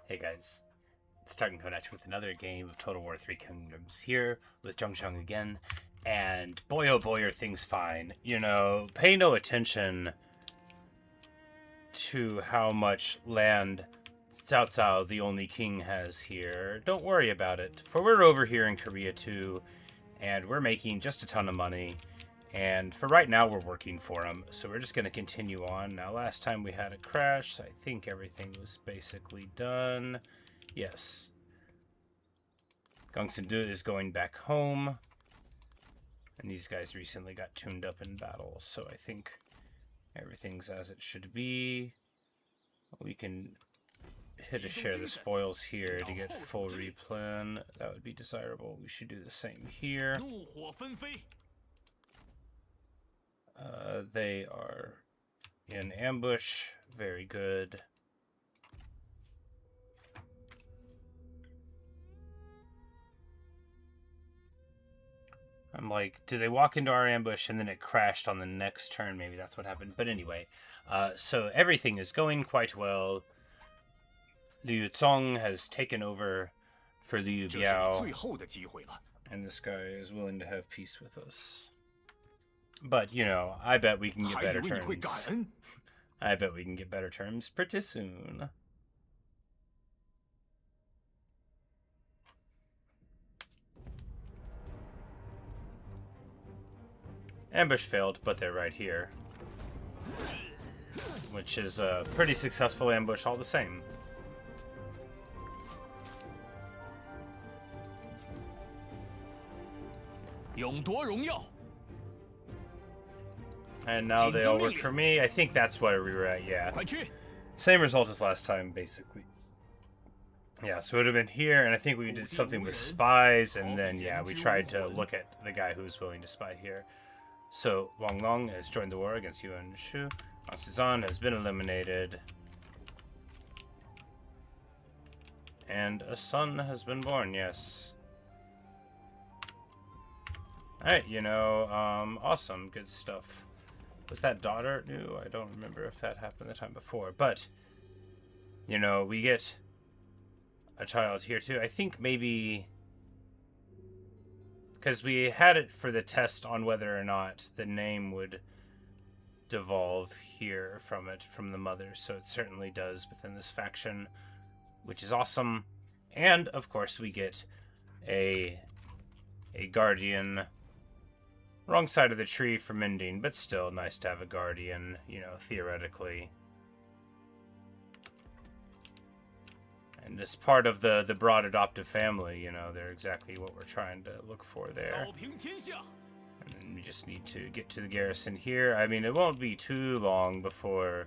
Hey guys, it's Teng with another game of Total War 3 Kingdoms here with Zheng Jiang again, and boy oh boy are things fine. You know, pay no attention to how much land Cao Cao, the only king, has here. Don't worry about it, for we're over here in Korea too, and we're making just a ton of money. And for right now, we're working for him, so we're just going to continue on. Now, last time we had a crash, so I think everything was basically done. Yes. Gongsun Zan is going back home. And these guys recently got tuned up in battle, so I think everything's as it should be. We can hit a share the spoils here to get full replan. That would be desirable. We should do the same here. They are in ambush. Very good. I'm like, do they walk into our ambush and then it crashed on the next turn? Maybe that's what happened. But anyway, so everything is going quite well. Liu Zong has taken over for Liu Biao. And this guy is willing to have peace with us. But, you know, I bet we can get better terms. I bet we can get better terms pretty soon. Ambush failed, but they're right here. Which is a pretty successful ambush all the same. And now they all work for me. I think that's where we were at, yeah. Same result as last time, basically. Yeah, so it would have been here, and I think we did something with spies, and then, yeah, we tried to look at the guy who was willing to spy here. So, Wang Long has joined the war against Yuan Shao. Gongsun Zan has been eliminated. And a son has been born, yes. Alright, you know, awesome, good stuff. Was that daughter new? I don't remember if that happened the time before. But, you know, we get a child here too. I think maybe... because we had it for the test on whether or not the name would devolve here from it, from the mother. So it certainly does within this faction, which is awesome. And, of course, we get a guardian... wrong side of the tree for mending, but still nice to have a guardian, you know, theoretically. And as part of the broad adoptive family, you know, they're exactly what we're trying to look for there. And then we just need to get to the garrison here. I mean, it won't be too long before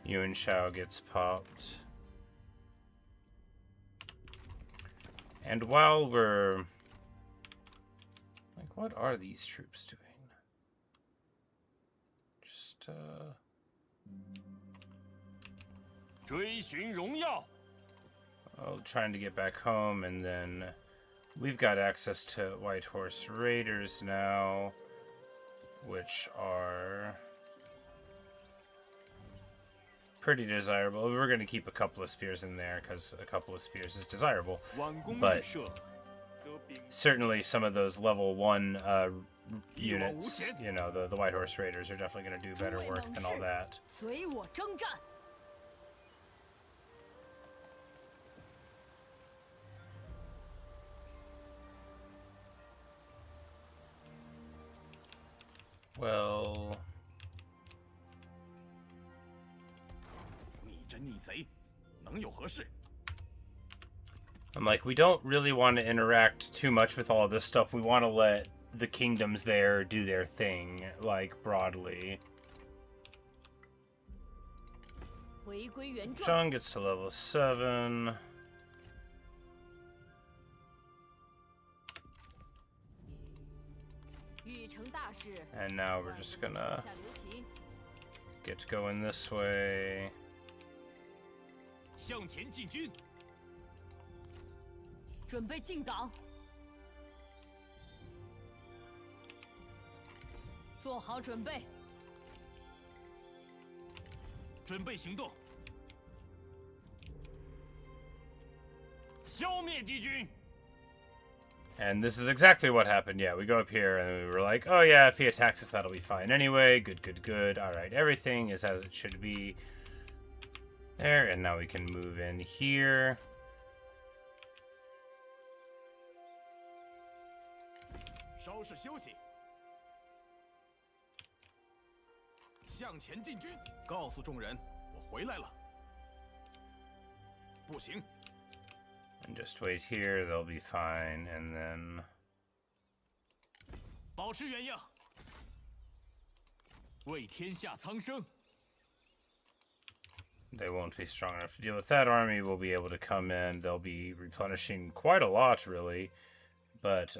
Yuan Shao gets popped. And while we're... like, what are these troops doing? Just, oh, trying to get back home, and then we've got access to White Horse Raiders now, which are pretty desirable. We're going to keep a couple of spears in there, because a couple of spears is desirable. But certainly some of those level 1 units, you know, the White Horse Raiders are definitely going to do better work than all that. Well... I'm like, we don't really want to interact too much with all of this stuff. We want to let the kingdoms there do their thing, like, broadly. Zhang gets to level 7. And now we're just gonna get going this way. And this is exactly what happened. Yeah, we go up here and we were like, oh yeah, if he attacks us, that'll be fine anyway. Good, good, good. All right, everything is as it should be. There, and now we can move in here. And just wait here, they'll be fine, and then... They won't be strong enough to deal with that army. We'll be able to come in. They'll be replenishing quite a lot, really. But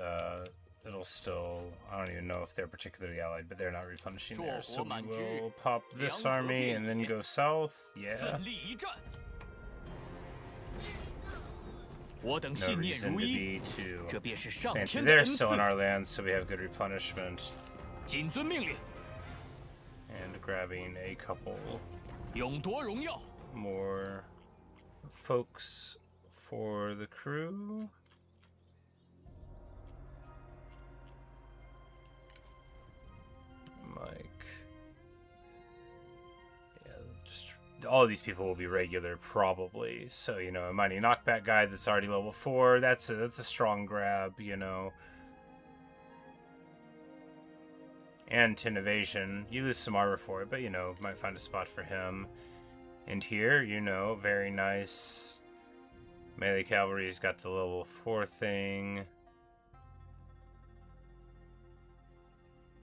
it'll still... I don't even know if they're particularly allied, but they're not replenishing there. So we will pop this army and then go south. Yeah. No reason to be too fancy. They're still in our lands, so we have good replenishment. And grabbing a couple more folks for the crew. Like, yeah, just all of these people will be regular probably. So, you know, a mighty knockback guy that's already level 4, that's a strong grab, you know. And 10 evasion. You lose some armor for it, but, you know, might find a spot for him. And here, you know, very nice. Melee cavalry's got the level 4 thing.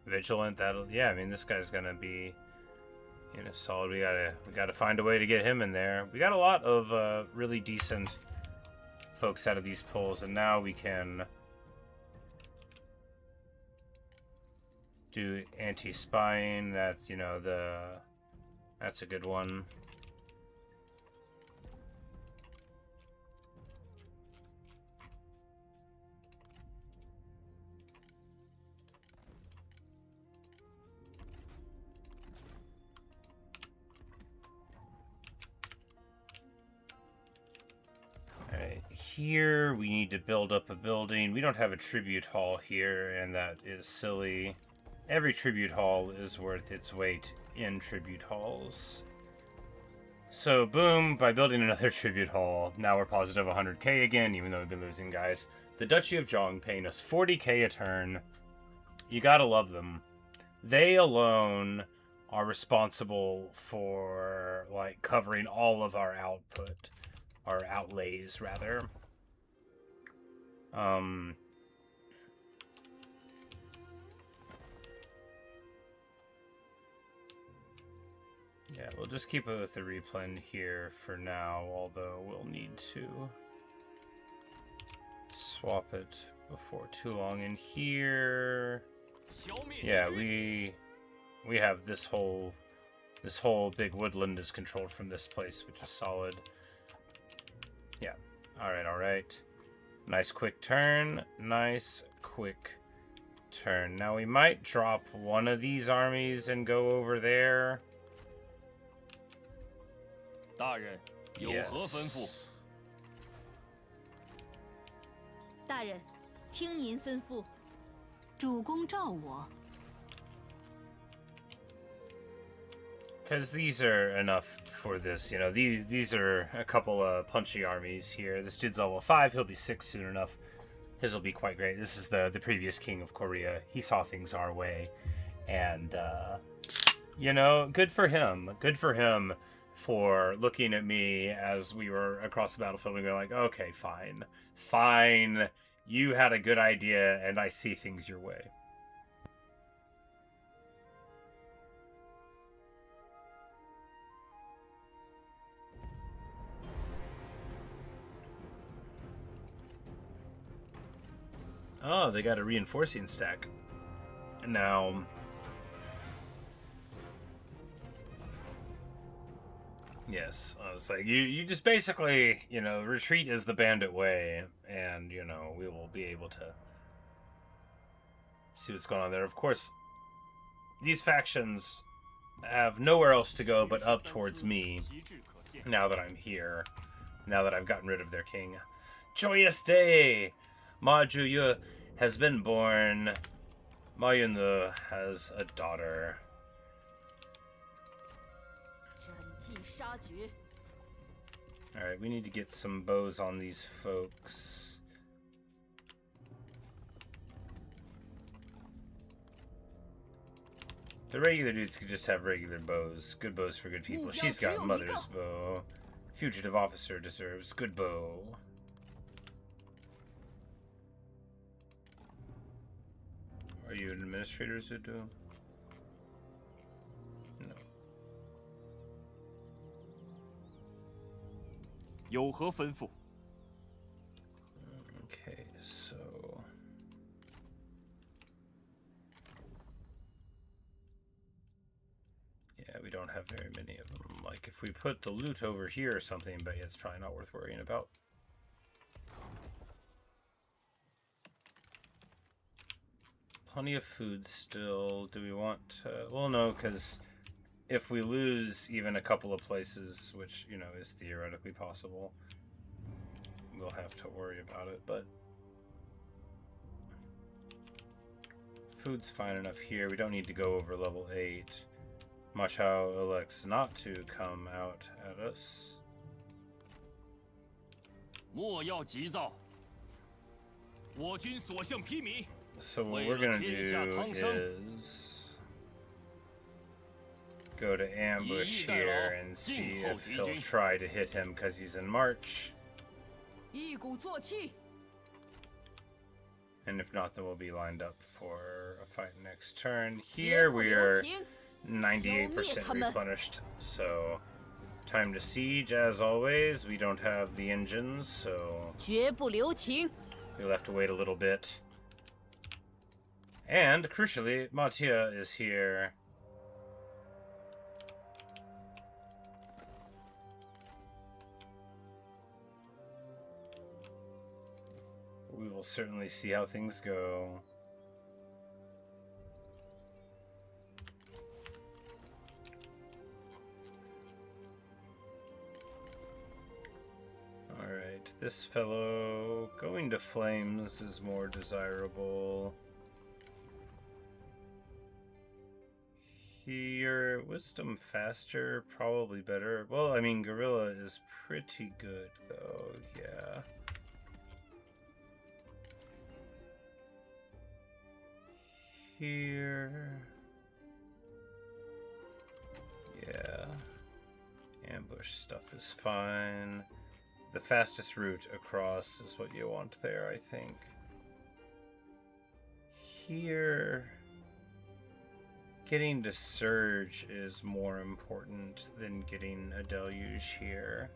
Vigilant, that'll... Yeah, I mean, this guy's gonna be, you know, solid. We gotta find a way to get him in there. We got a lot of really decent folks out of these pulls, and now we can do anti-spying. That's, you know, that's a good one. Here we need to build up a building. We don't have a tribute hall here, and that is silly. Every tribute hall is worth its weight in tribute halls. So boom, by building another tribute hall, now we're positive 100k again, even though we've been losing guys. The Duchy of Zhang paying us 40k a turn. You gotta love them. They alone are responsible for, like, covering all of our output. Our outlays, rather. Yeah, we'll just keep it with the replen here for now, although we'll need to swap it before too long in here. Yeah, we have this whole big woodland is controlled from this place, which is solid. Yeah. Alright. Nice quick turn. Nice quick turn. Now we might drop one of these armies and go over there. Yes. 大人，听您吩咐。主公召我。 Because these are enough for this, you know, these are a couple of punchy armies here. This dude's level 5, he'll be 6 soon enough. His will be quite great. This is the previous king of Korea. He saw things our way. And, you know, good for him. Good for him for looking at me as we were across the battlefield and going like, okay, fine. Fine. You had a good idea, and I see things your way. Oh, they got a reinforcing stack. Now, yes, I was like, you just basically, you know, retreat is the bandit way, and, you know, we will be able to see what's going on there. Of course, these factions have nowhere else to go but up towards me, now that I'm here, now that I've gotten rid of their king. Joyous day! Ma Zhuyu has been born. Ma Yunlu has a daughter. 斩尽杀绝。 Alright, we need to get some bows on these folks. The regular dudes could just have regular bows. Good bows for good people. She's got mother's bow. Fugitive officer deserves good bow. Are you an administrator, Zudu? No. 有何吩咐？ Okay, so... Yeah, we don't have very many of them. Like, if we put the loot over here or something, but it's probably not worth worrying about. Plenty of food still. Do we want to... Well, no, because if we lose even a couple of places, which, you know, is theoretically possible, we'll have to worry about it, but... Food's fine enough here. We don't need to go over level 8. Ma Chao elects not to come out at us. 莫要急躁，我军所向披靡。 So what we're gonna do is go to ambush here and see if he'll try to hit him because he's in March. 一鼓作气。 And if not, then we'll be lined up for a fight next turn. Here we're 98% replenished, so time to siege as always. We don't have the engines, so 绝不留情。 we'll have to wait a little bit. And, crucially, Matia is here. We will certainly see how things go. Alright, this fellow going to flames is more desirable. Here, wisdom faster, probably better. Well, I mean, gorilla is pretty good, though, yeah. Here. Yeah. Ambush stuff is fine. The fastest route across is what you want there, I think. Here... Getting to Surge is more important than getting a Deluge here.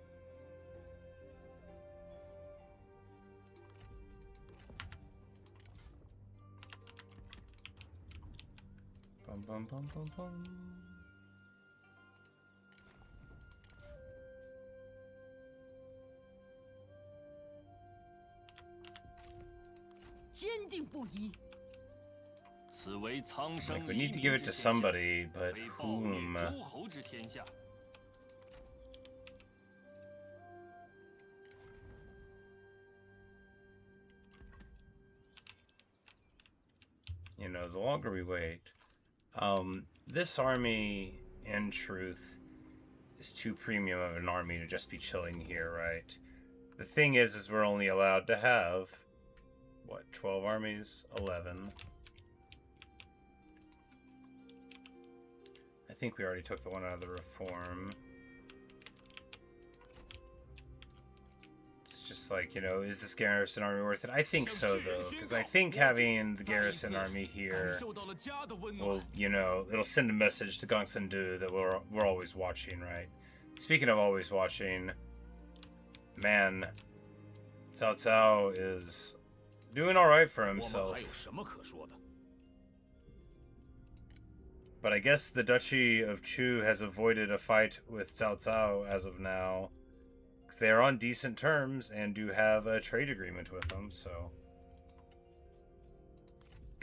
Bum bum bum bum bum. 坚定不移。 此为苍生 Like, we need to give it to somebody, but whom? You know, the longer we wait, this army, in truth, is too premium of an army to just be chilling here, right? The thing is we're only allowed to have, what, 12 armies? 11. I think we already took the one out of the reform. It's just like, you know, is this garrison army worth it? I think so, though, because I think having the garrison army here will, you know, it'll send a message to Gongsun Zan that we're always watching, right? Speaking of always watching, man, Cao Cao is doing all right for himself. But I guess the Duchy of Chu has avoided a fight with Cao Cao as of now. Because they are on decent terms and do have a trade agreement with them, so...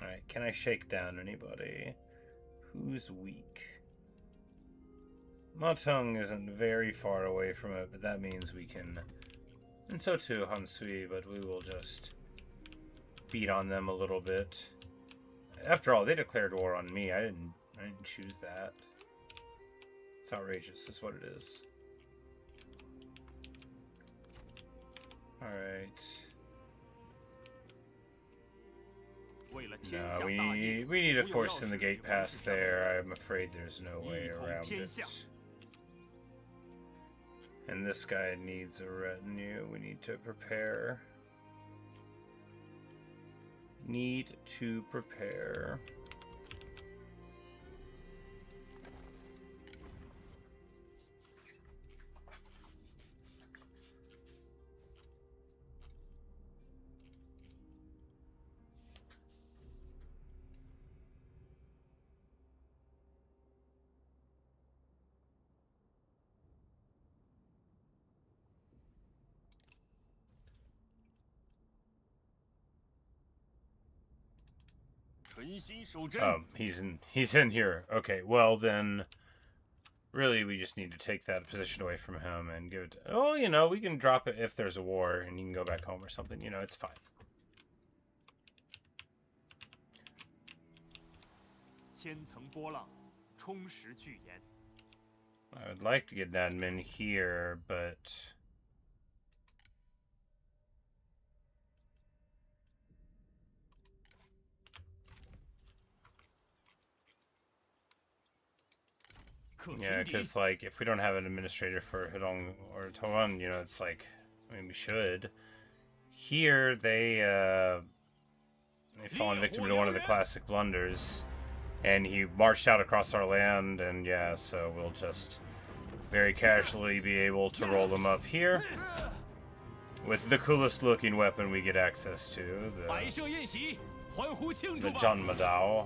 Alright, can I shake down anybody? Who's weak? Ma Teng isn't very far away from it, but that means we can And so too Hansui, but we will just beat on them a little bit. After all, they declared war on me. I didn't choose that. It's outrageous, is what it is. Alright. No, we need to force in the gate pass there. I'm afraid there's no way around it. And this guy needs a retinue. We need to prepare. Need to prepare. Oh, he's in here. Okay, well then, really we just need to take that position away from him and give it. Oh, you know, we can drop it if there's a war, and you can go back home or something. You know, it's fine. I would like to get an admin here, but. Yeah, because, like, if we don't have an administrator for Hudong or Toan, you know, it's like, I mean, we should. Here, they've fallen victim to one of the classic blunders, and he marched out across our land, and yeah, so we'll just very casually be able to roll them up here with the coolest looking weapon we get access to, the John Madao.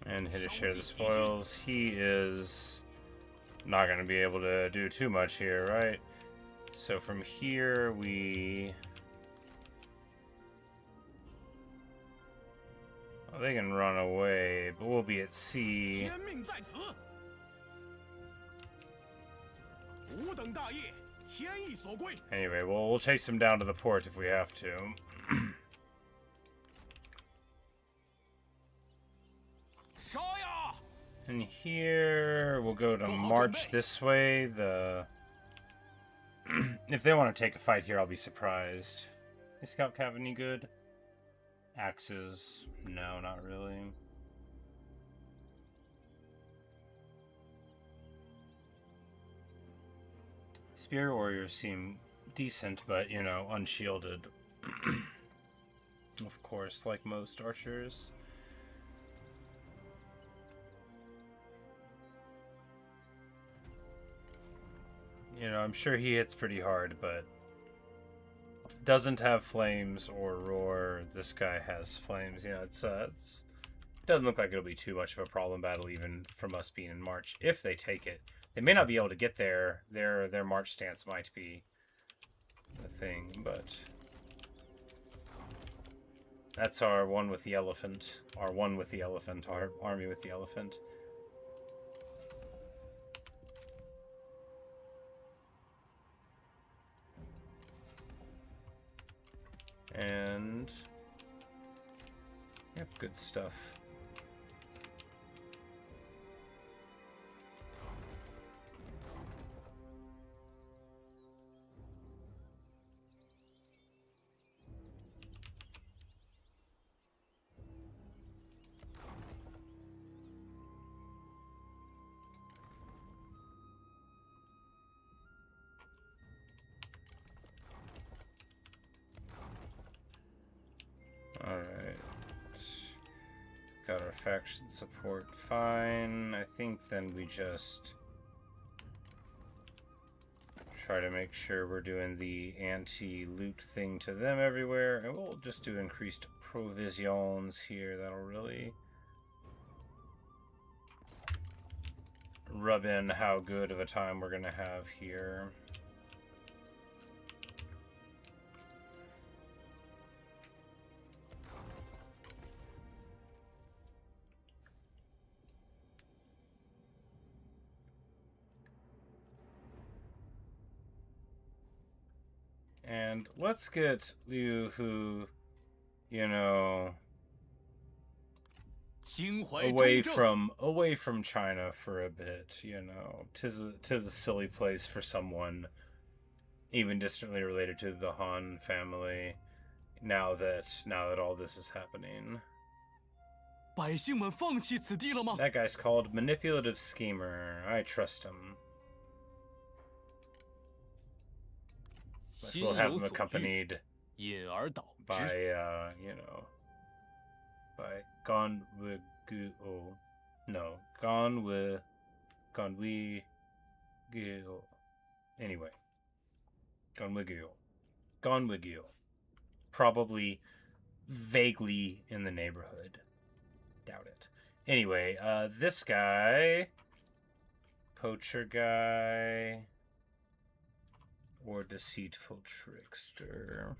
And hit his share of the spoils. He is not going to be able to do too much here, right? So from here, we... Well, they can run away, but we'll be at sea. Anyway, we'll chase him down to the port if we have to. And here, we'll go to march this way. If they want to take a fight here, I'll be surprised. Is Scout Cav any good? Axes? No, not really. Spear warriors seem decent, but, you know, unshielded. Of course, like most archers. You know, I'm sure he hits pretty hard, but doesn't have flames or roar. This guy has flames. You know, it doesn't look like it'll be too much of a problem battle, even from us being in March. If they take it, they may not be able to get there. Their March stance might be a thing, but that's our one with the elephant. Our one with the elephant. Our army with the elephant. And yep, good stuff. Alright. Got our faction support fine. I think then we just try to make sure we're doing the anti-loot thing to them everywhere. And we'll just do increased provisions here. That'll really rub in how good of a time we're going to have here. And let's get Liu, who, you know, away from China for a bit. You know, tis a silly place for someone even distantly related to the Han family. Now that all this is happening. That guy's called Manipulative Schemer. I trust him. But we'll have him accompanied by, you know, by Gonwiguo. No, Gonwiguo. Anyway, Gonwiguo. Probably vaguely in the neighborhood. Doubt it. Anyway, this guy, poacher guy, or deceitful trickster.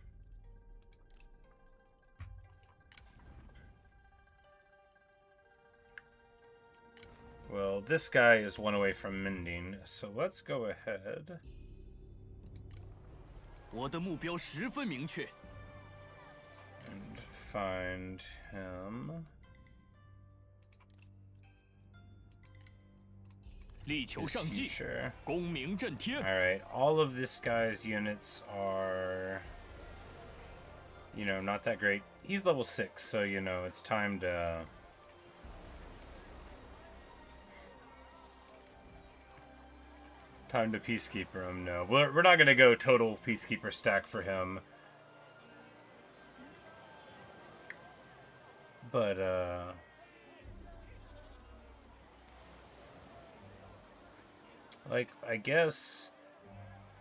Well, this guy is one away from mending, so let's go ahead. 我的目标十分明确。 And find him. 力求上进， Future. 功名震天。 Alright, all of this guy's units are, you know, not that great. He's level 6, so, you know, it's time to... Time to Peacekeeper him. No, we're not going to go total Peacekeeper stack for him. But, like, I guess...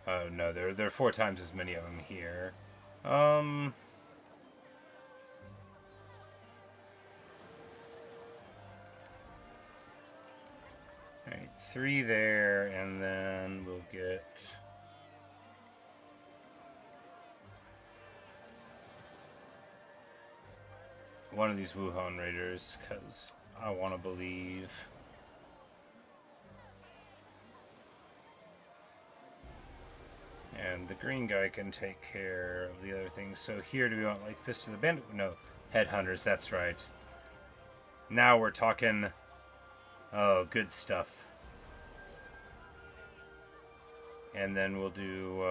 Oh, no, there are 4 times as many of them here. Alright, 3 there, and then we'll get... one of these Wuhan Raiders, because I want to believe... And the green guy can take care of the other things. So here, do we want, like, Fist of the Bandit? No, Headhunters, that's right. Now we're talking... Oh, good stuff. And then we'll do,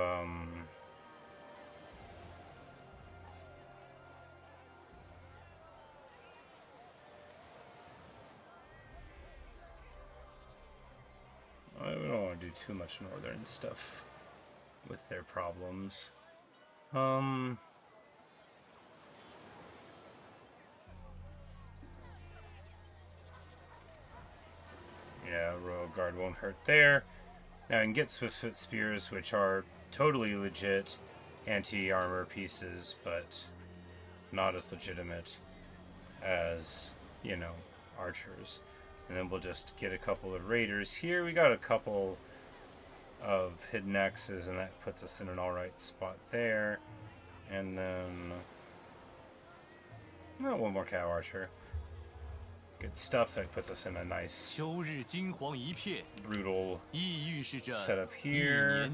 I don't want to do too much northern stuff with their problems. Yeah, Royal Guard won't hurt there. Now I can get Swiftfoot Spears, which are totally legit anti-armor pieces, but not as legitimate as, you know, archers. And then we'll just get a couple of raiders here. We got a couple of hidden axes, and that puts us in an alright spot there. And then... oh, one more cow archer. Good stuff. That puts us in a nice brutal setup here.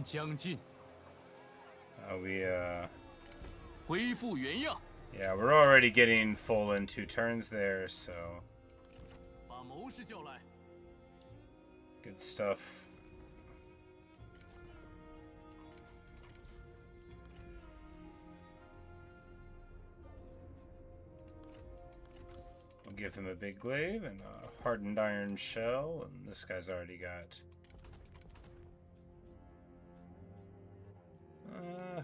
Yeah, we're already getting full in 2 turns there, so... good stuff. We'll give him a big glaive and a hardened iron shell, and this guy's already got...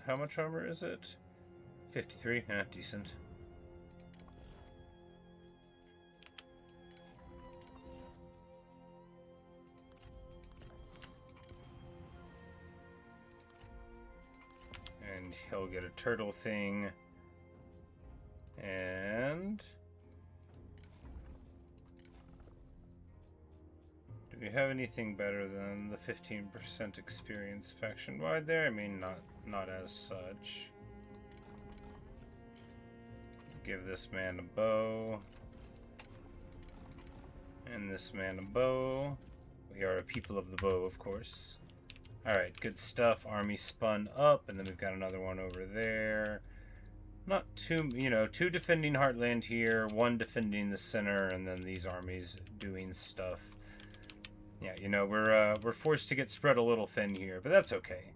how much armor is it? 53? Eh, decent. And he'll get a turtle thing. And... do we have anything better than the 15% experience faction-wide there? I mean, not as such. Give this man a bow. And this man a bow. We are a people of the bow, of course. Alright, good stuff. Army spun up, and then we've got another one over there. Not too, two defending Heartland here, one defending the center, and then these armies doing stuff. Yeah, we're forced to get spread a little thin here, but that's okay.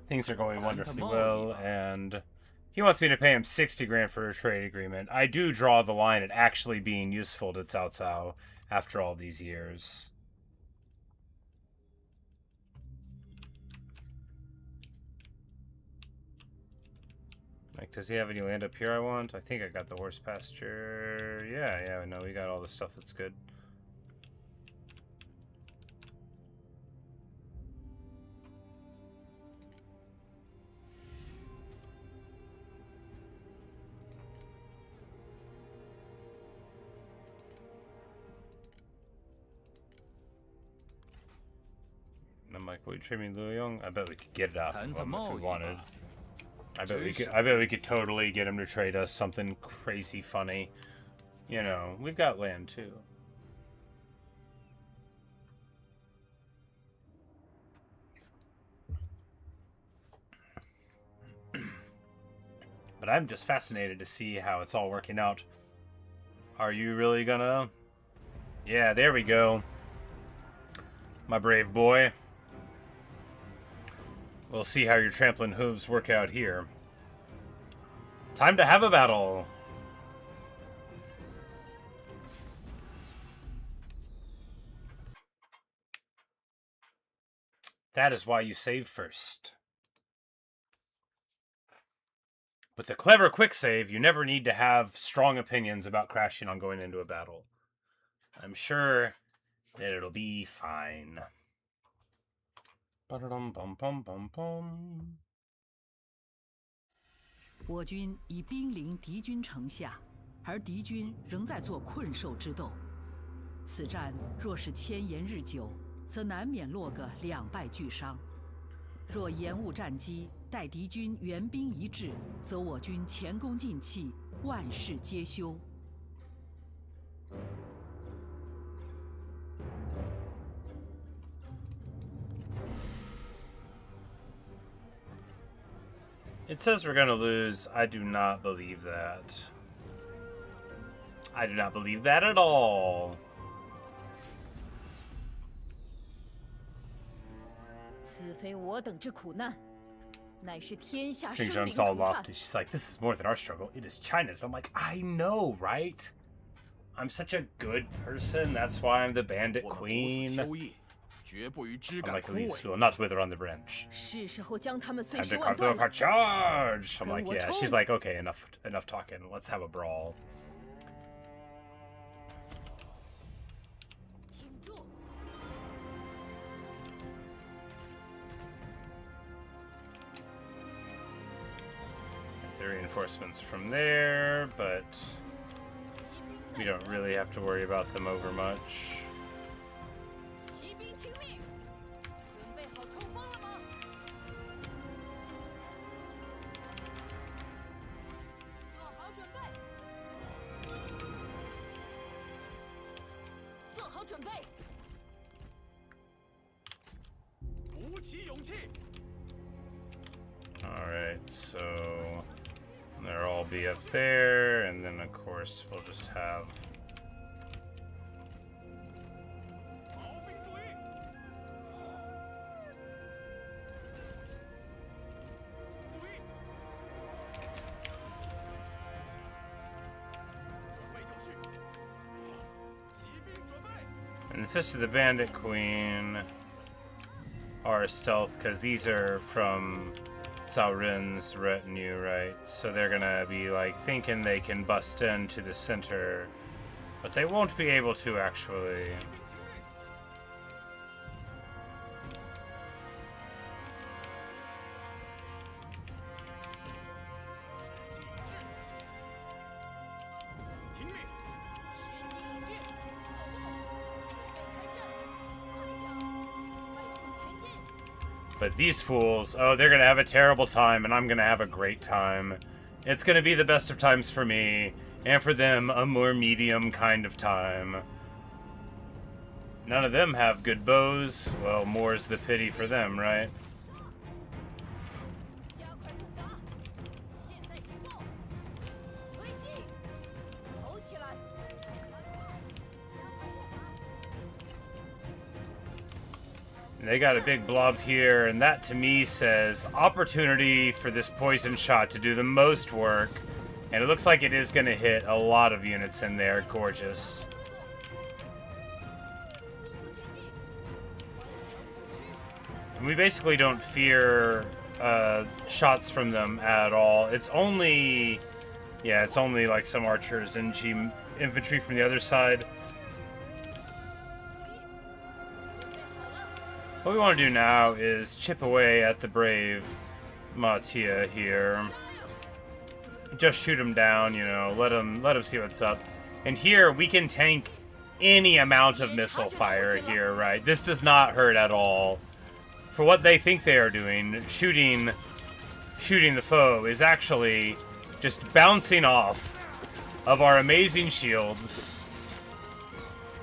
Things are going wonderfully well, and he wants me to pay him 60 grand for a trade agreement. I do draw the line at actually being useful to Cao Cao after all these years. Like, does he have any land up here I want? I think I got the horse pasture. Yeah, no, we got all the stuff that's good. I'm like, will you trade me Luoyang? I bet we could get it off of him if we wanted. I bet we could totally get him to trade us something crazy funny. We've got land too. But I'm just fascinated to see how it's all working out. Are you really gonna? Yeah, there we go. My brave boy. We'll see how your trampling hooves work out here. Time to have a battle. That is why you save first. With a clever quick save, you never need to have strong opinions about crashing on going into a battle. I'm sure that it'll be fine. Ba-da-dum-bum-bum-bum-bum. 我军已兵临敌军城下，而敌军仍在做困兽之斗。此战若是牵延日久，则难免落个两败俱伤。若延误战机，待敌军援兵一至，则我军前功尽弃，万事皆休。 It says we're gonna lose. I do not believe that. I do not believe that at all. 此非我等之苦难，乃是天下 Zheng 生灵 Jiang's all 涂炭。 lofty. She's like, this is more than our struggle. It is China's. I'm like, I know, right? I'm such a good person. That's why I'm the Bandit Queen. I'm like, leaves will not wither on the branch. 是时候将他们碎 Time 尸 to 万 carve 段 off our 了。 charge. I'm like, 跟我 yeah. 冲。 She's like, okay, enough talking. Let's have a brawl. 挺住！ The reinforcements from there, but we don't really have to worry about them over much. 骑兵听命，准备好冲锋了吗？做好准备。做好准备。 鼓起勇气。 Alright, so they'll all be up there, and then of course we'll just have 炮兵注意！注意！准备就绪。骑兵准备。 and the Fist of the Bandit Queen are stealth because these are from Cao Ren's retinue, right? So they're gonna be like thinking they can bust into the center, but they won't be able to actually. But these fools, oh, they're gonna have a terrible time, and I'm gonna have a great time. It's gonna be the best of times for me, and for them, a more medium kind of time. None of them have good bows. Well, more's the pity for them, right? They got a big blob here, and that to me says opportunity for this poison shot to do the most work. And it looks like it is going to hit a lot of units in there. Gorgeous. And we basically don't fear shots from them at all. It's only, yeah, it's only like some archers and infantry from the other side. What we want to do now is chip away at the brave Matia here. Just shoot him down, you know, let him see what's up. And here we can tank any amount of missile fire here, right? This does not hurt at all. For what they think they are doing, shooting the foe is actually just bouncing off of our amazing shields.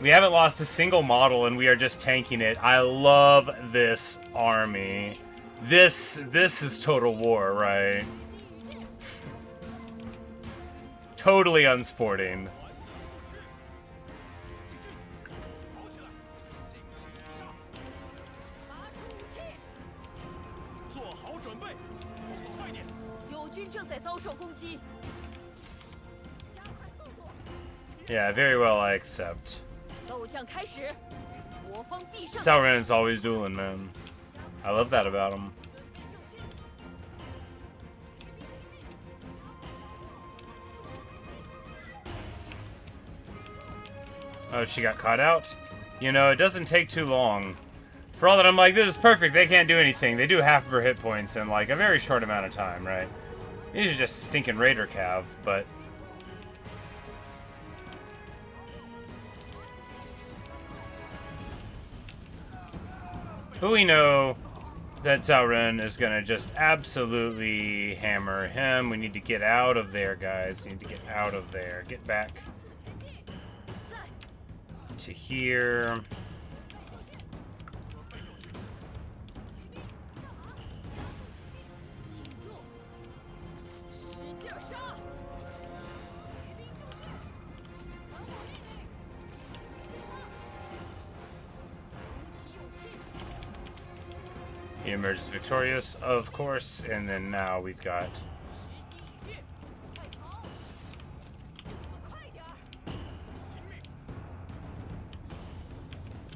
We haven't lost a single model, and we are just tanking it. I love this army. This is total war, right? Totally unsporting. Yeah, very well, I accept. Cao Ren is always dueling, man. I love that about him. Oh, she got caught out? You know, it doesn't take too long. For all that I'm like, this is perfect, they can't do anything. They do half of her hit points in, like, a very short amount of time, right? These are just stinking Raider Cav, but... But we know that Cao Ren is going to just absolutely hammer him. We need to get out of there, guys. We need to get out of there. Get back to here. He emerges victorious, of course, and then now we've got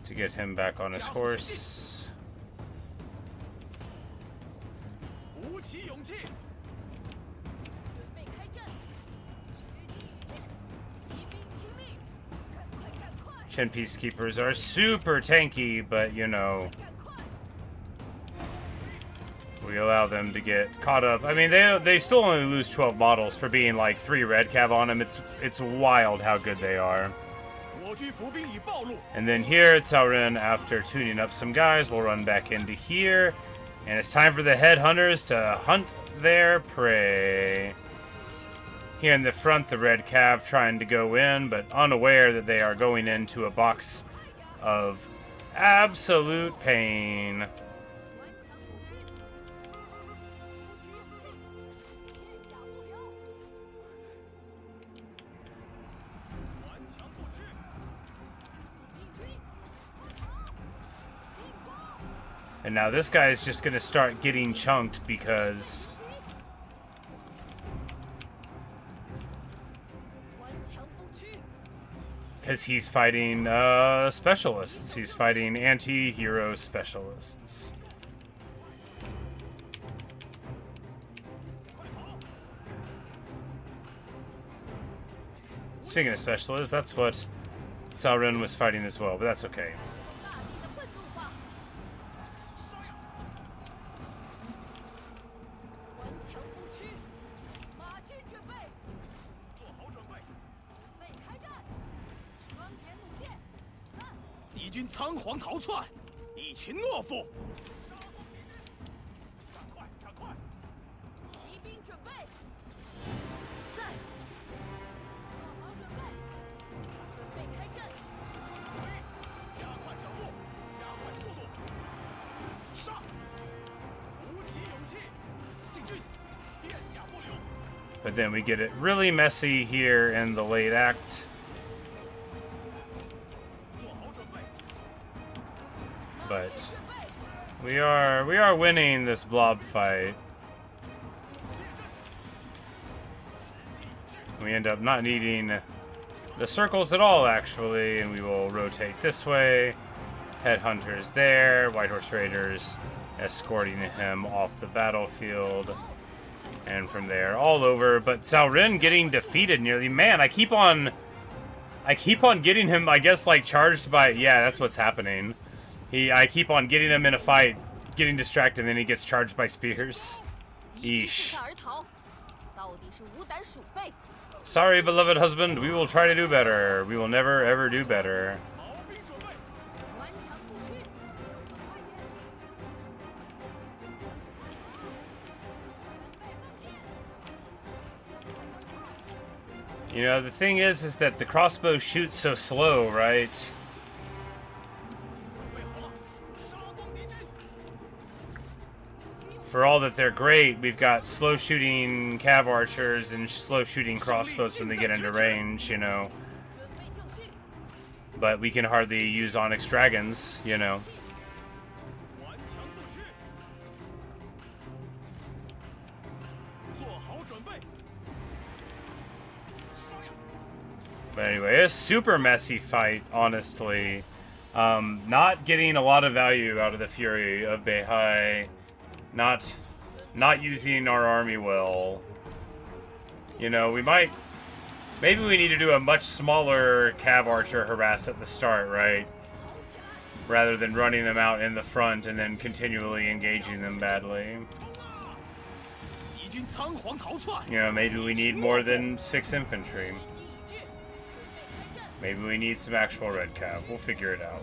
to get him back on his horse. Chen Peacekeepers are super tanky, but you know, we allow them to get caught up. I mean, they still only lose 12 models for being like 3 red cav on them. It's wild how good they are. And then here, Cao Ren, after tuning up some guys, will run back into here. And it's time for the headhunters to hunt their prey. Here in the front, the red cav trying to go in, but unaware that they are going into a box of absolute pain. And now this guy is just going to start getting chunked because he's fighting specialists. He's fighting anti-hero specialists. Speaking of specialists, that's what Cao Ren was fighting as well, but that's okay. But then we get it really messy here in the late act. But we are winning this blob fight. We end up not needing the circles at all, actually, and we will rotate this way. Headhunters there, White Horse Raiders escorting him off the battlefield. And from there, all over. But Cao Ren getting defeated nearly. Man, I keep on getting him, I guess, like, charged by... Yeah, that's what's happening. I keep on getting him in a fight, getting distracted, and then he gets charged by spears. Eesh. Sorry, beloved husband. We will try to do better. We will never, ever do better. You know, the thing is that the crossbow shoots so slow, right? For all that they're great, we've got slow shooting cav archers and slow shooting crossbows when they get into range, you know. But we can hardly use Onyx dragons, you know. But anyway, a super messy fight, honestly. Not getting a lot of value out of the Fury of Beihai. Not using our army well. You know, we might... Maybe we need to do a much smaller cav archer harass at the start, right? Rather than running them out in the front and then continually engaging them badly. You know, maybe we need more than 6 infantry. Maybe we need some actual red cav. We'll figure it out.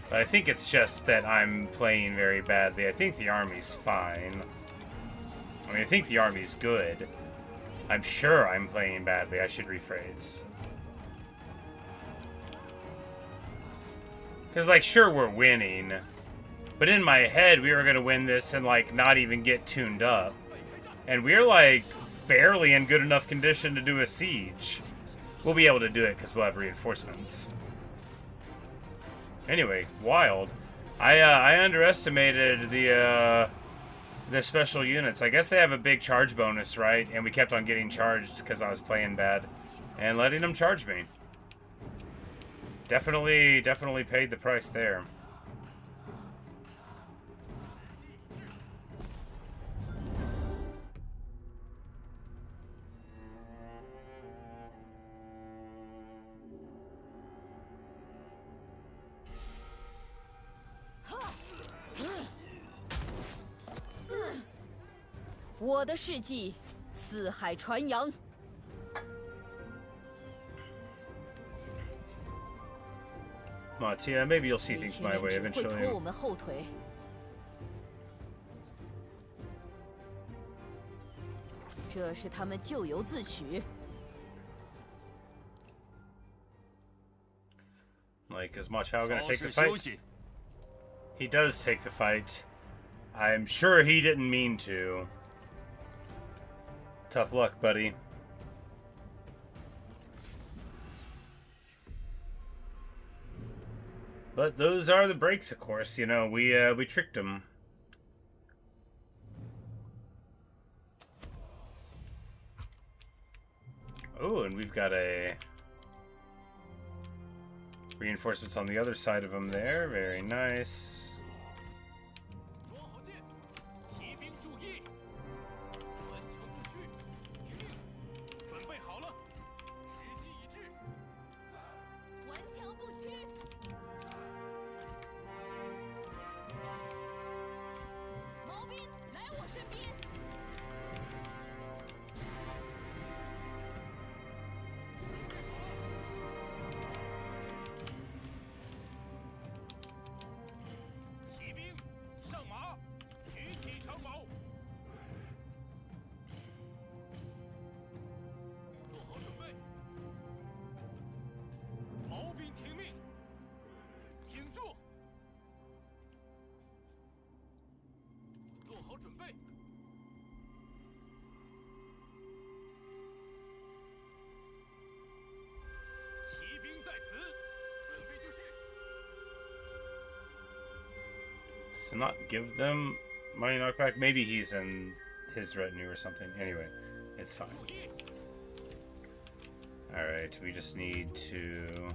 But I think it's just that I'm playing very badly. I think the army's fine. I mean, I think the army's good. I'm sure I'm playing badly. I should rephrase. Because, like, sure, we're winning. But in my head, we were going to win this and, like, not even get tuned up. And we're, like... barely in good enough condition to do a siege. We'll be able to do it because we'll have reinforcements. Anyway, wild. I underestimated the special units. I guess they have a big charge bonus, right? And we kept on getting charged because I was playing bad and letting them charge me. Definitely paid the price there. Matia, maybe you'll see things my way eventually. Like, is Ma Chao gonna take the fight? He does take the fight. I'm sure he didn't mean to. Tough luck, buddy. But those are the breaks, of course. You know, we tricked him. Oh, and we've got a reinforcements on the other side of him there. Very nice. Does it not give them money knockback? Maybe he's in his retinue or something. Anyway, it's fine. Alright, we just need to...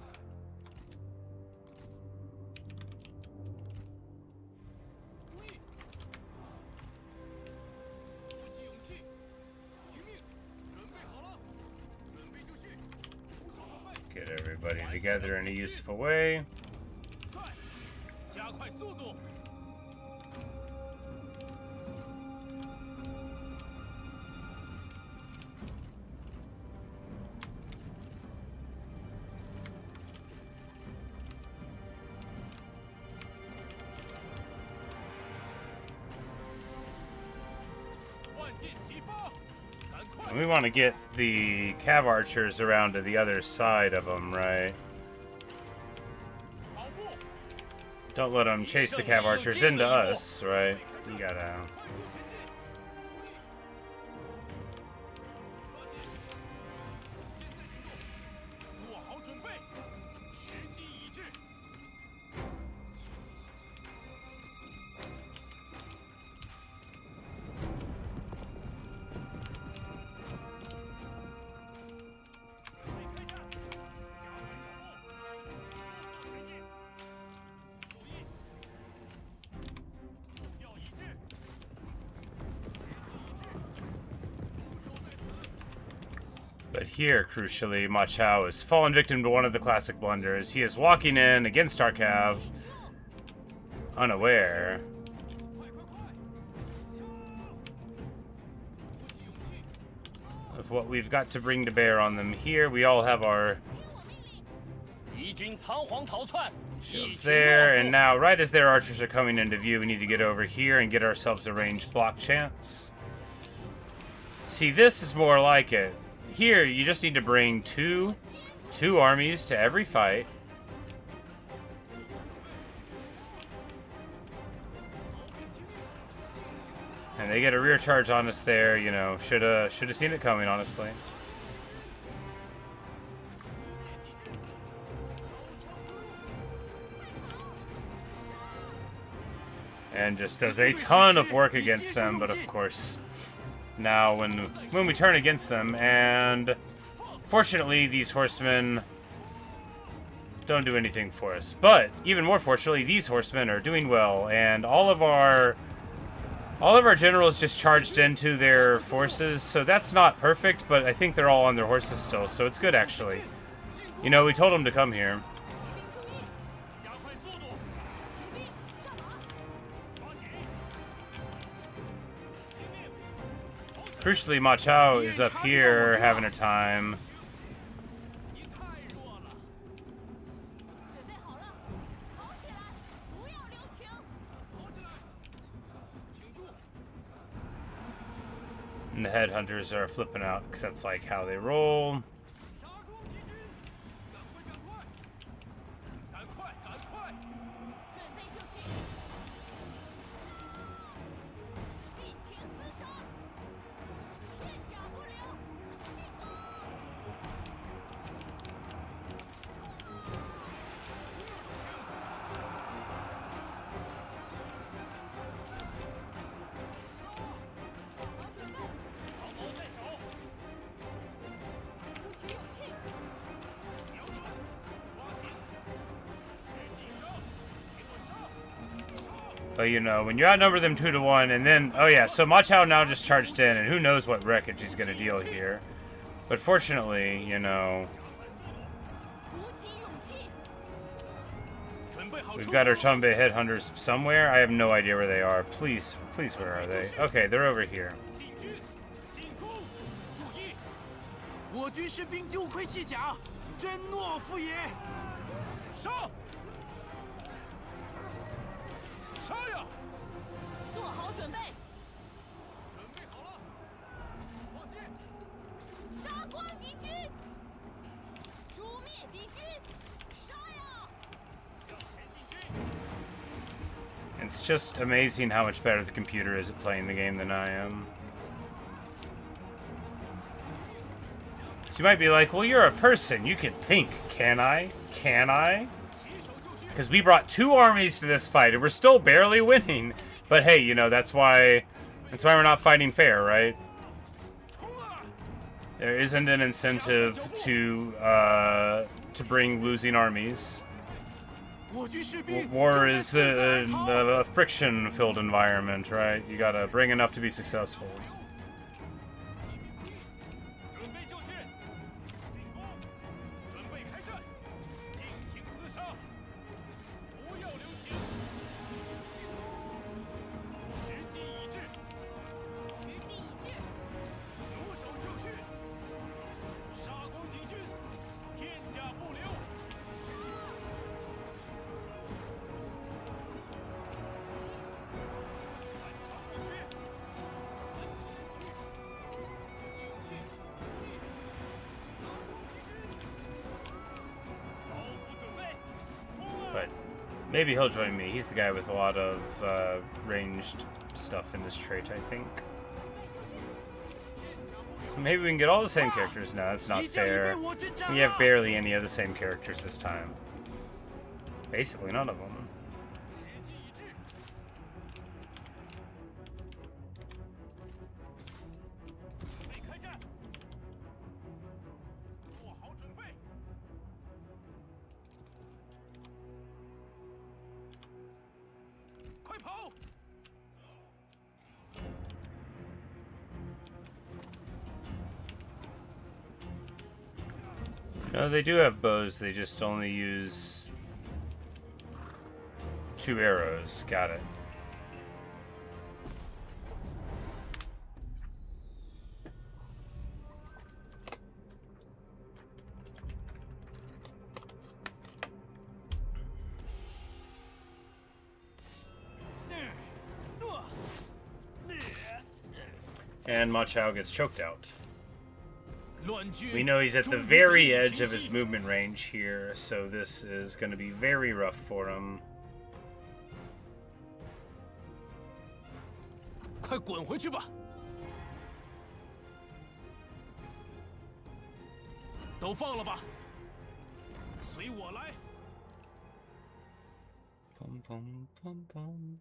get everybody together in a useful way. We want to get the cav archers around to the other side of them, right? Don't let them chase the cav archers into us, right? You gotta... But here, crucially, Ma Chao has fallen victim to one of the classic blunders. He is walking in against our cav, unaware. Of what we've got to bring to bear on them here. We all have our shields there, and now, right as their archers are coming into view, we need to get over here and get ourselves a ranged block chance. See, this is more like it. Here, you just need to bring two armies to every fight. And they get a rear charge on us there, you know. Should have seen it coming, honestly. And just does a ton of work against them, but of course... Now, when we turn against them, and fortunately, these horsemen don't do anything for us. But even more fortunately, these horsemen are doing well, and all of our generals just charged into their forces. So that's not perfect, but I think they're all on their horses still, so it's good actually. You know, we told them to come here. Crucially, Ma Chao is up here having a time. And the headhunters are flipping out because that's like how they roll. But, you know, when you outnumber them 2-1, and then... Oh, yeah, so Ma Chao now just charged in, and who knows what wreckage he's going to deal here. But fortunately, you know... We've got our Chonbei headhunters somewhere. I have no idea where they are. Please, where are they? Okay, they're over here. And It's just amazing how much better the computer is at playing the game than I am. So you might be like, well, you're a person. You can think. Can I? Can I? Because we brought 2 armies to this fight, and we're still barely winning. But hey, you know, that's why we're not fighting fair, right? There isn't an incentive to bring losing armies. War is a friction-filled environment, right? You gotta bring enough to be successful. Maybe he'll join me. He's the guy with a lot of ranged stuff in his trait, I think. Maybe we can get all the same characters. No, that's not fair. We have barely any of the same characters this time. Basically none of them. No, they do have bows, they just only use 2 arrows. Got it. And Ma Chao gets choked out. We know he's at the very edge of his movement range here, so this is going to be very rough for him. Pum, pum, pum, pum.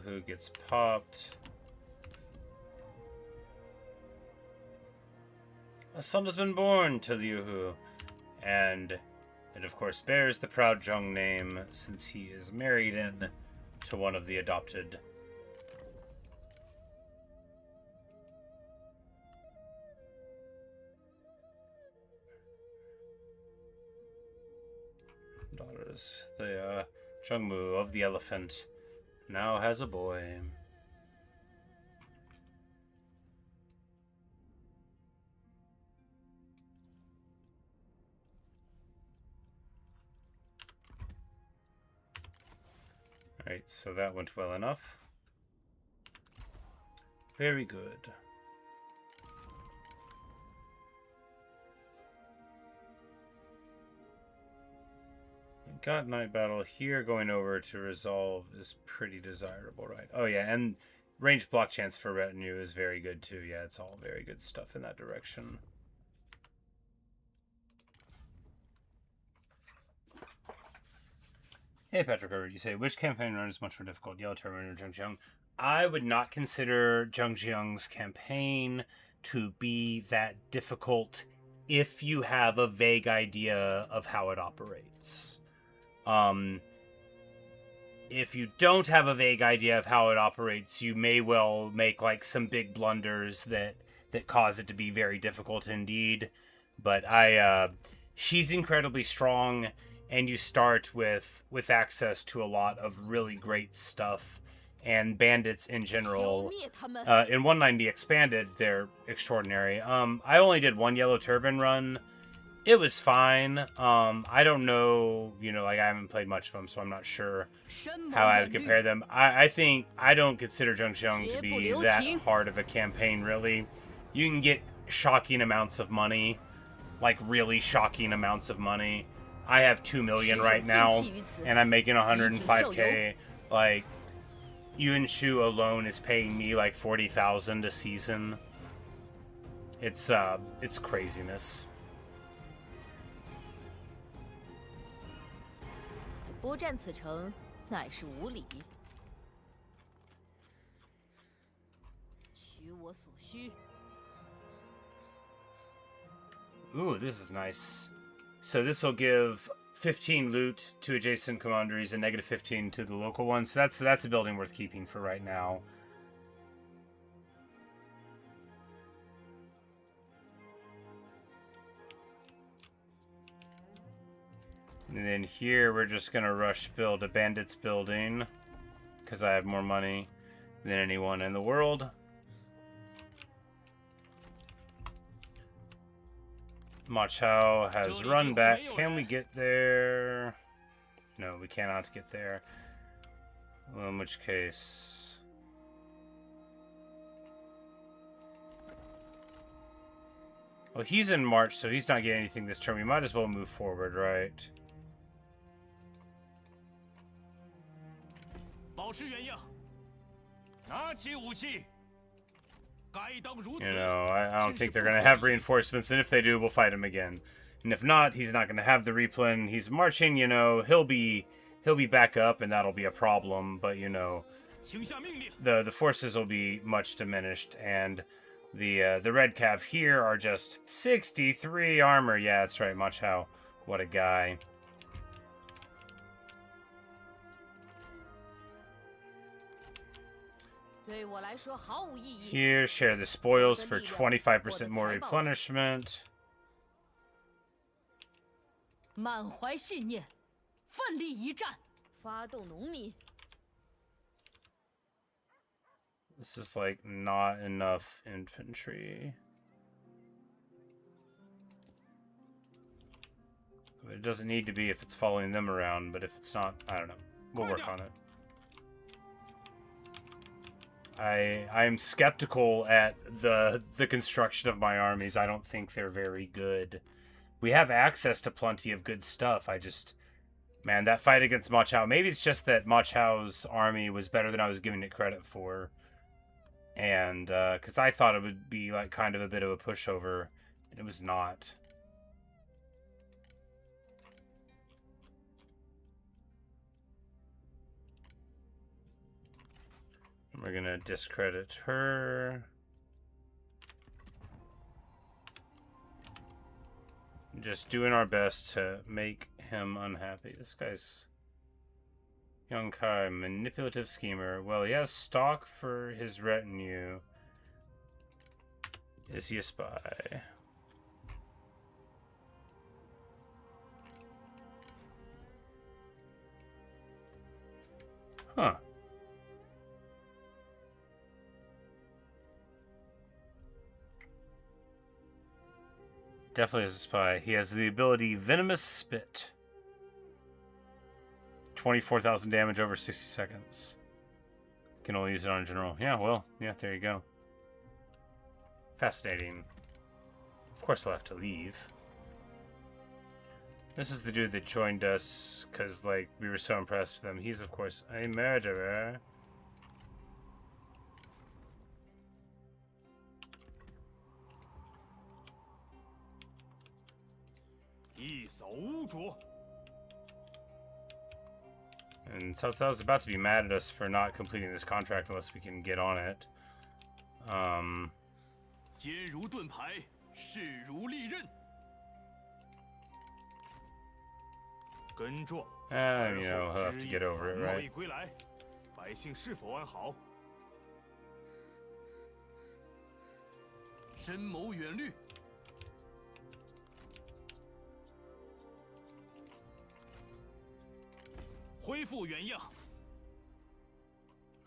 Who gets popped. A son has been born to Liu Hu, and it of course bears the proud Zheng name since he is married in to one of the adopted daughters. The Zhengmu of the elephant now has a boy. Alright, so that went well enough. Very good. Got night battle here. Going over to resolve is pretty desirable, right? Oh yeah, and range block chance for retinue is very good too. Yeah, it's all very good stuff in that direction. Hey Patrick, you say, which campaign run is much more difficult, Yellow Turban or Zheng Jiang? I would not consider Zheng Jiang's campaign to be that difficult if you have a vague idea of how it operates. If you don't have a vague idea of how it operates, you may well make like some big blunders that cause it to be very difficult indeed. But she's incredibly strong, and you start with access to a lot of really great stuff. And bandits in general, in 190 expanded, they're extraordinary. I only did one Yellow Turban run, It was fine. I don't know, you know, like I haven't played much of them, so I'm not sure how I would compare them. I think I don't consider Zheng Jiang to be that hard of a campaign, really. You can get shocking amounts of money, like really shocking amounts of money. I have 2 million right now, and I'm making 105k. Like, Yuan Shao alone is paying me like 40,000 a season. It's craziness. 不战此城，乃是无礼。取我所需。 Ooh, this is nice. So this will give 15 loot to adjacent commanderies and negative 15 to the local ones. So that's a building worth keeping for right now. And then here we're just gonna rush build a bandits building because I have more money than anyone in the world. Ma Chao has run back. Can we get there? No, we cannot get there. Well, in which case... Well, he's in March, so he's not getting anything this turn. We might as well move forward, right? You know, I don't think they're going to have reinforcements, and if they do, we'll fight him again. And if not, he's not going to have the replen. He's marching, you know, he'll be back up, and that'll be a problem, but, you know, the forces will be much diminished, and the red cav here are just 63 armor. Yeah, that's right, Ma Chao. What a guy. Here, share the spoils for 25% more replenishment. 满怀信念，奋力一战，发动农民。 This is like not enough infantry. It doesn't need to be if it's following them around, but if it's not, I don't know. We'll work on it. I'm skeptical at the construction of my armies. I don't think they're very good. We have access to plenty of good stuff. Man, that fight against Ma Chao. Maybe it's just that Ma Chao's army was better than I was giving it credit for. And, because I thought it would be, like, kind of a bit of a pushover. And it was not. We're gonna discredit her. Just doing our best to make him unhappy. This guy's... Young Kai, manipulative schemer. Well, he has stock for his retinue. Is he a spy? Huh. Definitely is a spy. He has the ability Venomous Spit. 24,000 damage over 60 seconds. Can only use it on a general. Yeah, well, yeah, there you go. Fascinating. Of course, I'll have to leave. This is the dude that joined us because, like, we were so impressed with him. He's, of course, a murderer. And Cao Cao's about to be mad at us for not completing this contract unless we can get on it. You know, he'll have to get over it, right?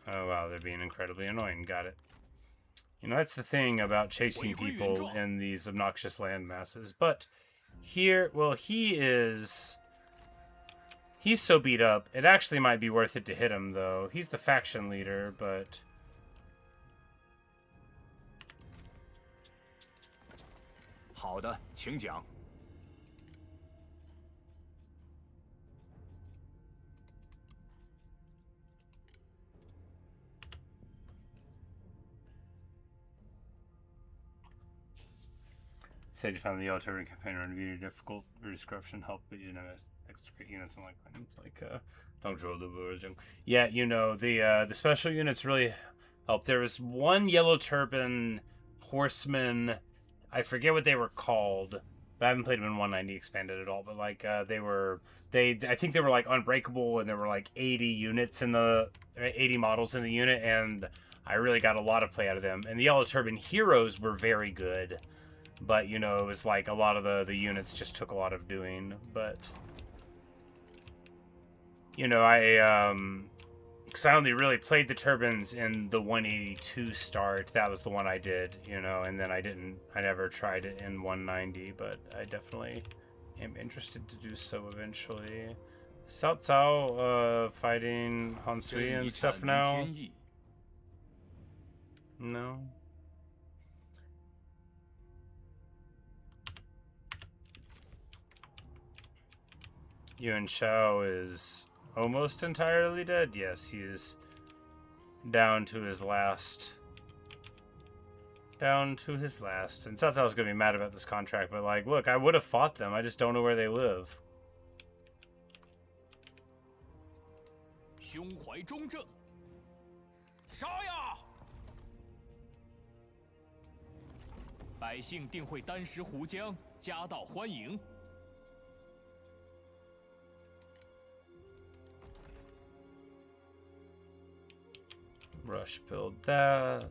Oh wow, they're being incredibly annoying. Got it. You know, that's the thing about chasing people in these obnoxious land masses. But Here, well, he's so beat up. It actually might be worth it to hit him, though. He's the faction leader, but... 好的，请讲。Said you found the artillery campaign run really difficult. Reduce corruption help, but you know, extra units and don't draw the version. Yeah, you know, the special units really help. There was one yellow turban horseman. I forget what they were called. But I haven't played them in 190 expanded at all. But like I think they were like unbreakable, and there were like 80 units in the 80 models in the unit, and I really got a lot of play out of them. And the yellow turban heroes were very good. But, you know, it was like a lot of the units just took a lot of doing. But, you know, because I only really played the turbans in the 182 start. That was the one I did, you know, and then I never tried it in 190. But I definitely am interested to do so eventually. Cao Cao fighting Han Sui and stuff now? No. Yuan Shao is almost entirely dead. Yes, he's down to his last. And Cao Cao's gonna be mad about this contract, but like, look, I would have fought them. I just don't know where they live. 胸怀中正，杀呀！百姓定会丹食湖江，夹道欢迎。 Rush build that.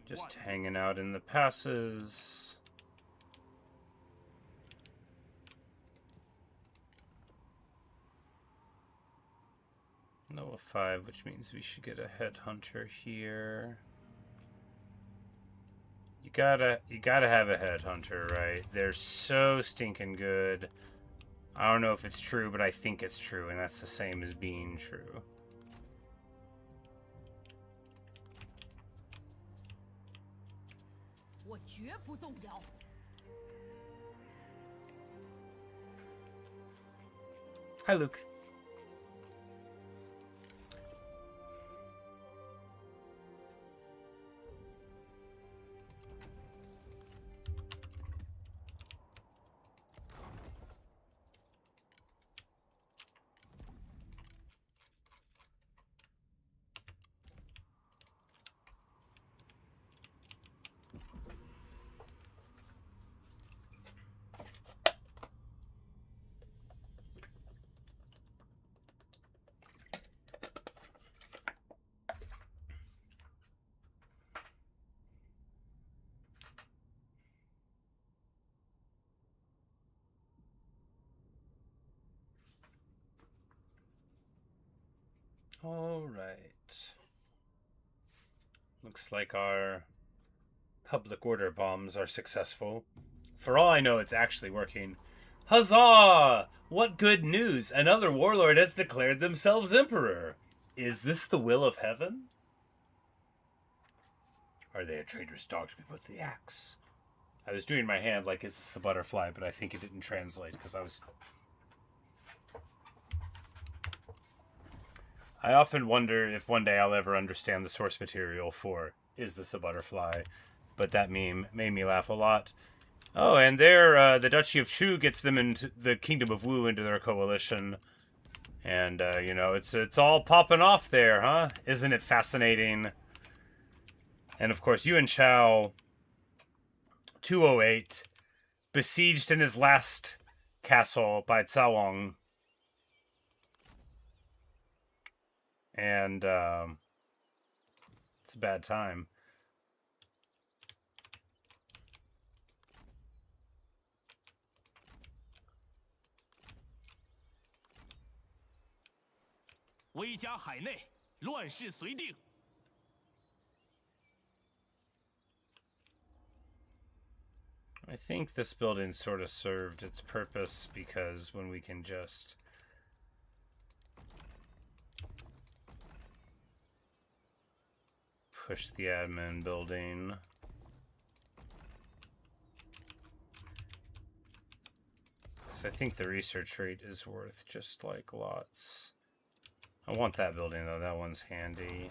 Just hanging out in the passes. Noah 5, which means we should get a headhunter here. You gotta have a headhunter, right? They're so stinking good. I don't know if it's true, but I think it's true, and that's the same as being true. Hi, Luke. All right. Looks like our public order bombs are successful. For all I know, it's actually working. Huzzah! What good news! Another warlord has declared themselves emperor. Is this the will of heaven? Are they a traitor's dog to be put to the axe? I was doing my hand like, is this a butterfly? But I think it didn't translate because I often wonder if one day I'll ever understand the source material for "Is this a butterfly?" But that meme made me laugh a lot. Oh, and there, the Duchy of Chu gets them into the Kingdom of Wu into their coalition. And, you know, it's all popping off there, huh? Isn't it fascinating? And, of course, Yuan Shao, 208, besieged in his last castle by Cao. And it's a bad time. I think this building sort of served its purpose, because when we can just push the admin building. So I think the research rate is worth just like lots. I want that building though, that one's handy.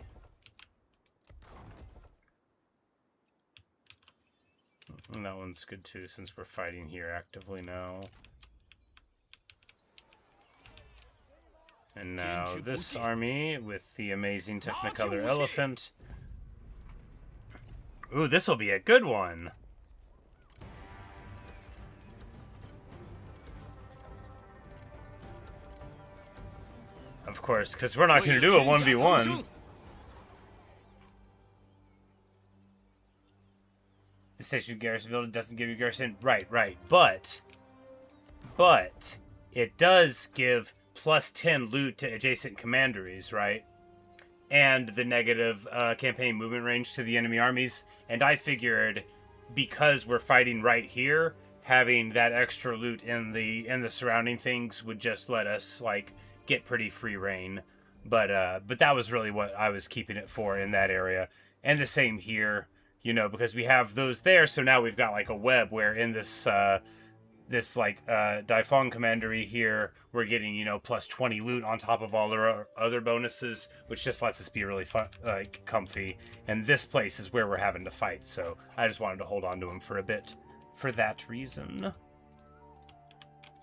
And that one's good too, since we're fighting here actively now. And now this army with the amazing Technicolor elephant. Ooh, this will be a good one. Of course, because we're not going to do a 1v1. The station garrison building doesn't give you garrison. Right. But it does give plus 10 loot to adjacent commanderies, right? And the negative campaign movement range to the enemy armies. And I figured, because we're fighting right here, having that extra loot in the surrounding things would just let us like get pretty free reign. But that was really what I was keeping it for in that area. And the same here, you know, because we have those there, so now we've got like a web where in this Daifang commandery here, we're getting, you know, plus 20 loot on top of all our other bonuses, which just lets us be really fun, like comfy. And this place is where we're having to fight, so I just wanted to hold on to him for a bit for that reason.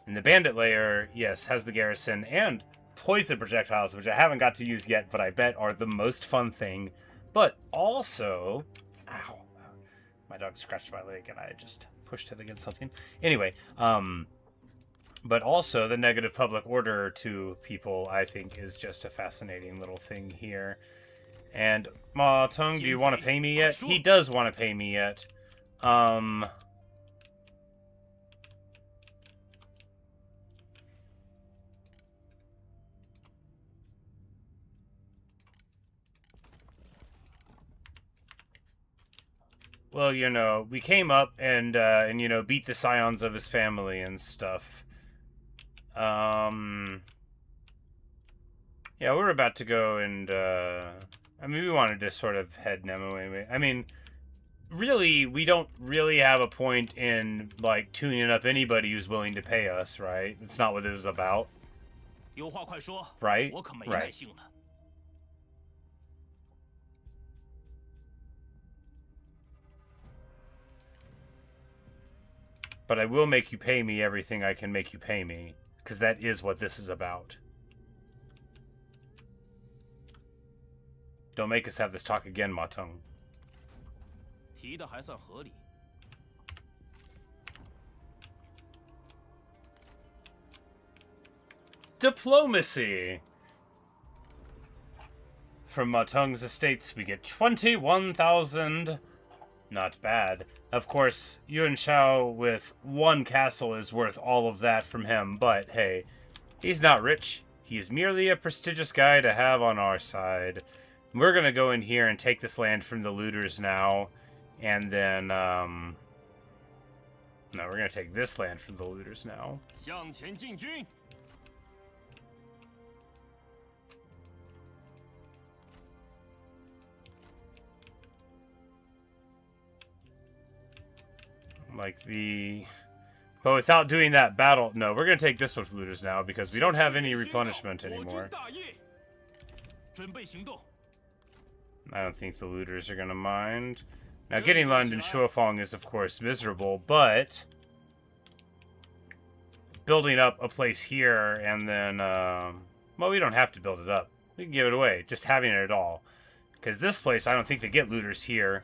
And the bandit layer, yes, has the garrison and poison projectiles, which I haven't got to use yet, but I bet are the most fun thing. But also, ow, my dog scratched my leg and I just pushed it against something. Anyway, but also the negative public order to people, I think, is just a fascinating little thing here. And Ma Teng, do you want to pay me yet? He does want to pay me yet. Well, you know, we came up and you know, beat the scions of his family and stuff. Yeah, we're about to go and, I mean, we wanted to sort of head Nemo anyway. I mean, really, we don't really have a point in, like, tuning up anybody who's willing to pay us, right? That's not what this is about. Right? Right. But I will make you pay me everything I can make you pay me, because that is what this is about. Don't make us have this talk again, Ma Teng. Diplomacy! From Ma Teng's estates, we get 21,000. Not bad. Of course, Yuan Shao with one castle is worth all of that from him, but hey, he's not rich. He's merely a prestigious guy to have on our side. We're gonna go in here and take this land from the looters now, and then, no, we're gonna take this land from the looters now. Like the... But without doing that battle... No, we're going to take this with looters now, because we don't have any replenishment anymore. I don't think the looters are going to mind. Now, getting London Shuofeng is, of course, miserable, but... building up a place here, and then... well, we don't have to build it up. We can give it away, just having it at all. Because this place, I don't think they get looters here.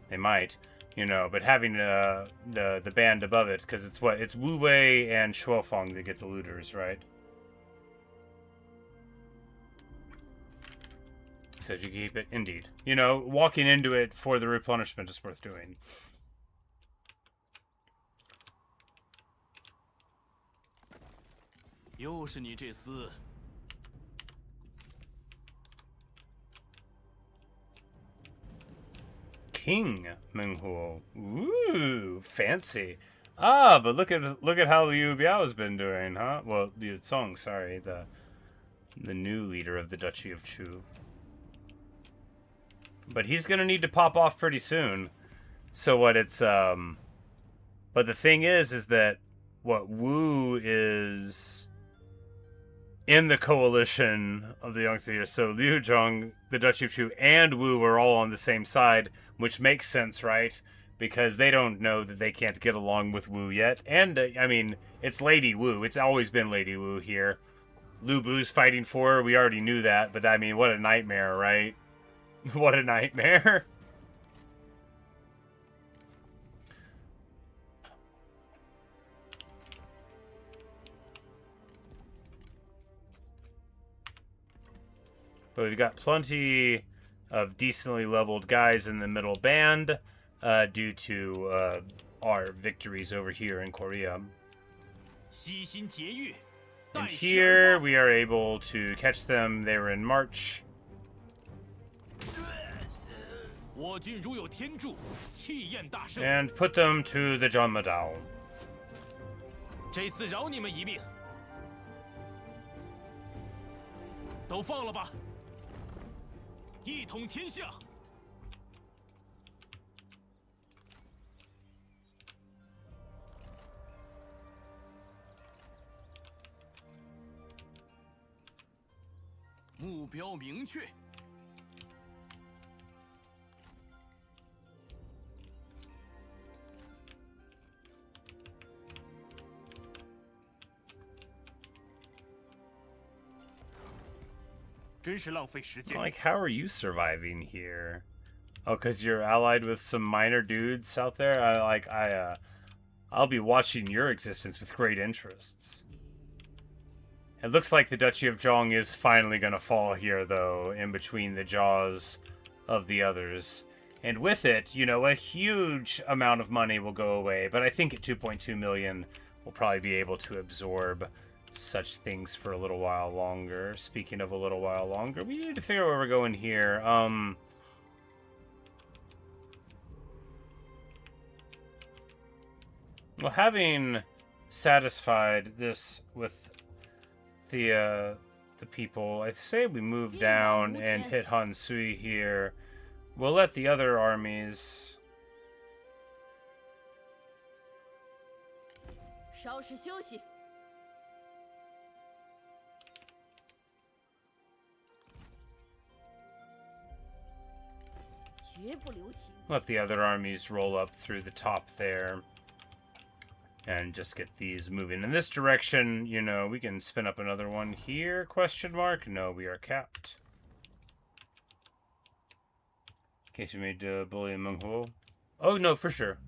They might. You know, but having the band above it, because it's what? It's Wu Wei and Shuofeng that get the looters, right? So you keep it? Indeed. You know, walking into it for the replenishment is worth doing. King Menghuo. Ooh, fancy. Ah, but look at how Liu Biao's been doing, huh? Well, Liu Cong, sorry, the new leader of the Duchy of Chu. But he's gonna need to pop off pretty soon. So what it's but the thing is that what Wu is in the coalition of the Yangtze here. So Liu Zhang, the Duchy of Chu, and Wu are all on the same side, which makes sense, right? Because they don't know that they can't get along with Wu yet. And, I mean, it's Lady Wu. It's always been Lady Wu here. Lu Bu's fighting for her. We already knew that. But, I mean, what a nightmare, right? What a nightmare. But we've got plenty of decently leveled guys in the middle band due to our victories over here in Korea. And here we are able to catch them. They were in March. And put them to the Zhanmadao. 这次饶你们一命，都放了吧，一统天下。目标明确。 Like, how are you surviving here? Oh, because you're allied with some minor dudes out there? I'll be watching your existence with great interests. It looks like the Duchy of Zhong is finally going to fall here, though, in between the jaws of the others. And with it, you know, a huge amount of money will go away. But I think at 2.2 million, we'll probably be able to absorb such things for a little while longer. Speaking of a little while longer, we need to figure out where we're going here. Well, having satisfied this with the people, I say we move down and hit Han Sui here. We'll let the other armies. 稍事休息。 Let the other armies roll up through the top there. And just get these moving in this direction. You know, we can spin up another one here, question mark. No, we are capped. In case we made bully Meng Huo. Oh, no, for sure.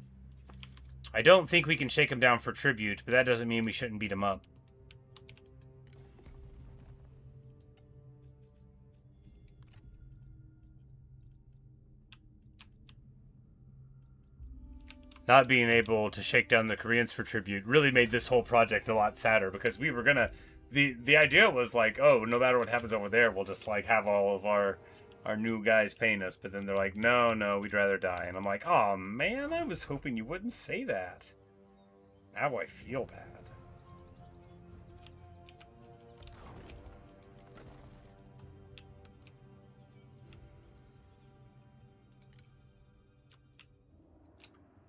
I don't think we can shake him down for tribute, but that doesn't mean we shouldn't beat him up. Not being able to shake down the Koreans for tribute really made this whole project a lot sadder, because we were gonna... The idea was like, oh, no matter what happens over there, we'll just like have all of our new guys paying us. But then they're like, no, we'd rather die. And I'm like, oh man, I was hoping you wouldn't say that. Now I feel bad.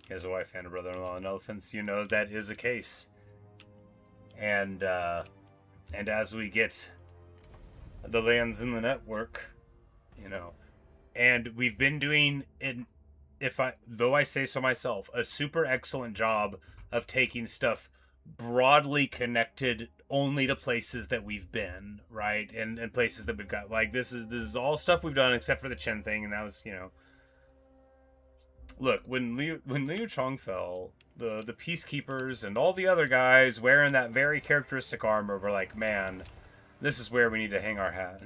He has a wife and a brother-in-law and elephants. You know, that is a case. And as we get the lands in the network, you know, and we've been doing, though I say so myself, a super excellent job of taking stuff broadly connected only to places that we've been, right? And places that we've got. Like, this is all stuff we've done except for the Chen thing, and that was, you know... Look, when Liu Chong fell, the peacekeepers and all the other guys wearing that very characteristic armor were like, man, this is where we need to hang our hat.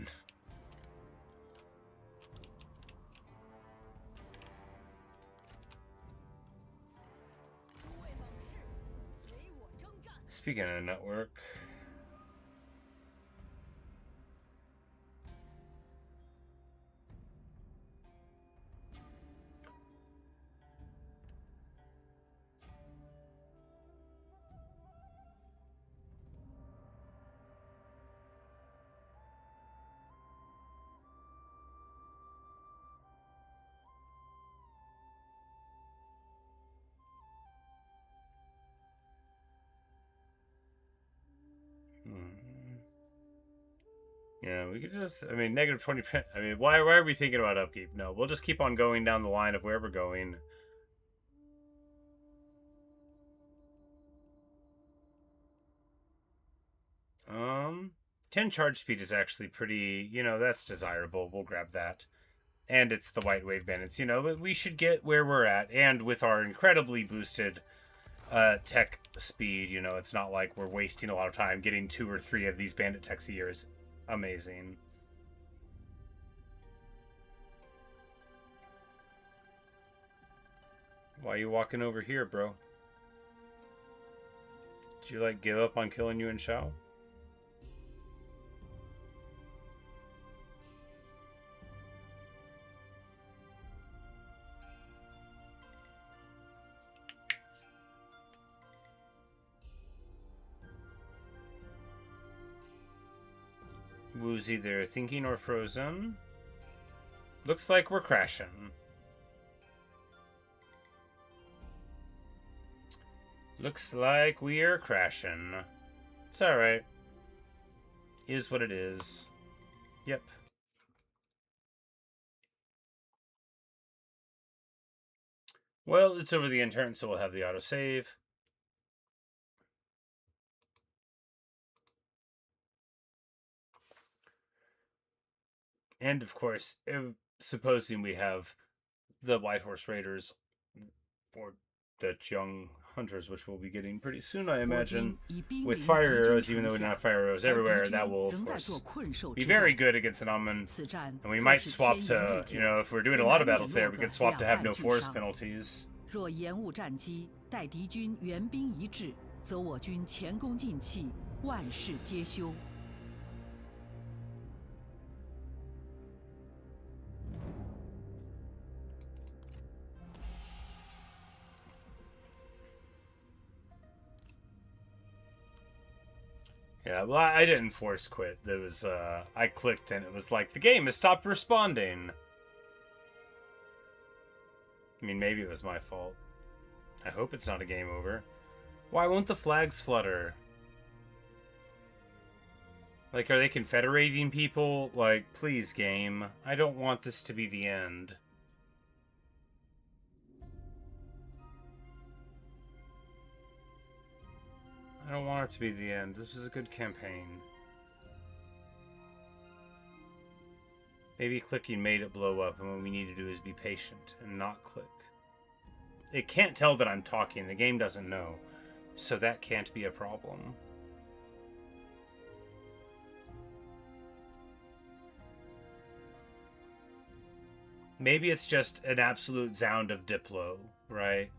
Speaking of network... You know, we could just, I mean, negative 20%. I mean, why are we thinking about upkeep? No, we'll just keep on going down the line of where we're going. Um, 10 charge speed is actually pretty, you know, that's desirable. We'll grab that. And it's the White Wave Bandits, you know, but we should get where we're at. And with our incredibly boosted tech speed, you know, it's not like we're wasting a lot of time. Getting 2 or 3 of these bandit techs a year is amazing. Why are you walking over here, bro? Did you, like, give up on killing Yuan Shao? Wu's either thinking or frozen. Looks like we're crashing. Looks like we are crashing. It's alright. Is what it is. Yep. Well, it's over the end turn, so we'll have the autosave. And, of course, supposing we have the White Horse Raiders or the Qiang Hunters, which we'll be getting pretty soon, I imagine, with fire arrows, even though we don't have fire arrows everywhere, that will, of course, be very good against an Amon. And we might swap to, you know, if we're doing a lot of battles there, we could swap to have no force penalties. 若延误战机，待敌军援兵一至，则我军前功尽弃，万事皆休。 Yeah, well, I didn't force quit. There was, I clicked and it was like, the game has stopped responding. I mean, maybe it was my fault. I hope it's not a game over. Why won't the flags flutter? Like, are they confederating people? Like, please, game. I don't want this to be the end. I don't want it to be the end. This is a good campaign. Maybe clicking made it blow up, and what we need to do is be patient and not click. It can't tell that I'm talking. The game doesn't know. So that can't be a problem. Maybe it's just an absolute sound of Diplo, right?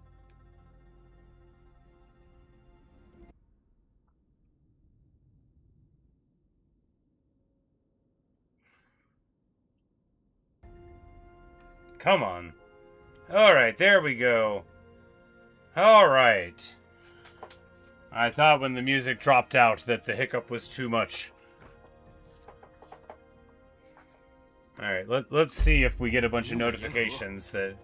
Come on. Alright, there we go. Alright. I thought when the music dropped out that the hiccup was too much. Alright, let's see if we get a bunch of notifications that...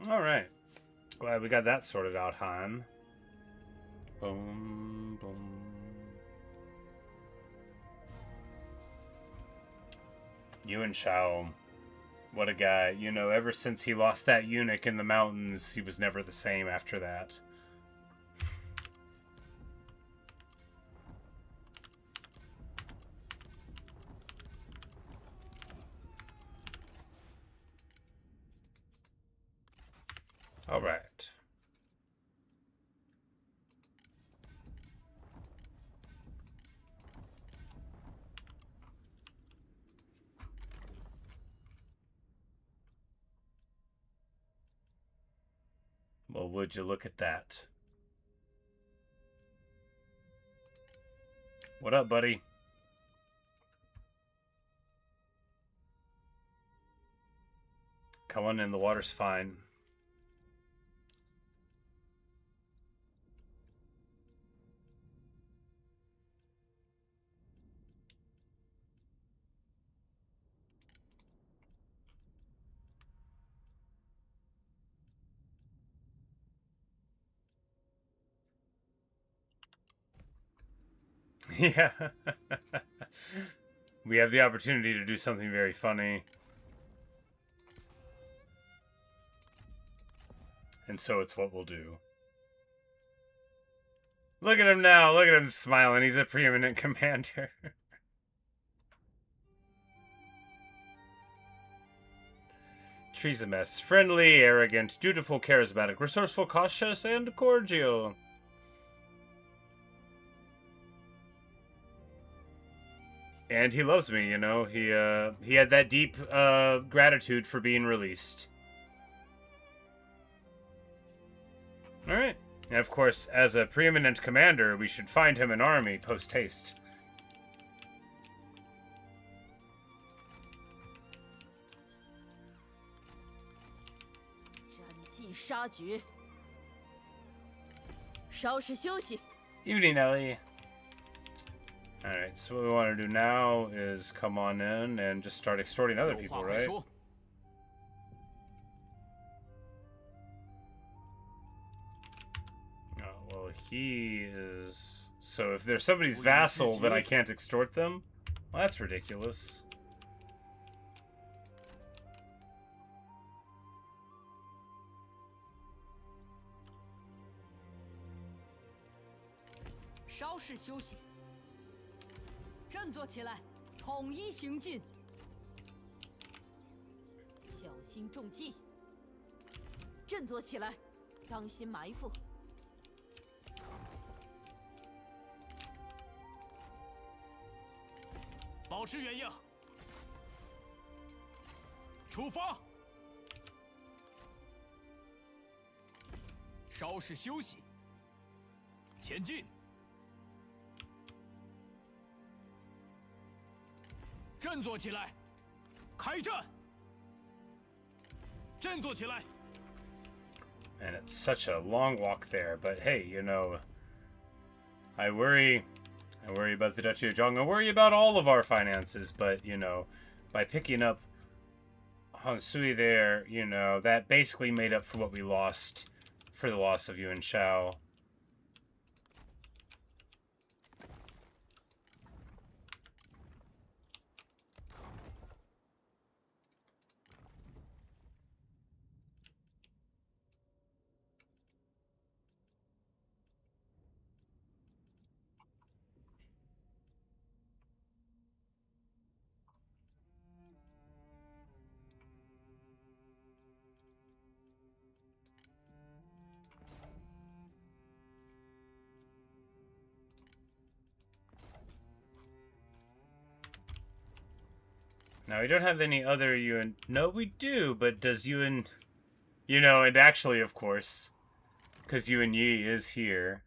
Alright. Glad we got that sorted out, Han. Boom, boom. Yuan Shao. What a guy. You know, ever since he lost that eunuch in the mountains, he was never the same after that. All right. Well, would you look at that? What up, buddy? Come on in, the water's fine. Yeah. We have the opportunity to do something very funny. And so it's what we'll do. Look at him now. Look at him smiling. He's a preeminent commander. Tree's a mess. Friendly, arrogant, dutiful, charismatic, resourceful, cautious, and cordial. And he loves me, you know. He had that deep gratitude for being released. Alright. And of course, as a preeminent commander, we should find him an army post-haste. Evening, Ellie. Alright, so what we want to do now is come on in and just start extorting other people, right? Well, he is... So if there's somebody's vassal, then I can't extort them? Well, that's ridiculous. And it's such a long walk there, but hey, you know, I worry about the Duchy of Zheng. I worry about all of our finances, but, you know, by picking up Hansui there, you know, that basically made up for what we lost for the loss of Yuan Shao. Now, we don't have any other Yuan... No, we do, but does Yuan... You know, and actually, of course, because Yuan Yi is here.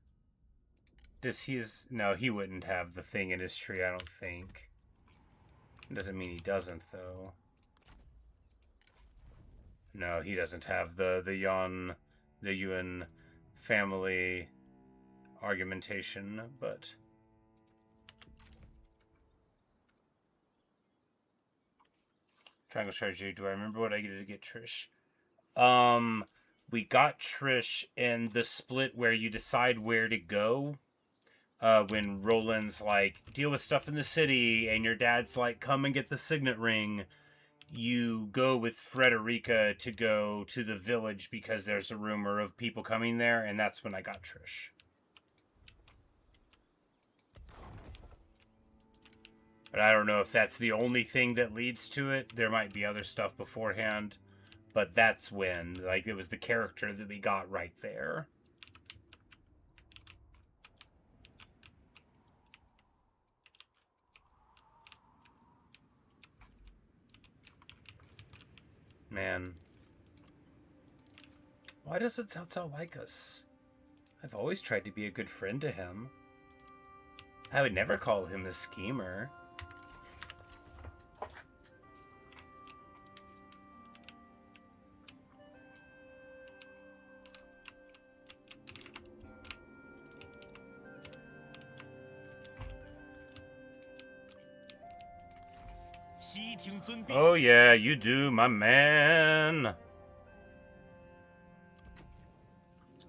Does he's... No, he wouldn't have the thing in his tree, I don't think. Doesn't mean he doesn't, though. No, he doesn't have the Yuan family argumentation, but... Triangle strategy. Do I remember what I did to get Trish? We got Trish in the split where you decide where to go. When Roland's like, deal with stuff in the city, and your dad's like, come and get the signet ring. You go with Frederica to go to the village because there's a rumor of people coming there, and that's when I got Trish. But I don't know if that's the only thing that leads to it. There might be other stuff beforehand. But that's when, like, it was the character that we got right there. Man. Why doesn't Cao Cao like us? I've always tried to be a good friend to him. I would never call him a schemer. Oh yeah, you do, my man.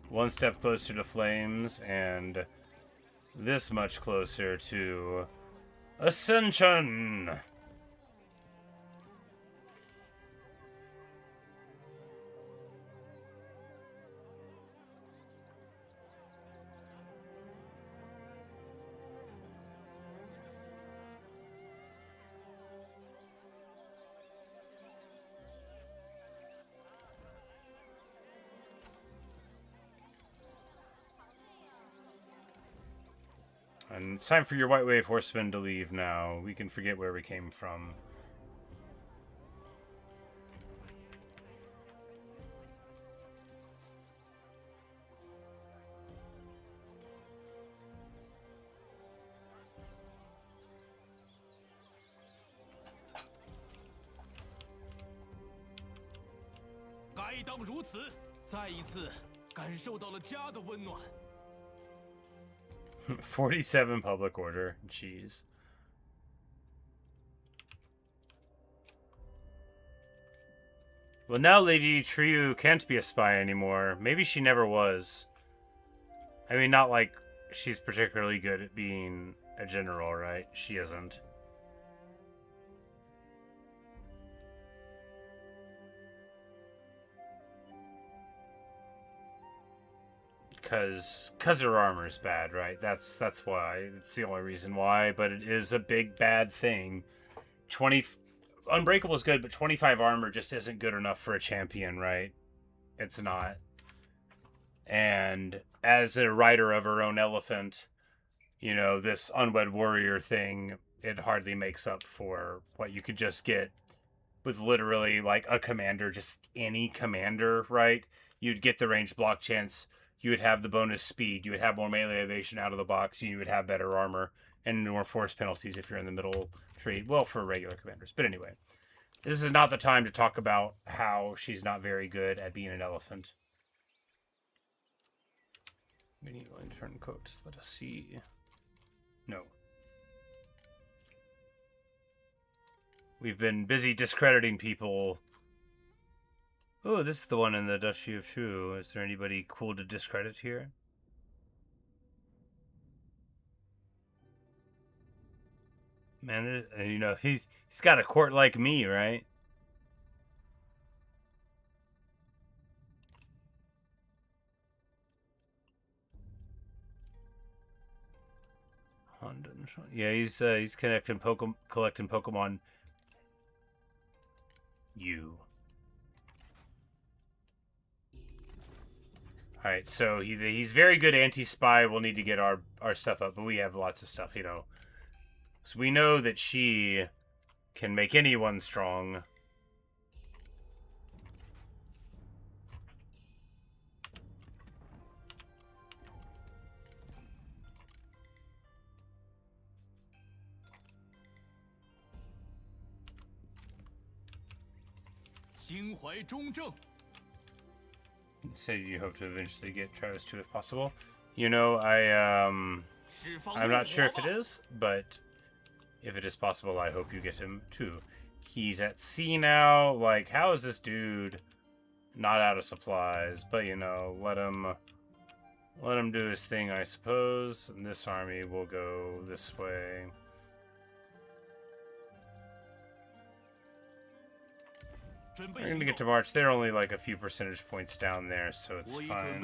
One step closer to flames, and this much closer to Ascension. And it's time for your White Wave horsemen to leave now. We can forget where we came from. "47 public order." Jeez. Well, now Lady Triu can't be a spy anymore. Maybe she never was. I mean, not like she's particularly good at being a general, right? She isn't. Because her armor's bad, right? That's why. It's the only reason why, but it is a big bad thing. Unbreakable is good, but 25 armor just isn't good enough for a champion, right? It's not. And as a rider of her own elephant, you know, this unwed warrior thing, it hardly makes up for what you could just get with literally like a commander, just any commander, right? You'd get the range block chance. You would have the bonus speed, you would have more melee evasion out of the box, you would have better armor, and more force penalties if you're in the middle tree. Well, for regular commanders. But anyway, this is not the time to talk about how she's not very good at being an elephant. We need to turn coats. Let us see. No. We've been busy discrediting people. Oh, this is the one in the Duchy of Shu. Is there anybody cool to discredit here? Man, you know, he's got a court like me, right? Yeah, he's collecting Pokemon. You. Alright, so he's very good anti-spy. We'll need to get our stuff up, but we have lots of stuff, you know. So we know that she can make anyone strong. You said you hope to eventually get Travis 2 if possible. You know, I'm not sure if it is, but if it is possible, I hope you get him too. He's at sea now. Like, how is this dude not out of supplies? But you know, let him do his thing, I suppose. And this army will go this way. We're gonna get to March. They're only like a few percentage points down there, so it's fine.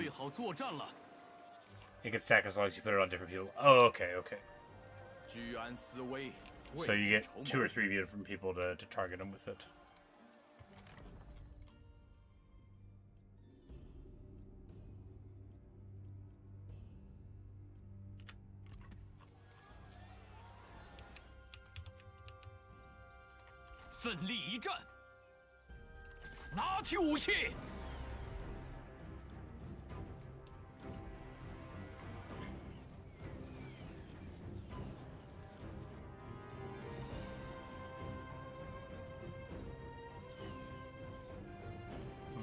It can stack as long as you put it on different people. Oh, okay, okay. So you get 2 or 3 different people to target them with it.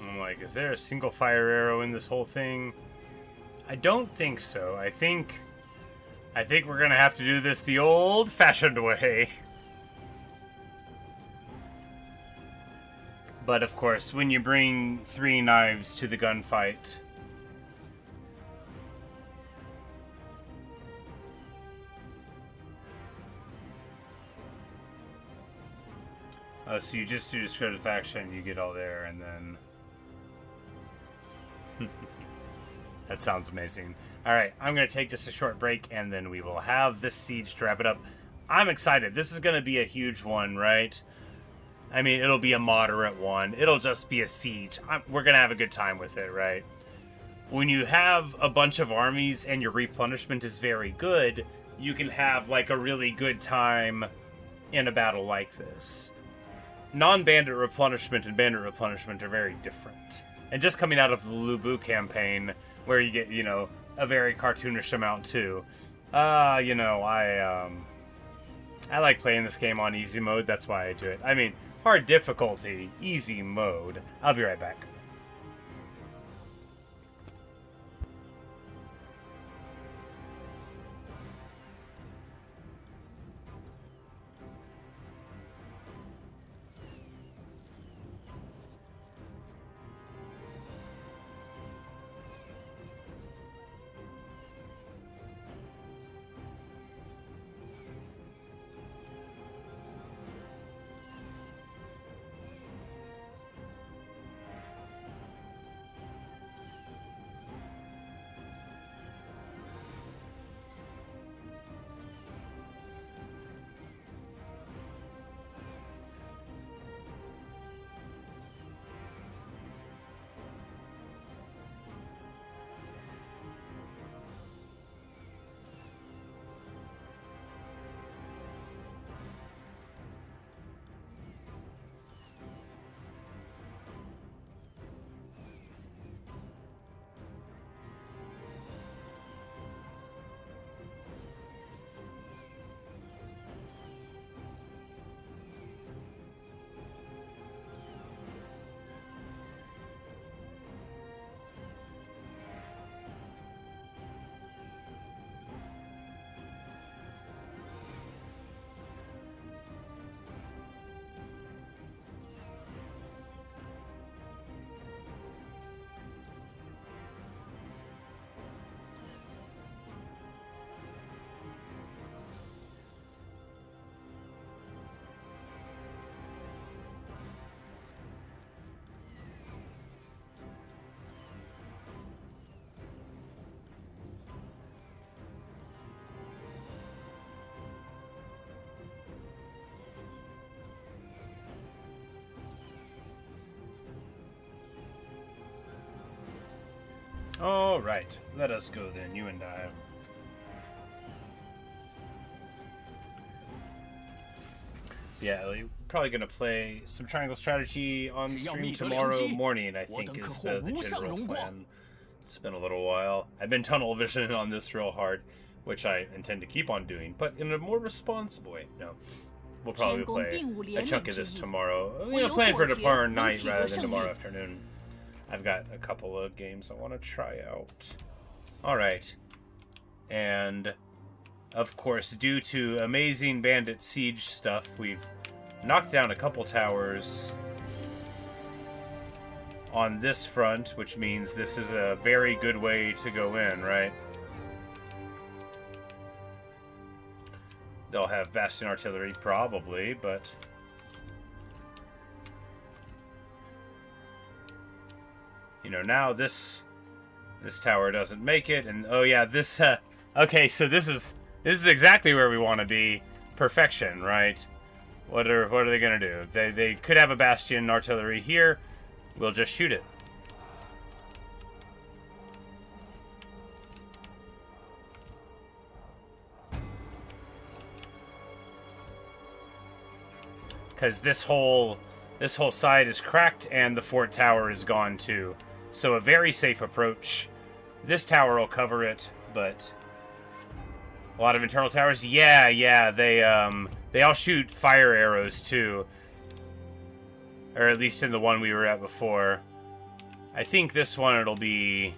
I'm like, is there a single fire arrow in this whole thing? I don't think so. I think we're gonna have to do this the old-fashioned way. But of course, when you bring 3 knives to the gunfight, Oh, so you just do discredited faction, you get all there, and then... That sounds amazing. Alright, I'm going to take just a short break, and then we will have this siege to wrap it up. I'm excited. This is going to be a huge one, right? I mean, it'll be a moderate one. It'll just be a siege. We're going to have a good time with it, right? When you have a bunch of armies and your replenishment is very good, you can have, like, a really good time in a battle like this. Non-bandit replenishment and bandit replenishment are very different. And just coming out of the Lubu campaign, where you get, you know, a very cartoonish amount too. You know, I like playing this game on easy mode, that's why I do it. I mean, hard difficulty, easy mode. I'll be right back. All right, let us go then, you and I. Yeah, Ellie, probably going to play some Triangle Strategy on stream tomorrow morning, I think, is the general plan. It's been a little while. I've been tunnel visioning on this real hard, which I intend to keep on doing, but in a more responsible way. No, we'll probably play a chunk of this tomorrow. You know, plan for tomorrow night rather than tomorrow afternoon. I've got a couple of games I want to try out. Alright. And, of course, due to amazing bandit siege stuff, we've knocked down a couple towers on this front, which means this is a very good way to go in, right? They'll have Bastion artillery, probably, but... You know, now this tower doesn't make it, and oh yeah, this okay, so this is exactly where we want to be. Perfection, right? What are they gonna do? They could have a Bastion artillery here. We'll just shoot it. Because this whole side is cracked and the fort tower is gone too. So a very safe approach. This tower will cover it, but a lot of internal towers. Yeah, they all shoot fire arrows too. Or at least in the one we were at before. I think this one it'll be...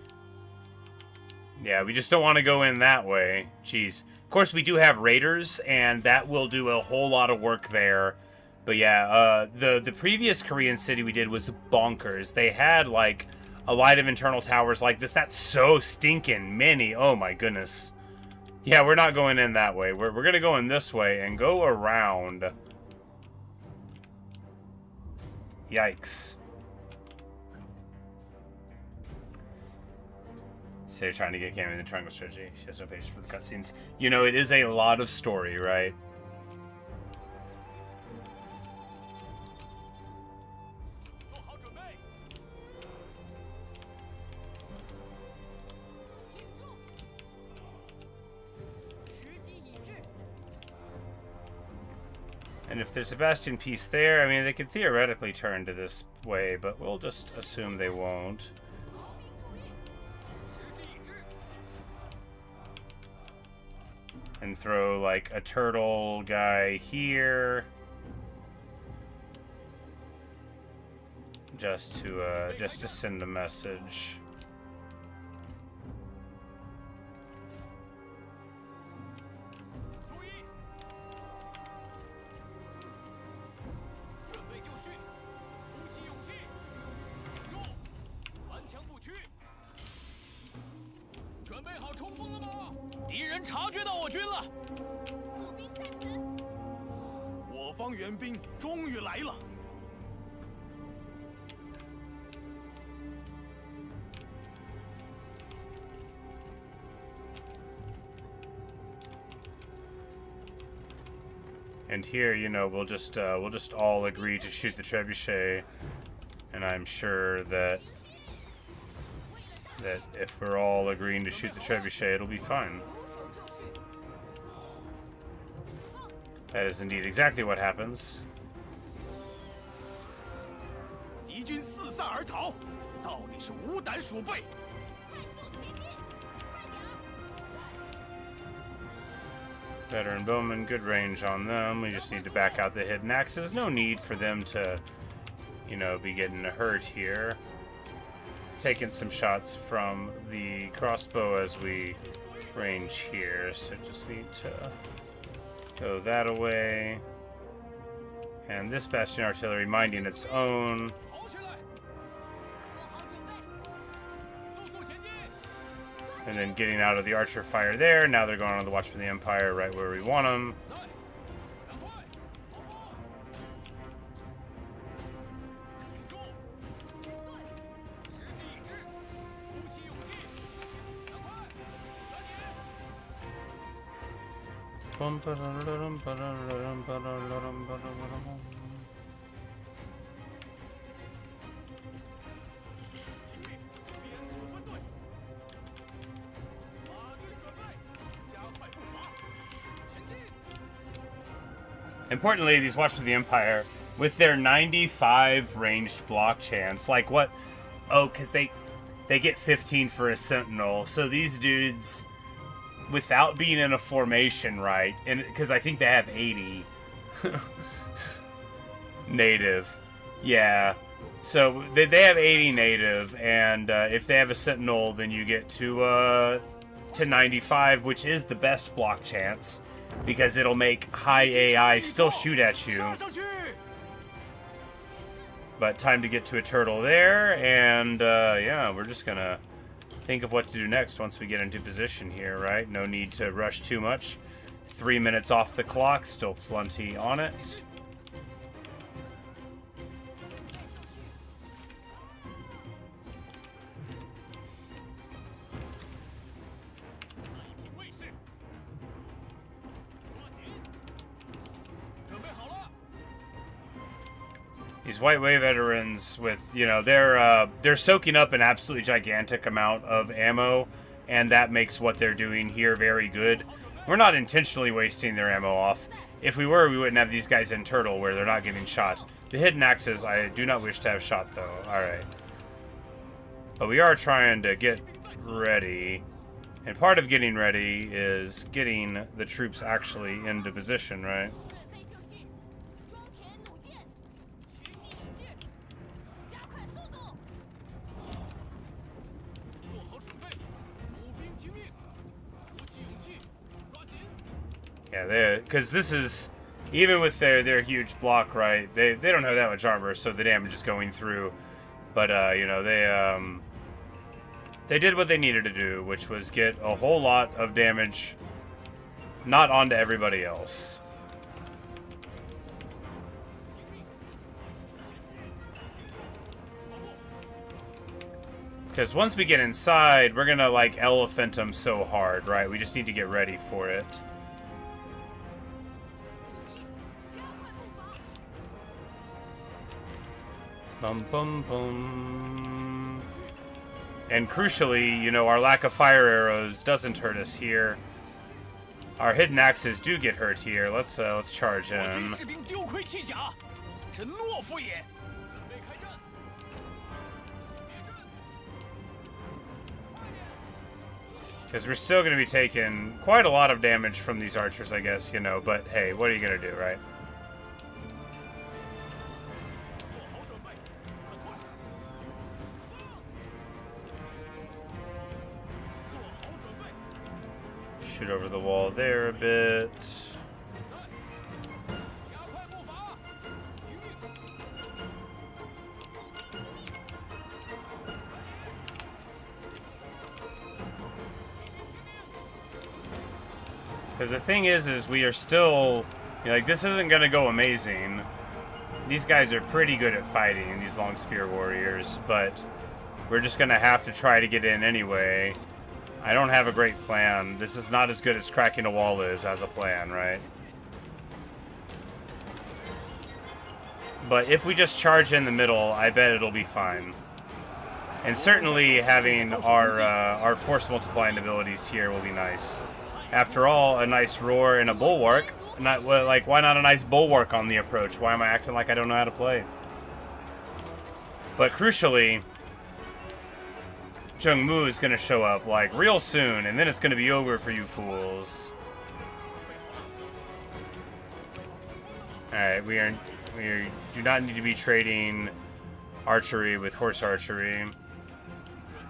Yeah, we just don't want to go in that way. Jeez. Of course, we do have raiders, and that will do a whole lot of work there. But yeah, the previous Korean city we did was bonkers. They had, like, a lot of internal towers like this. That's so stinking many. Oh, my goodness. Yeah, we're not going in that way. We're going to go in this way and go around. Yikes. So you're trying to get Cam in the triangle strategy. She has no patience for the cutscenes. You know, it is a lot of story, right? And if there's a bastion piece there, I mean, they could theoretically turn to this way, but we'll just assume they won't. And throw, like, a turtle guy here. Just to send a message. And here, you know, we'll just all agree to shoot the trebuchet, and I'm sure that if we're all agreeing to shoot the trebuchet, it'll be fine. That is indeed exactly what happens. Veteran bowmen, good range on them. We just need to back out the hidden axes. No need for them to, you know, be getting hurt here. Taking some shots from the crossbow as we range here, so just need to go that away. And this bastion artillery minding its own. And then getting out of the archer fire there. Now they're going on the Watchman of the Empire right where we want them. Importantly, these Watchmen of the Empire, with their 95 ranged block chance, like what? Oh, because they get 15 for a sentinel. So these dudes, without being in a formation, right? And because I think they have 80 native, yeah. So they have 80 native, and if they have a sentinel, then you get to 95, which is the best block chance. Because it'll make high AI still shoot at you. But time to get to a turtle there, and yeah, we're just gonna think of what to do next once we get into position here, right? No need to rush too much. 3 minutes off the clock, still plenty on it. These White Way veterans with, you know, they're soaking up an absolutely gigantic amount of ammo, and that makes what they're doing here very good. We're not intentionally wasting their ammo off. If we were, we wouldn't have these guys in turtle where they're not getting shot. The hidden axes, I do not wish to have shot, though. Alright. But we are trying to get ready. And part of getting ready is getting the troops actually into position, right? Yeah, because this is, even with their huge block, right, they don't have that much armor, so the damage is going through. But, you know, they did what they needed to do, which was get a whole lot of damage not onto everybody else. Because once we get inside, we're gonna, like, elephant them so hard, right? We just need to get ready for it. Bum, bum, bum. And crucially, you know, our lack of fire arrows doesn't hurt us here. Our hidden axes do get hurt here. Let's charge in. Because we're still going to be taking quite a lot of damage from these archers, I guess, you know. But hey, what are you going to do, right? Shoot over the wall there a bit. Because the thing is we are still, you know, like, this isn't going to go amazing. These guys are pretty good at fighting, these long spear warriors, but we're just going to have to try to get in anyway. I don't have a great plan. This is not as good as cracking a wall is as a plan, right? But if we just charge in the middle, I bet it'll be fine. And certainly having our force multiplying abilities here will be nice. After all, a nice roar and a bulwark. Not like, why not a nice bulwark on the approach? Why am I acting like I don't know how to play? But crucially, Zheng Mu is going to show up, like, real soon, and then it's going to be over for you fools. Alright, we do not need to be trading archery with horse archery.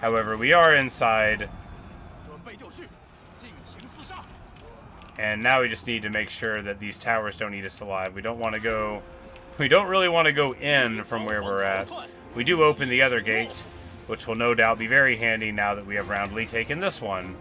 However, we are inside. And now we just need to make sure that these towers don't eat us alive. We don't really want to go in from where we're at. We do open the other gate, which will no doubt be very handy now that we have roundly taken this one.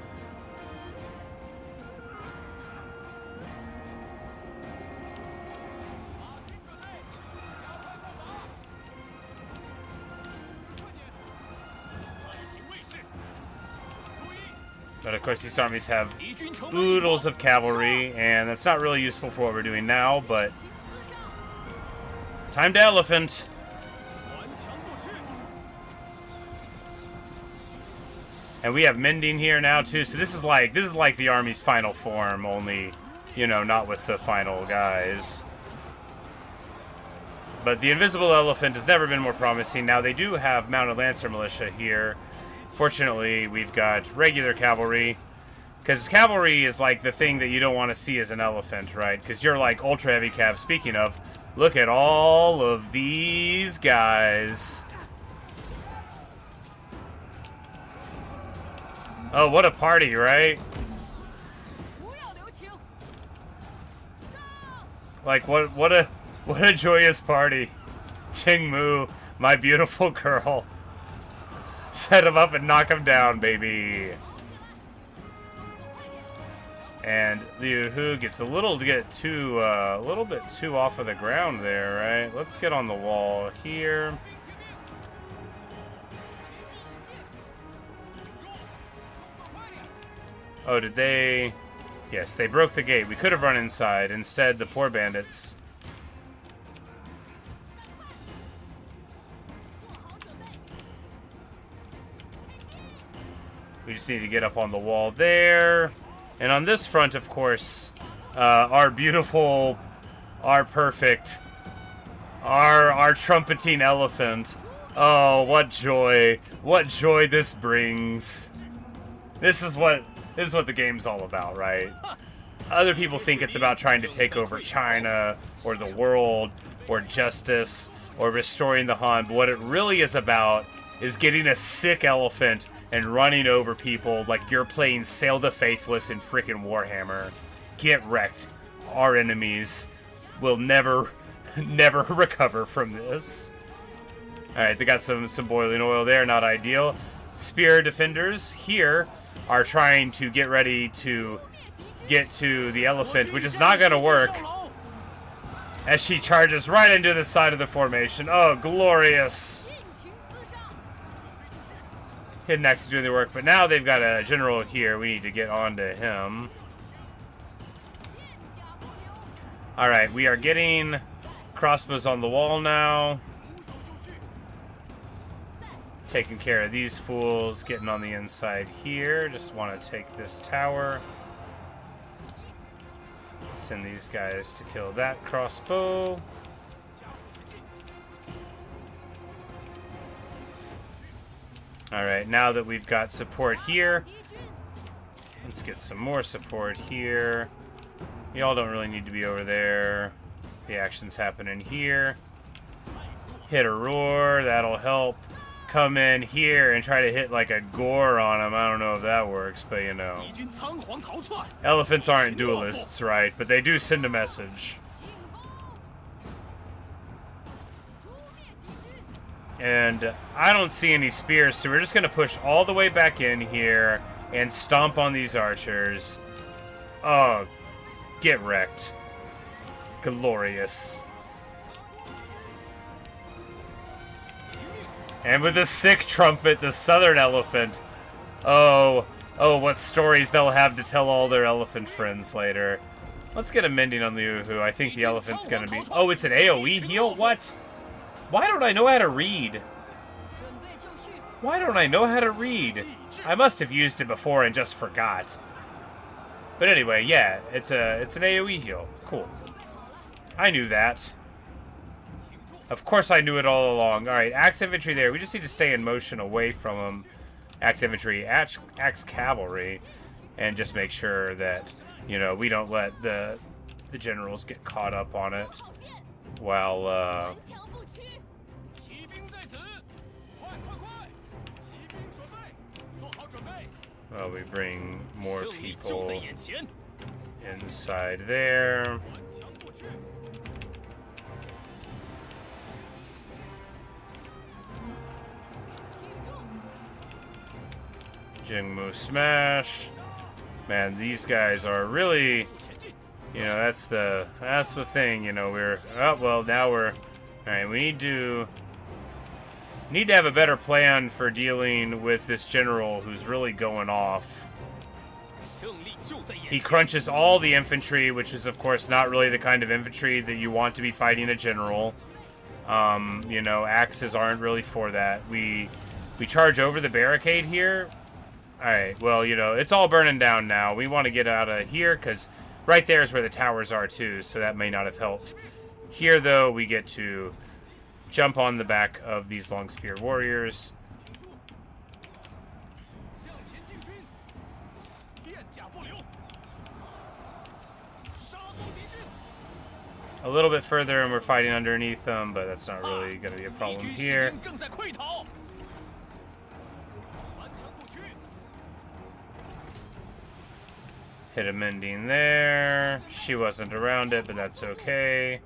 But of course these armies have oodles of cavalry, and that's not really useful for what we're doing now, but time to elephant. And we have mending here now too, so this is like the army's final form, only, you know, not with the final guys. But the invisible elephant has never been more promising. Now they do have mounted lancer militia here. Fortunately, we've got regular cavalry, because cavalry is like the thing that you don't want to see as an elephant, right? Because you're like ultra heavy cav. Speaking of, look at all of these guys. Oh, what a party, right? Like, what a joyous party. Zheng Mu, my beautiful girl. Set him up and knock him down, baby. And Liu Hu gets a little bit too off of the ground there, right? Let's get on the wall here. Oh, did they? Yes, they broke the gate. We could have run inside. Instead, the poor bandits. We just need to get up on the wall there. And on this front, of course, our beautiful, our perfect, our trumpeting elephant. Oh, what joy. What joy this brings. This is what the game's all about, right? Other people think it's about trying to take over China, or the world, or justice, or restoring the Han. But what it really is about is getting a sick elephant and running over people like you're playing Sail the Faithless in frickin' Warhammer. Get wrecked. Our enemies will never recover from this. Alright, they got some boiling oil there, not ideal. Spear defenders here are trying to get ready to get to the elephant, which is not gonna work, as she charges right into the side of the formation. Oh, glorious. Hidden Axe is doing the work, but now they've got a general here. We need to get on to him. Alright, we are getting crossbows on the wall now. Taking care of these fools, getting on the inside here. Just want to take this tower. Send these guys to kill that crossbow. Alright, now that we've got support here, let's get some more support here. Y'all don't really need to be over there. The action's happening here. Hit a roar, that'll help. Come in here and try to hit like a gore on him. I don't know if that works, but you know. Elephants aren't duelists, right? But they do send a message. And I don't see any spears, so we're just going to push all the way back in here and stomp on these archers. Oh, get wrecked. Glorious. And with the sick trumpet, the southern elephant. Oh, what stories they'll have to tell all their elephant friends later. Let's get a mending on Liu Hu. I think the elephant's going to be... Oh, it's an AoE heal? What? Why don't I know how to read? Why don't I know how to read? I must have used it before and just forgot. But anyway, yeah, it's an AoE heal. Cool. I knew that. Of course I knew it all along. Alright, axe infantry there. We just need to stay in motion away from them. Axe infantry, axe cavalry. And just make sure that, you know, we don't let the generals get caught up on it. While, well, we bring more people inside there. Jingmu smash. Man, these guys are really, you know, that's the thing, you know, now we're, alright, we need to have a better plan for dealing with this general who's really going off. He crunches all the infantry, which is of course not really the kind of infantry that you want to be fighting a general. You know, axes aren't really for that. We charge over the barricade here. Alright, well, you know, it's all burning down now. We want to get out of here, because right there is where the towers are, too, so that may not have helped. Here, though, we get to jump on the back of these long spear warriors. A little bit further, and we're fighting underneath them, but that's not really going to be a problem here. Hit a mending there. She wasn't around it, but that's okay.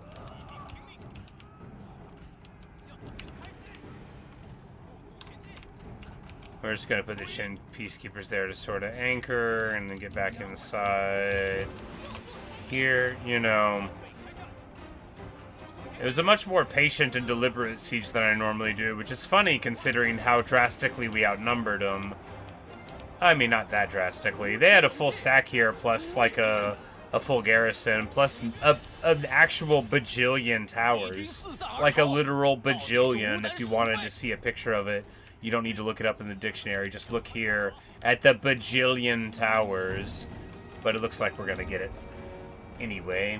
We're just going to put the Qin peacekeepers there to sort of anchor and then get back inside. Here, you know, it was a much more patient and deliberate siege than I normally do, which is funny considering how drastically we outnumbered them. I mean, not that drastically. They had a full stack here, plus like a full garrison, plus an actual bajillion towers. Like a literal bajillion, if you wanted to see a picture of it. You don't need to look it up in the dictionary. Just look here at the bajillion towers. But it looks like we're going to get it anyway.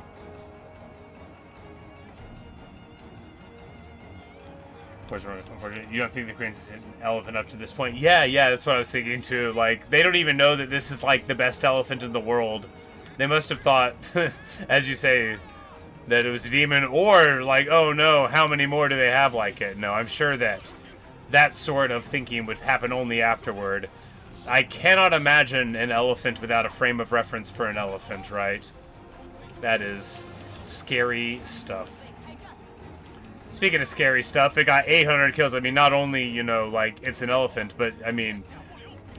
Unfortunately, you don't think the Koreans hit an elephant up to this point? Yeah, that's what I was thinking too. Like, they don't even know that this is like the best elephant in the world. They must have thought, as you say, that it was a demon, or like, oh no, how many more do they have like it? No, I'm sure that that sort of thinking would happen only afterward. I cannot imagine an elephant without a frame of reference for an elephant, right? That is scary stuff. Speaking of scary stuff, it got 800 kills. I mean, not only, you know, like, it's an elephant, but, I mean,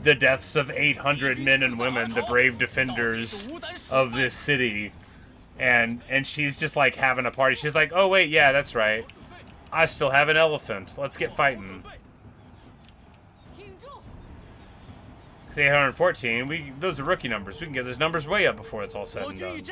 the deaths of 800 men and women, the brave defenders of this city. And she's just, like, having a party. She's like, oh, wait, yeah, that's right. I still have an elephant. Let's get fighting. It's 814. Those are rookie numbers. We can get those numbers way up before it's all said and done.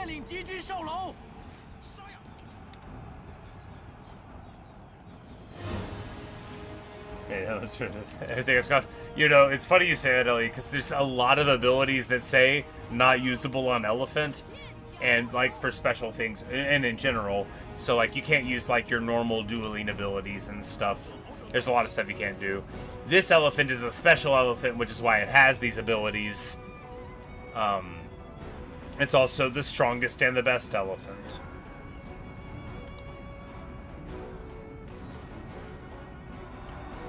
Yeah, that's true. Everything else costs. You know, it's funny you say that, Ellie, because there's a lot of abilities that say not usable on elephant, and like for special things, and in general. So like you can't use like your normal dueling abilities and stuff. There's a lot of stuff you can't do. This elephant is a special elephant, which is why it has these abilities. It's also the strongest and the best elephant.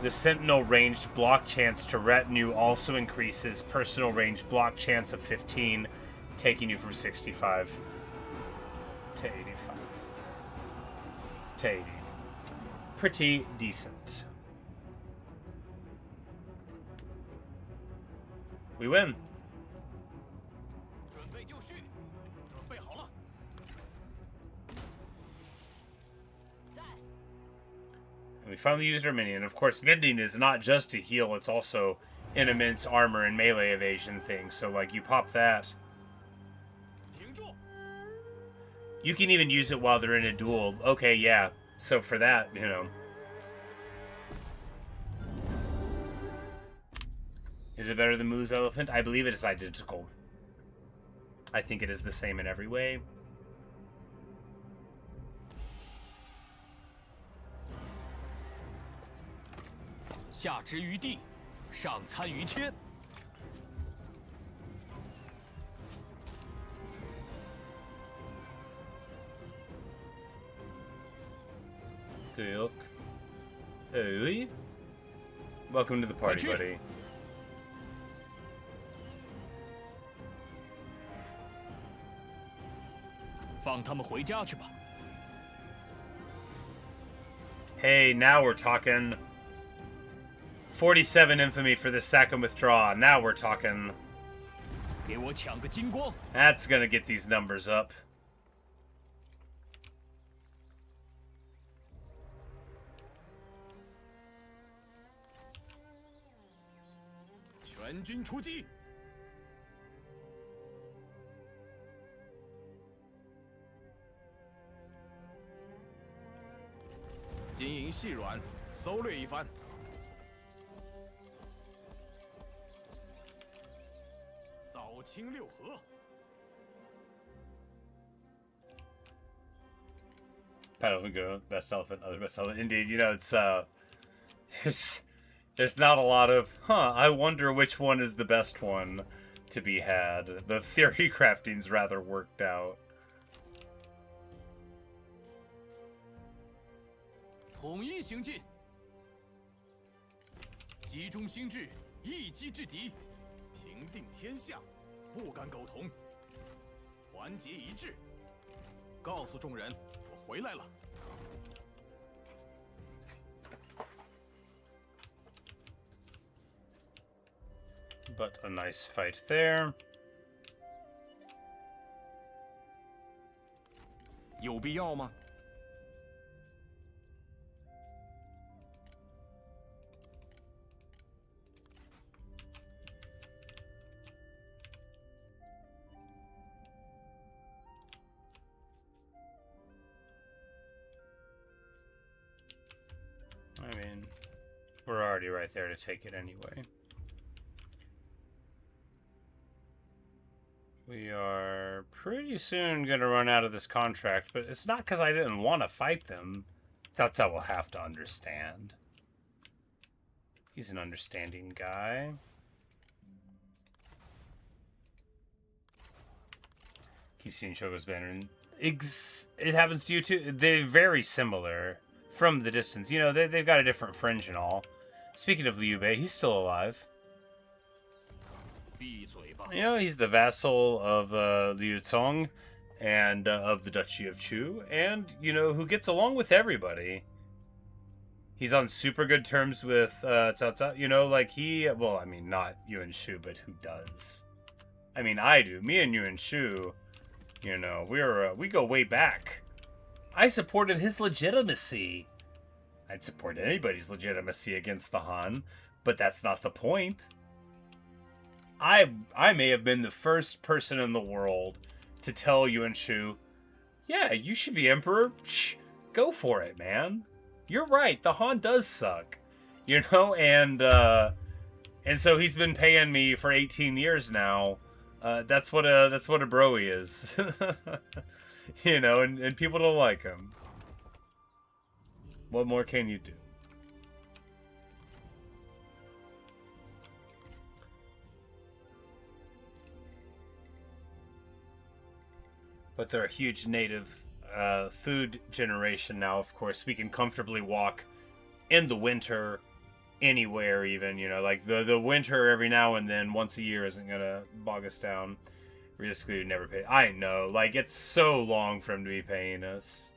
The Sentinel ranged block chance to retinue also increases personal range block chance of 15, taking you from 65 to 85 to 80. Pretty decent. We win. We finally used our minion. Of course, mending is not just to heal, it's also an immense armor and melee evasion thing. So, like, you pop that. You can even use it while they're in a duel. Okay, yeah. So for that, you know. Is it better than Moo's elephant? I believe it is identical. I think it is the same in every way. Good. Hey. Welcome to the party, buddy. Hey, now we're talking. 47 infamy for the sack and withdraw. Now we're talking. That's gonna get these numbers up. Go, best elephant, other best elephant. Indeed, you know, it's there's not a lot of I wonder which one is the best one to be had. The theory crafting's rather worked out. But a nice fight there. I mean, we're already right there to take it anyway. We are pretty soon going to run out of this contract, but it's not because I didn't want to fight them. Cao Cao will have to understand. He's an understanding guy. Keep seeing Shogo's banner. And it happens to you too. They're very similar from the distance. You know, they've got a different fringe and all. Speaking of Liu Bei, he's still alive. You know, he's the vassal of Liu Cong and of the Duchy of Chu, and, you know, who gets along with everybody. He's on super good terms with Cao Cao. You know, like well, I mean, not Yuan Shao, but who does? I mean, I do. Me and Yuan Shao, you know, we go way back. I supported his legitimacy. I'd support anybody's legitimacy against the Han, but that's not the point. I may have been the first person in the world to tell Yuan Shao, yeah, you should be emperor. Shh, go for it, man. You're right. The Han does suck, you know, and so he's been paying me for 18 years now. That's what a broy is, you know, and people don't like him. What more can you do? But they're a huge native food generation now, of course. We can comfortably walk in the winter anywhere, even, you know, like the winter every now and then, once a year, isn't gonna bog us down. Realistically, we never pay. I know, like, it's so long for him to be paying us.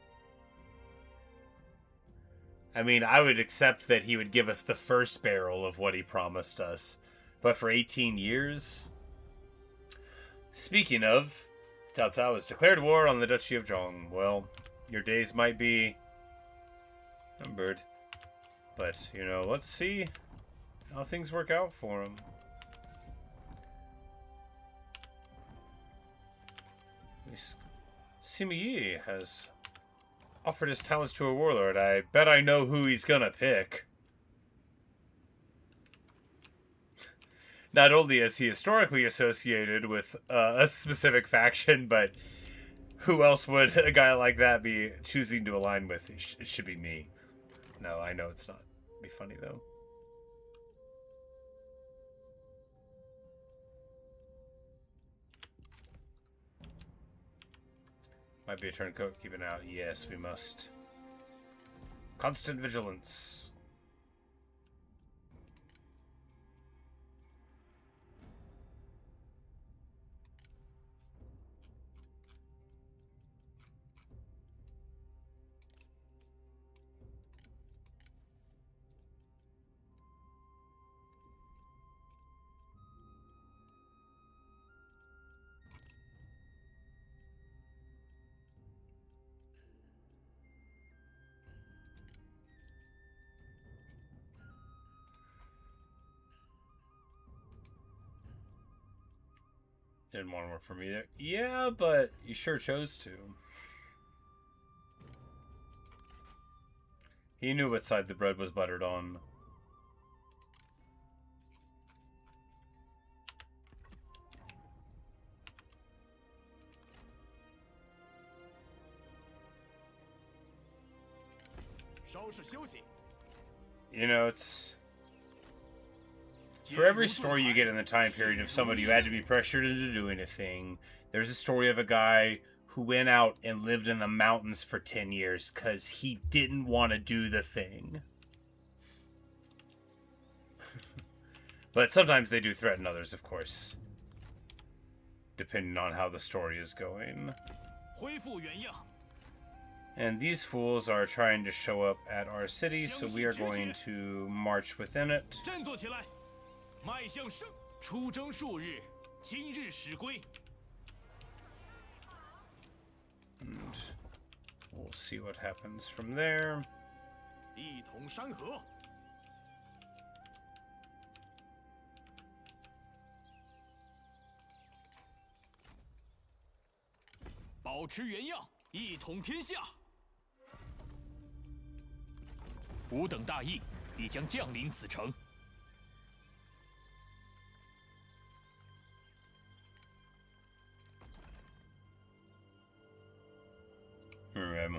I mean, I would accept that he would give us the first barrel of what he promised us, but for 18 years? Speaking of, Cao Cao has declared war on the Duchy of Zhong. Well, your days might be numbered. But, you know, let's see how things work out for him. Sima Yi has offered his talents to a warlord. I bet I know who he's gonna pick. Not only is he historically associated with a specific faction, but who else would a guy like that be choosing to align with? It should be me. No, I know it's not. It'd be funny, though. Might be a turncoat. Keep an eye out. Yes, we must. Constant vigilance. Didn't want to work for me there. Yeah, but you sure chose to. He knew what side the bread was buttered on. You know, it's... For every story you get in the time period of somebody who had to be pressured into doing a thing, there's a story of a guy who went out and lived in the mountains for 10 years because he didn't want to do the thing. But sometimes they do threaten others, of course. Depending on how the story is going. And these fools are trying to show up at our city, so we are going to march within it. And we'll see what happens from there.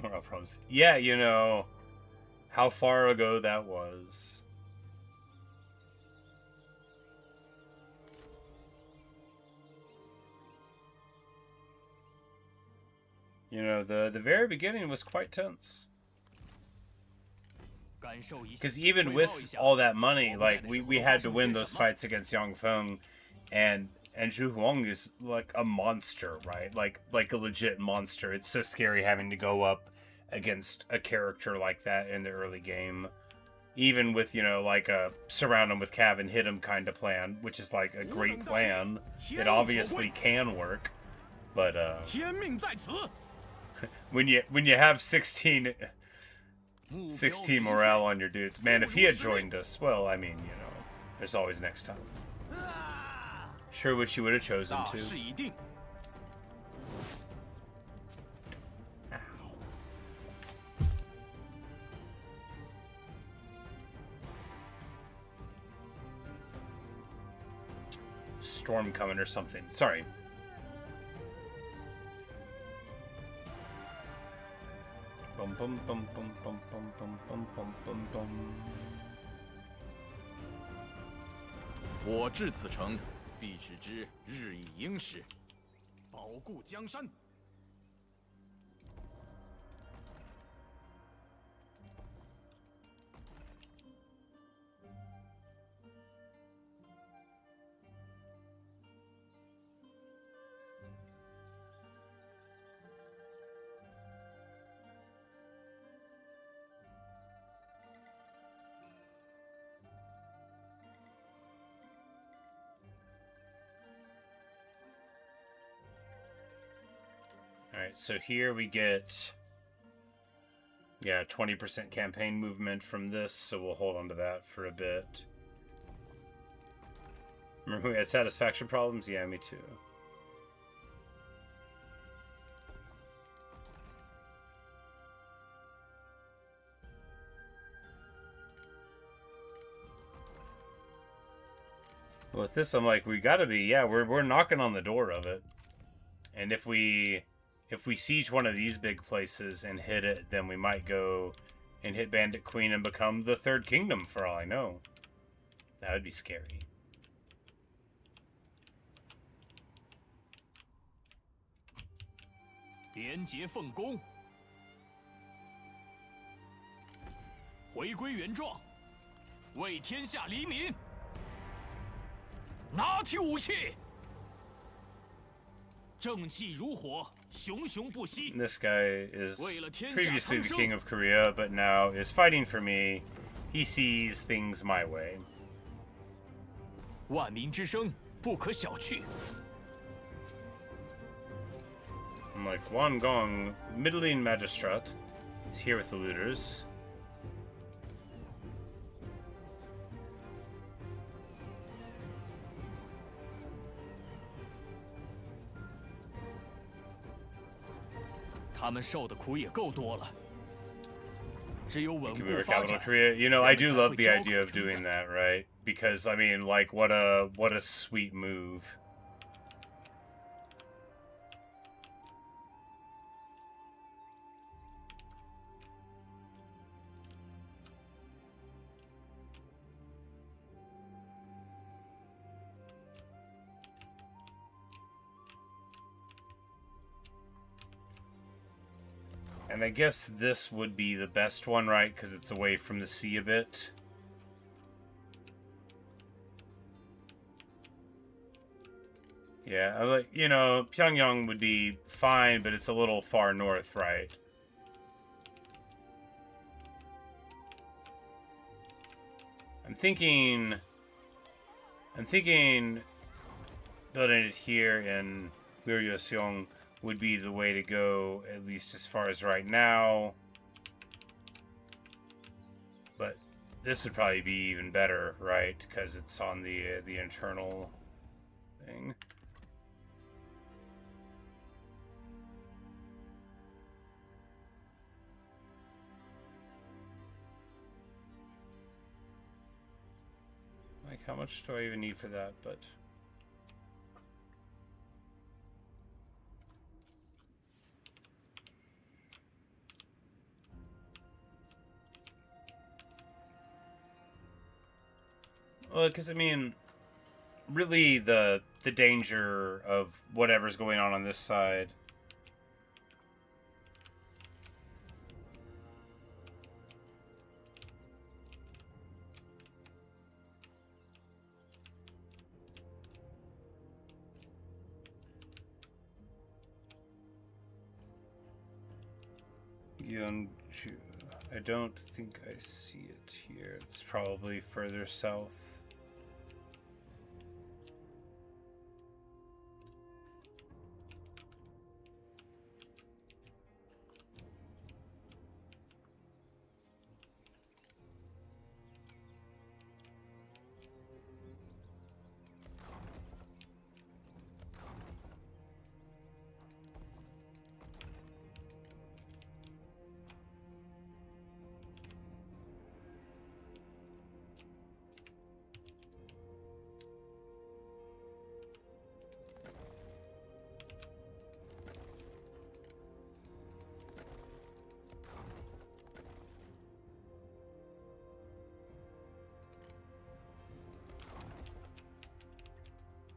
Moral problems. Yeah, you know how far ago that was. You know, the very beginning was quite tense. Because even with all that money, like, we had to win those fights against Yang Feng, and Zhu Huang is like a monster, right? Like a legit monster. It's so scary having to go up against a character like that in the early game. Even with, you know, like a surround him with cav and hit him kind of plan, which is like a great plan. It obviously can work. But when you have 16 morale on your dudes, man, if he had joined us, well, I mean, you know, there's always next time. Sure, which you would have chosen 大 to. 事已定。 Storm coming or something. Sorry. Bum bum bum bum bum bum bum bum bum bum bum. 我至此城，必使之日以应时，保固江山。 Alright, so here we get, yeah, 20% campaign movement from this, so we'll hold on to that for a bit. Remember we had satisfaction problems? Yeah, me too. Well, with this, I'm like, we gotta be, yeah, we're knocking on the door of it. And if we siege one of these big places and hit it, then we might go and hit Bandit Queen and become the third kingdom, for all I know. That would be scary. 廉洁奉公，回归原状，为天下黎民。拿起武器，正气如火，熊熊不息。 This guy is previously the king of Korea, but now is fighting for me. He sees things my way. 万民之声不可小觑。 I'm like, Wan Gong, middling magistrate, is here with the looters. Capital Korea. You know, I do love the idea of doing that, right? Because I mean, like, what a sweet move. And I guess this would be the best one, right? Because it's away from the sea a bit. Yeah, like, you know, Pyongyang would be fine, but it's a little far north, right? I'm thinking building it here in Gyeongseong would be the way to go, at least as far as right now. But this would probably be even better, right? Because it's on the internal thing. Like, how much do I even need for that? But well, because I mean, really, the danger of whatever's going on this side. Yunlu. I don't think I see it here. It's probably further south.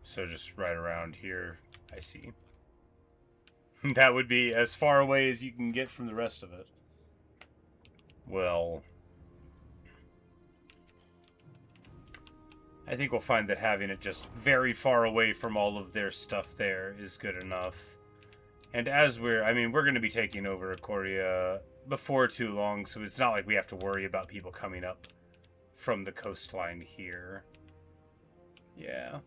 So just right around here, I see. That would be as far away as you can get from the rest of it. Well, I think we'll find that having it just very far away from all of their stuff there is good enough. And as we're going to be taking over Korea before too long, so it's not like we have to worry about people coming up from the coastline here. Yeah.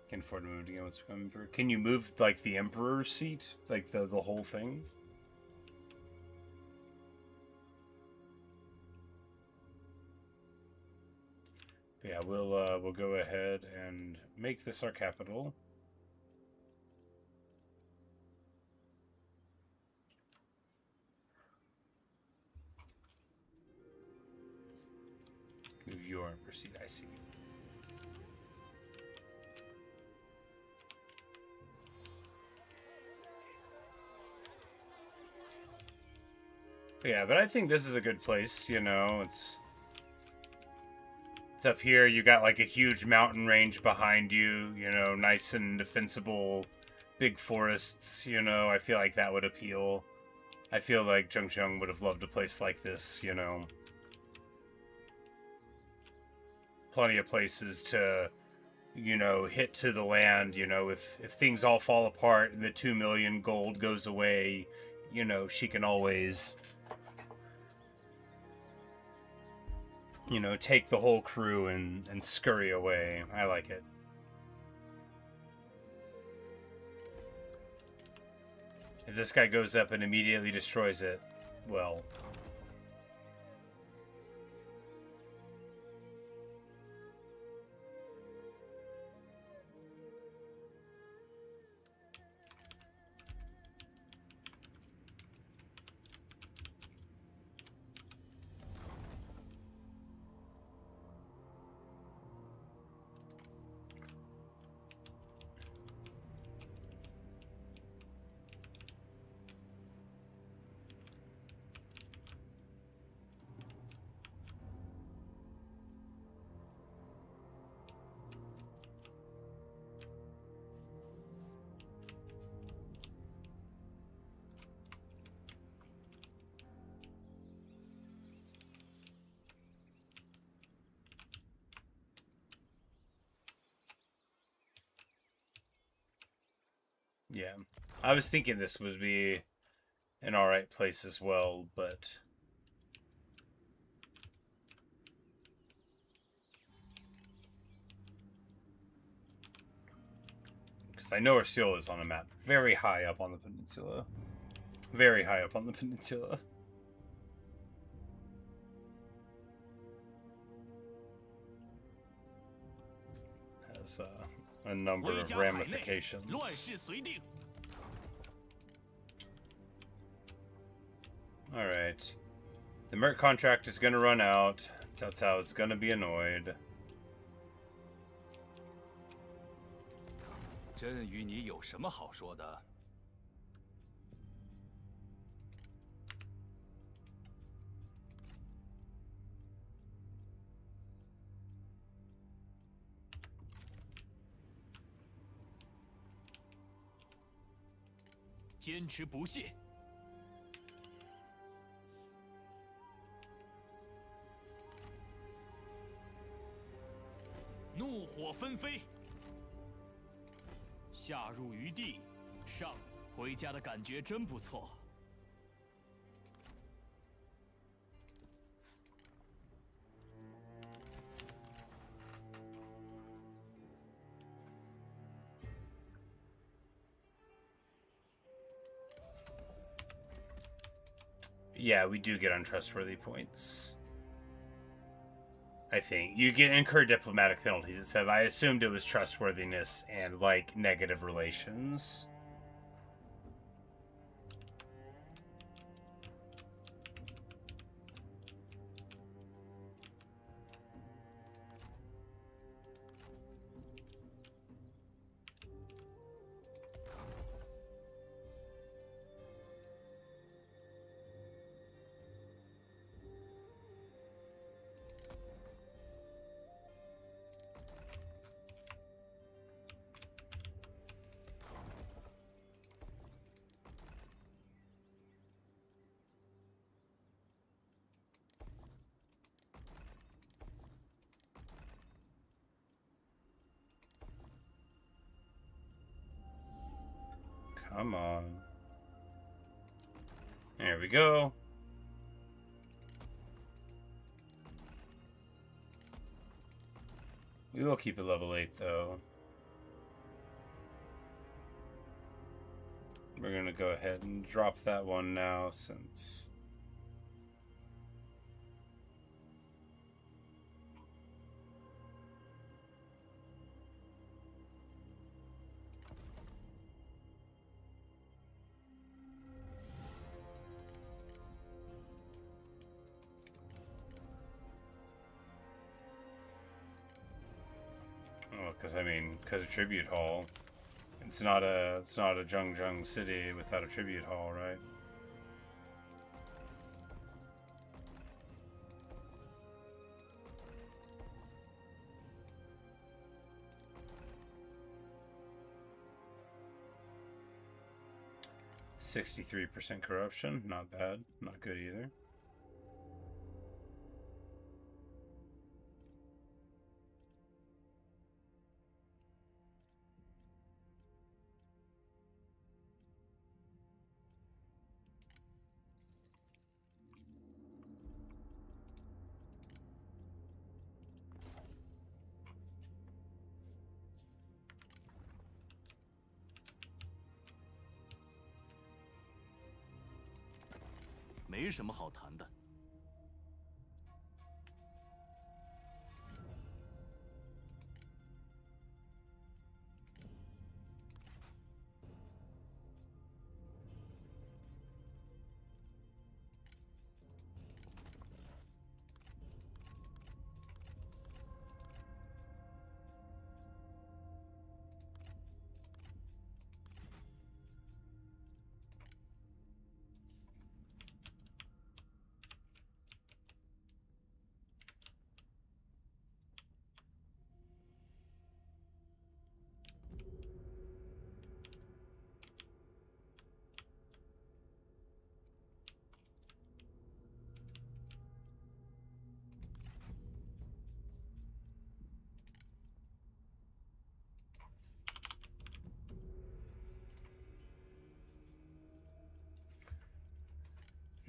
Can afford to move again once we become emperor. Can you move, like, the emperor's seat? Like, the whole thing? But yeah, we'll go ahead and make this our capital. Move your emperor seat, I see. Yeah, but I think this is a good place, you know, it's up here, you got like a huge mountain range behind you, you know, nice and defensible, big forests, you know, I feel like that would appeal. I feel like Zheng Jiang would have loved a place like this, you know. Plenty of places to, you know, hit to the land, you know, if things all fall apart and the 2 million gold goes away, you know, she can always, you know, take the whole crew and scurry away. I like it. If this guy goes up and immediately destroys it, well... Yeah, I was thinking this would be an alright place as well, but... Because I know Ersil is on a map very high up on the peninsula. Very high up on the peninsula. Has a number of ramifications. Alright. The Merc contract is gonna run out. Cao Cao is gonna be annoyed. 朕与你有什么好说的？坚持不懈。怒火纷飞。 下入余地，上，回家的感觉真不错。Yeah, we do get untrustworthy points. I think you get incur diplomatic penalties. It said I assumed it was trustworthiness and like negative relations. Come on. There we go. We will keep it level 8, though. We're going to go ahead and drop that one now, since... Because I mean, because of tribute hall, it's not a Zheng Jiang city without a tribute hall, right? %63 corruption, not bad, not good either.没什么好谈的。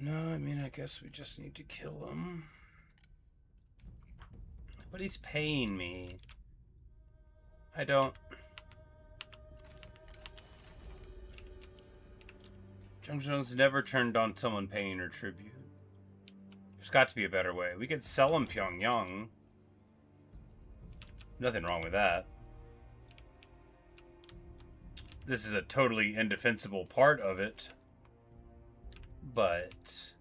No, I mean, I guess we just need to kill him. But he's paying me. I don't... Zheng Jiang's never turned on someone paying her tribute. There's got to be a better way. We could sell him Pyongyang. Nothing wrong with that. This is a totally indefensible part of it. But...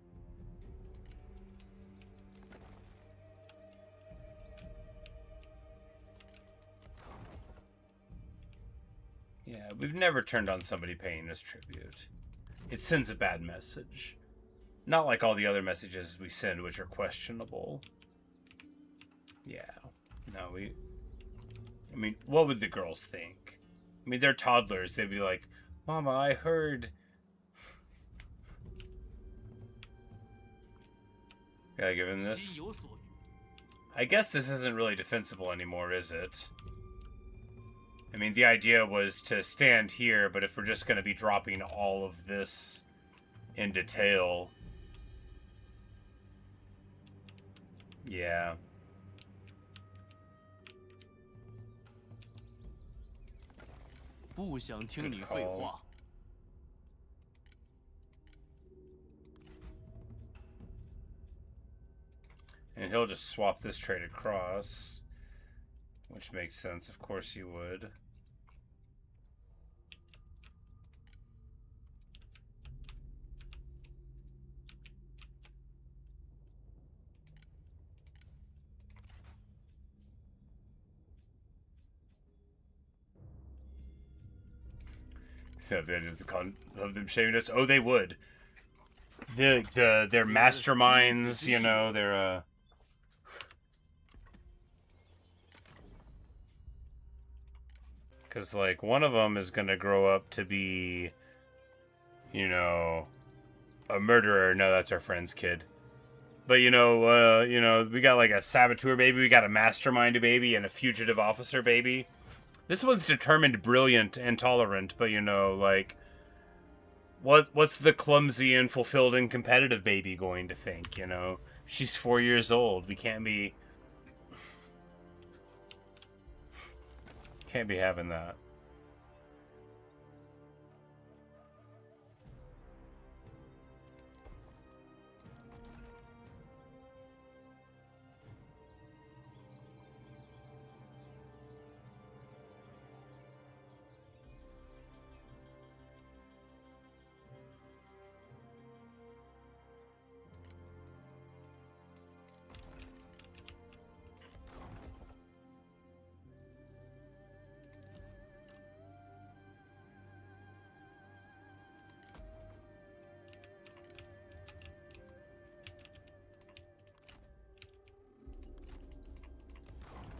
yeah, we've never turned on somebody paying us tribute. It sends a bad message. Not like all the other messages we send, which are questionable. Yeah. No, I mean, what would the girls think? I mean, they're toddlers. They'd be like, Mama, I heard... Gotta give him this. I guess this isn't really defensible anymore, is it? I mean, the idea was to stand here, but if we're just going to be dropping all of this in detail... yeah. Good call. And he'll just swap this trade across, which makes sense. Of course he would. Of them shaming us. Oh, they would. Their masterminds, you know, they're because like one of them is gonna grow up to be, you know, a murderer. No, that's our friend's kid. But you know, we got like a saboteur baby, we got a mastermind baby, and a fugitive officer baby. This one's determined, brilliant, and tolerant, but you know, like, what's the clumsy and fulfilled and competitive baby going to think, you know? She's 4 years old. We can't be having that.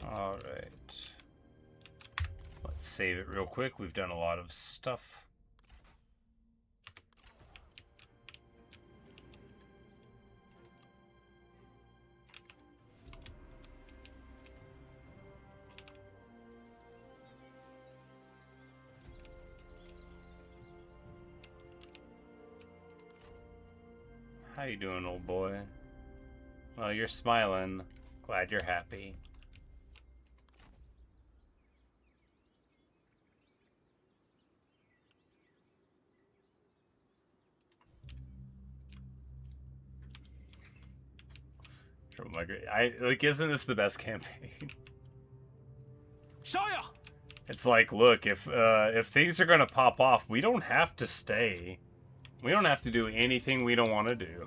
Alright. Let's save it real quick. We've done a lot of stuff. How you doing, old boy? Well, you're smiling. Glad you're happy. Isn't this the best campaign? It's like, look, if things are gonna pop off, we don't have to stay. We don't have to do anything we don't want to do.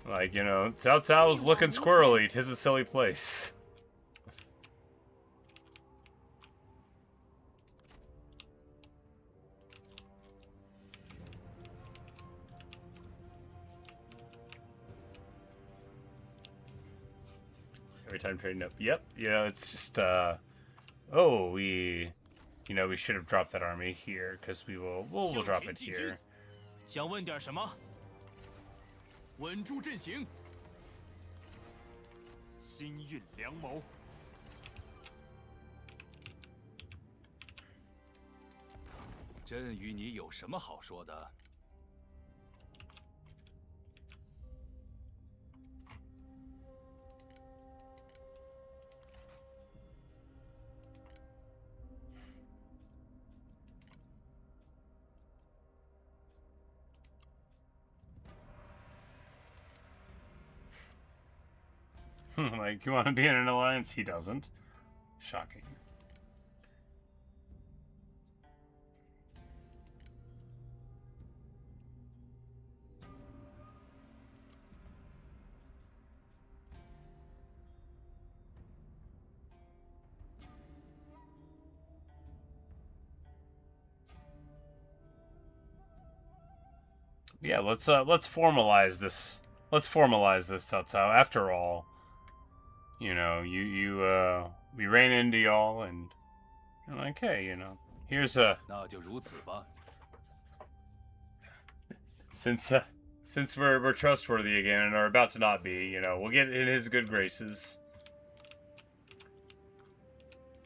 Like, you know, Cao Cao's looking squirrely. 'Tis a silly place. Every time trading up. Yep. You know, it's just, oh, we should have dropped that army here, because we'll drop it here. 想问点什么？稳住阵型。心运良谋。朕与你有什么好说的？ Like, you want to be in an alliance? He doesn't. Shocking. Yeah, let's formalize this. Let's formalize this, Cao Cao. After all, you know, we ran into y'all, and you're like, hey, you know, here's a. 那就如此吧。Since we're trustworthy again and are about to not be, you know, we'll get in his good graces.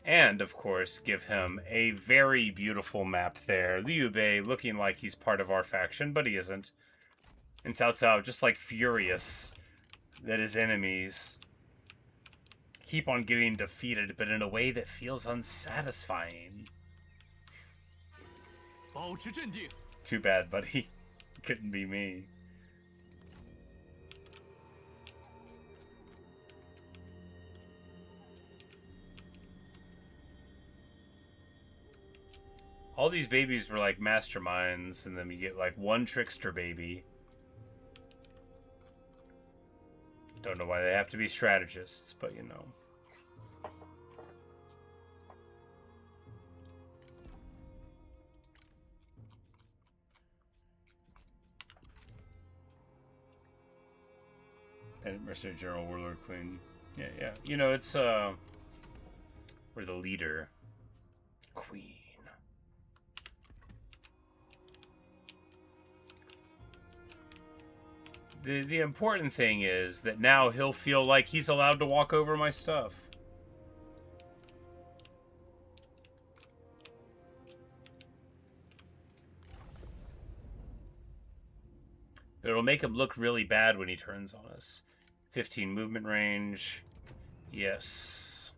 And, of course, give him a very beautiful map there. Liu Bei looking like he's part of our faction, but he isn't. And Cao Cao just, like, furious that his enemies keep on getting defeated, but in a way that feels unsatisfying. 保持镇定。 Too bad, buddy. Couldn't be me. All these babies were like masterminds, and then you get like one trickster baby. Don't know why they have to be strategists, but you know. And Mercenary General, Warlord Queen. Yeah. You know, it's we're the leader. Queen. The important thing is that now he'll feel like he's allowed to walk over my stuff. But it'll make him look really bad when he turns on us. 15 movement range. Yes.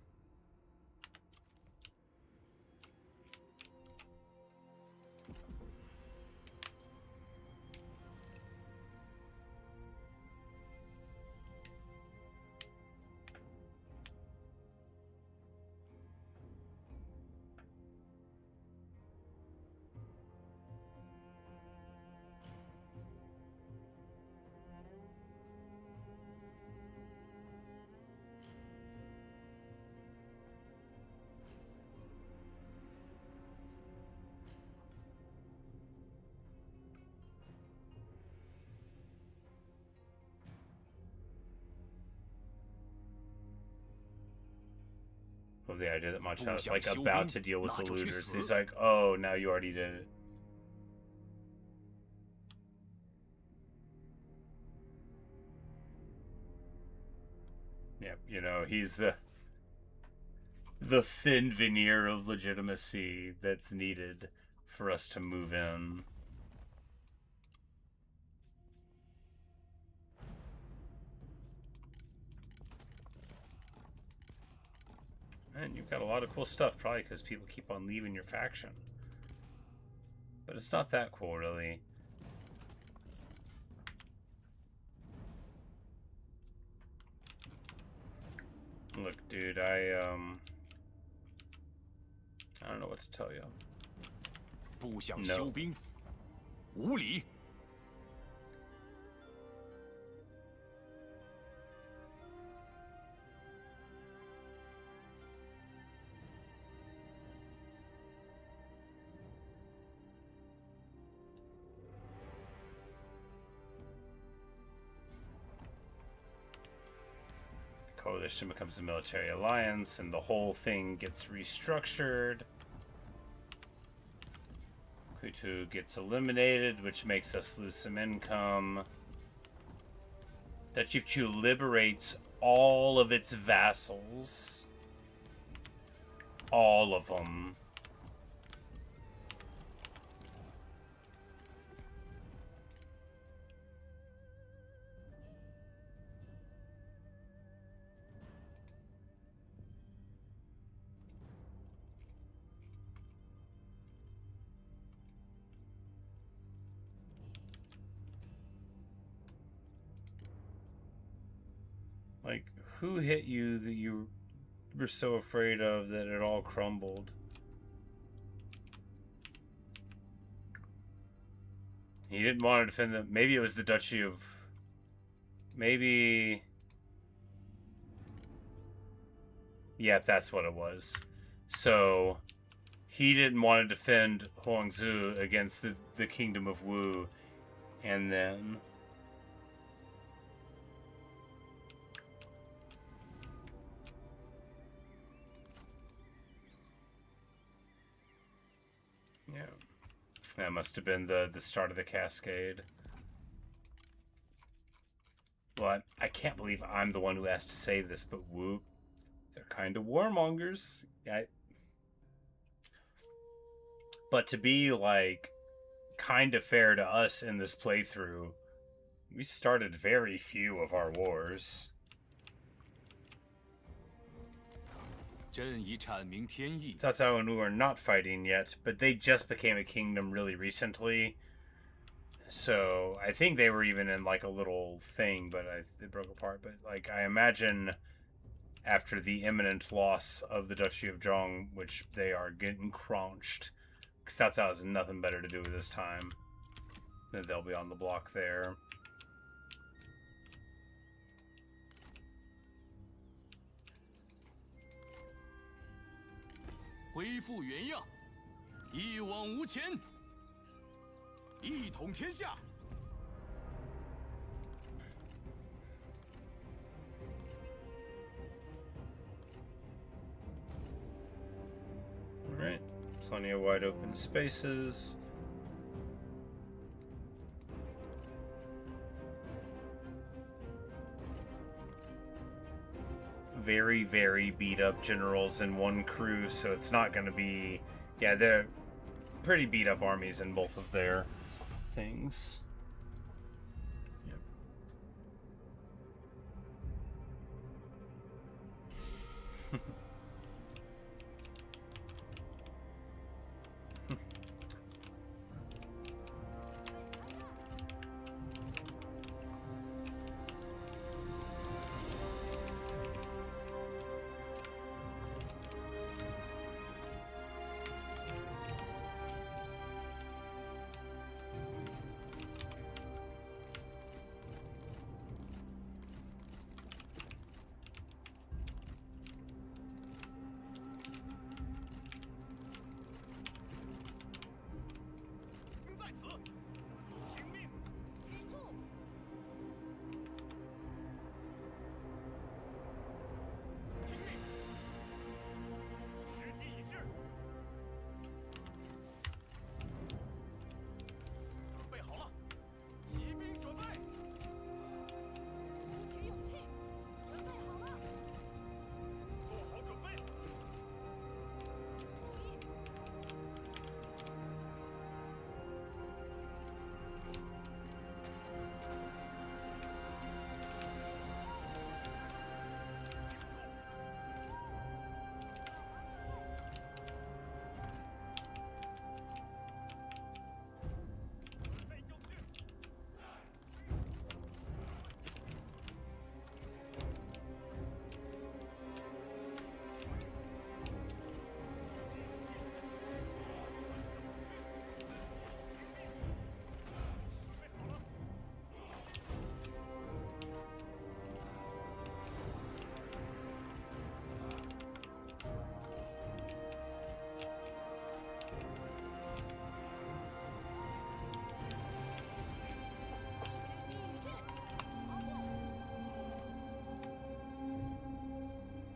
Love the idea that Ma Chao's like about to deal with the looters. He's like, oh, now you already did it. Yep, you know, he's the thin veneer of legitimacy that's needed for us to move in. And you've got a lot of cool stuff, probably because people keep on leaving your faction. But it's not that cool, really. Look, dude, I don't know what to tell you. 不想休兵，无礼。 Coalition becomes a military alliance, and the whole thing gets restructured. Kutu gets eliminated, which makes us lose some income. Duchy of Chu liberates all of its vassals. All of them. Like, who hit you that you were so afraid of that it all crumbled? He didn't want to defend them. Maybe it was the Duchy of... Maybe... Yep, that's what it was. So, he didn't want to defend Huangzu against the Kingdom of Wu. And then... Yeah, that must have been the start of the cascade. Well, I can't believe I'm the one who has to say this, but Wu, they're kind of warmongers. But to be, like, kind of fair to us in this playthrough, we started very few of our wars. Cao Cao and Wu are not fighting yet, but they just became a kingdom really recently. So I think they were even in like a little thing, but they broke apart. But like I imagine after the imminent loss of the Duchy of Zhong, which they are getting crunched, because Cao Cao has nothing better to do with this time, then they'll be on the block there. 恢复原样，一往无前，一统天下。All right, plenty of wide open spaces. Very, very beat up generals in one crew, so it's not going to be... Yeah, they're pretty beat up armies in both of their things.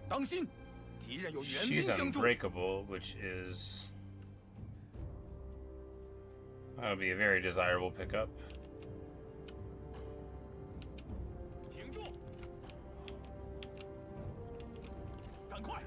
当心，敌人有援兵 She's 相助。 unbreakable, which is that'll be a very desirable pickup. 停住！赶快！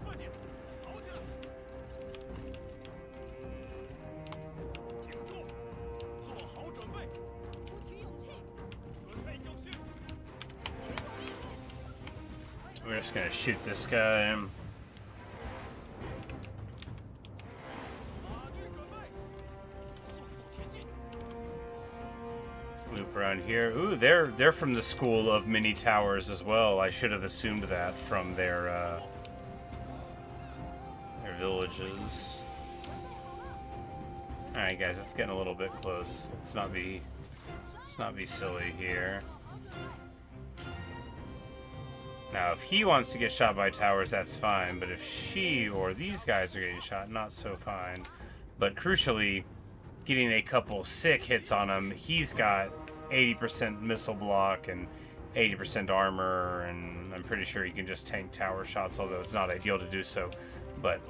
快点，跑起来！停住，做好准备，鼓起勇气，准备就绪。 We're just gonna shoot this guy. 马具准备，速速前进。 Loop around here. Ooh, they're from the school of mini towers as well. I should have assumed that from their villages. All right, guys, it's getting a little bit close. Let's not be silly here. Now, if he wants to get shot by towers, that's fine. But if she or these guys are getting shot, not so fine. But crucially, getting a couple sick hits on him, he's got 80% missile block and 80% armor, and I'm pretty sure he can just tank tower shots, although it's not ideal to do so. But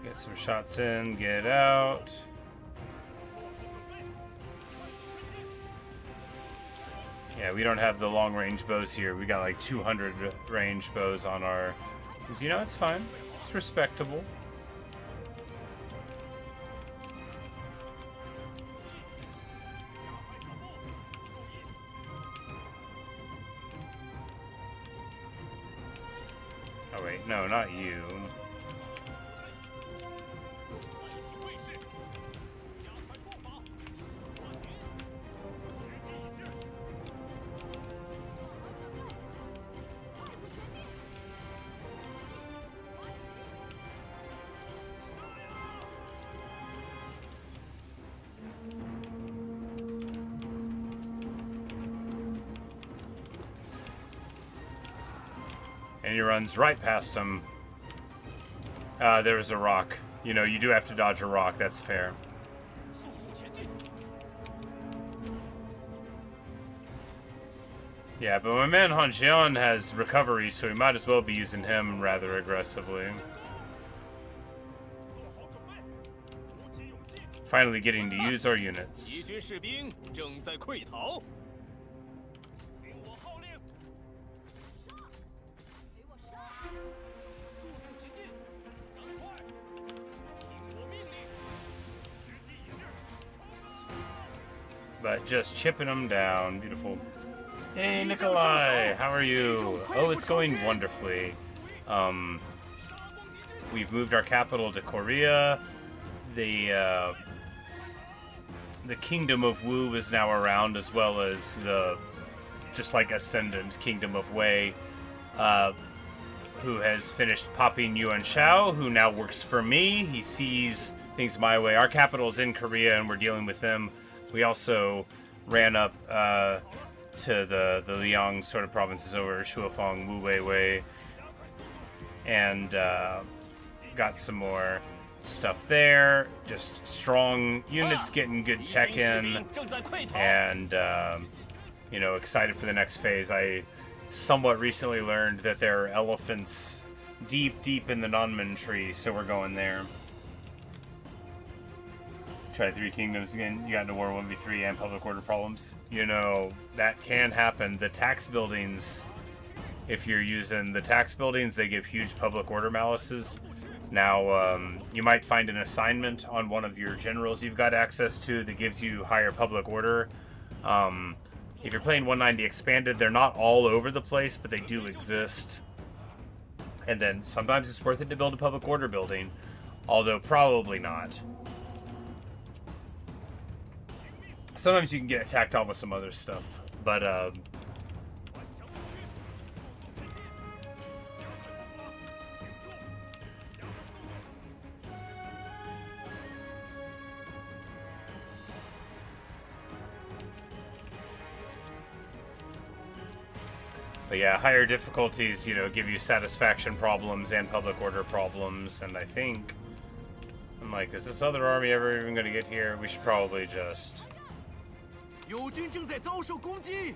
get some shots in, get out. Yeah, we don't have the long range bows here. We got like 200 range bows on our... You know, it's fine. It's respectable. Oh wait, no, not you. And he runs right past him. There was a rock. You know, you do have to dodge a rock, that's fair. Yeah, but my man Han Xian has recovery, so we might as well be using him rather aggressively. Finally getting to use our units. But just chipping them down. Beautiful. Hey, Nikolai, how are you? Oh, it's going wonderfully. We've moved our capital to Korea. The Kingdom of Wu is now around, as well as the just like ascendant Kingdom of Wei, who has finished popping Yuan Shao, who now works for me. He sees things my way. Our capital's in Korea, and we're dealing with them. We also ran up to the Liang sort of provinces over Shuofeng, Wu Wei Wei, and got some more stuff there. Just strong units getting good tech in, and you know, excited for the next phase. I somewhat recently learned that there are elephants deep in the Nanmen tree, so we're going there. Try Three Kingdoms again. You got into war 1v3 and public order problems. You know, that can happen. The tax buildings, if you're using the tax buildings, they give huge public order malices. Now, you might find an assignment on one of your generals you've got access to that gives you higher public order. If you're playing 190 Expanded, they're not all over the place, but they do exist. And then sometimes it's worth it to build a public order building, although probably not. Sometimes you can get attacked on with some other stuff, but yeah, higher difficulties, you know, give you satisfaction problems and public order problems, and I think I'm like, is this other army ever even going to get here? We should probably just. 友军正在遭受攻击。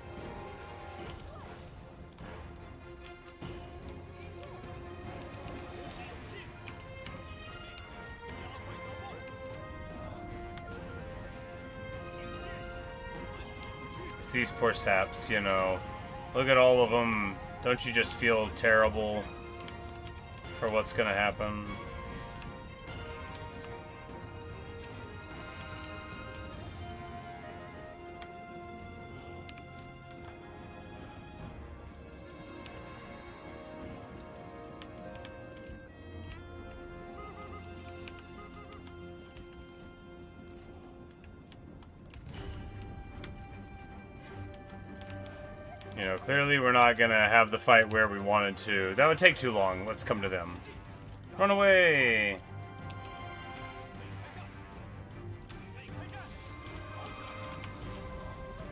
It's these poor saps, you know. Look at all of them. Don't you just feel terrible for what's going to happen? You know, clearly we're not gonna have the fight where we wanted to. That would take too long. Let's come to them. Run away!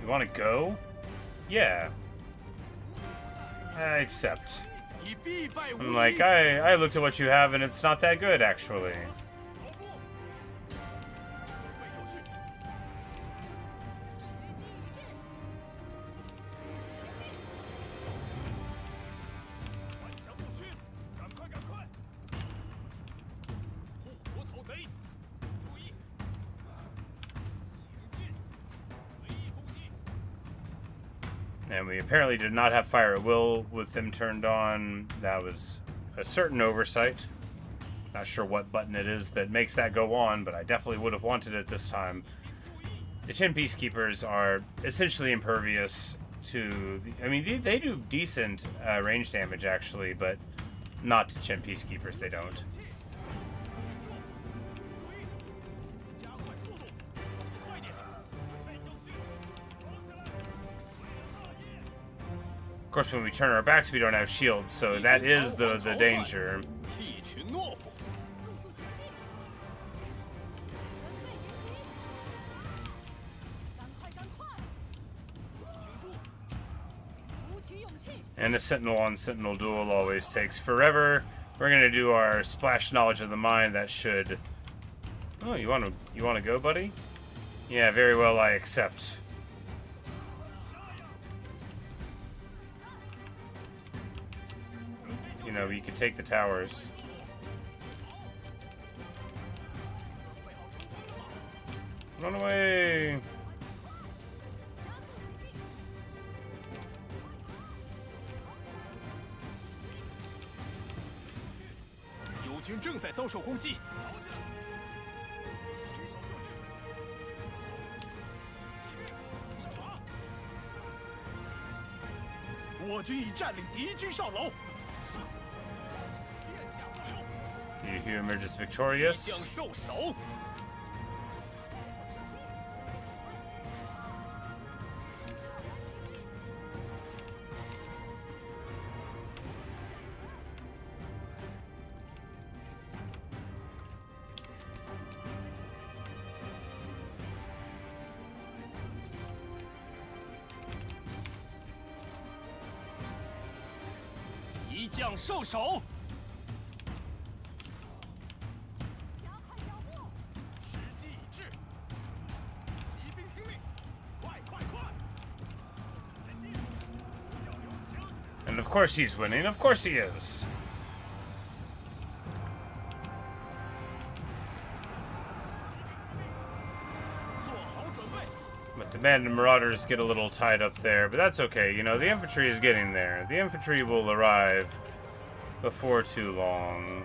You wanna go? Yeah. I accept. I'm like, I looked at what you have and it's not that good, actually. And we apparently did not have fire at will with them turned on. That was a certain oversight. Not sure what button it is that makes that go on, but I definitely would have wanted it this time. The Qin Peacekeepers are essentially impervious to... I mean, they do decent range damage, actually, but not to Qin Peacekeepers, they don't. Of course, when we turn our backs, we don't have shields, so that is the danger. And a sentinel on sentinel duel always takes forever. We're gonna do our splash knowledge of the mind. That should. Oh, you wanna go, buddy? Yeah, very well. I accept. You know, you could take the towers. Run away! 友军正在遭受攻击。我军已占领敌军上楼。 You who emerges victorious. 将受首。 一将受首。 And of course he's winning. Of course he is. But the bandit marauders get a little tied up there, but that's okay. You know, the infantry is getting there. The infantry will arrive before too long.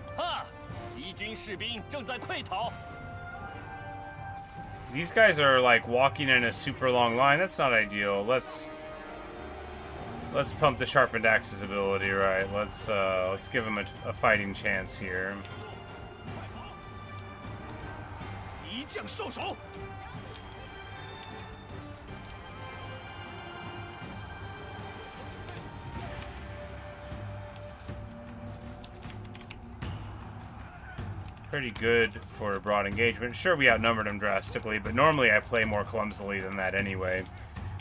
These guys are like walking in a super long line. That's not ideal. Let's pump the sharpened axes ability, right? Let's give him a fighting chance here. Pretty good for a broad engagement. Sure, we outnumbered them drastically, but normally I play more clumsily than that anyway.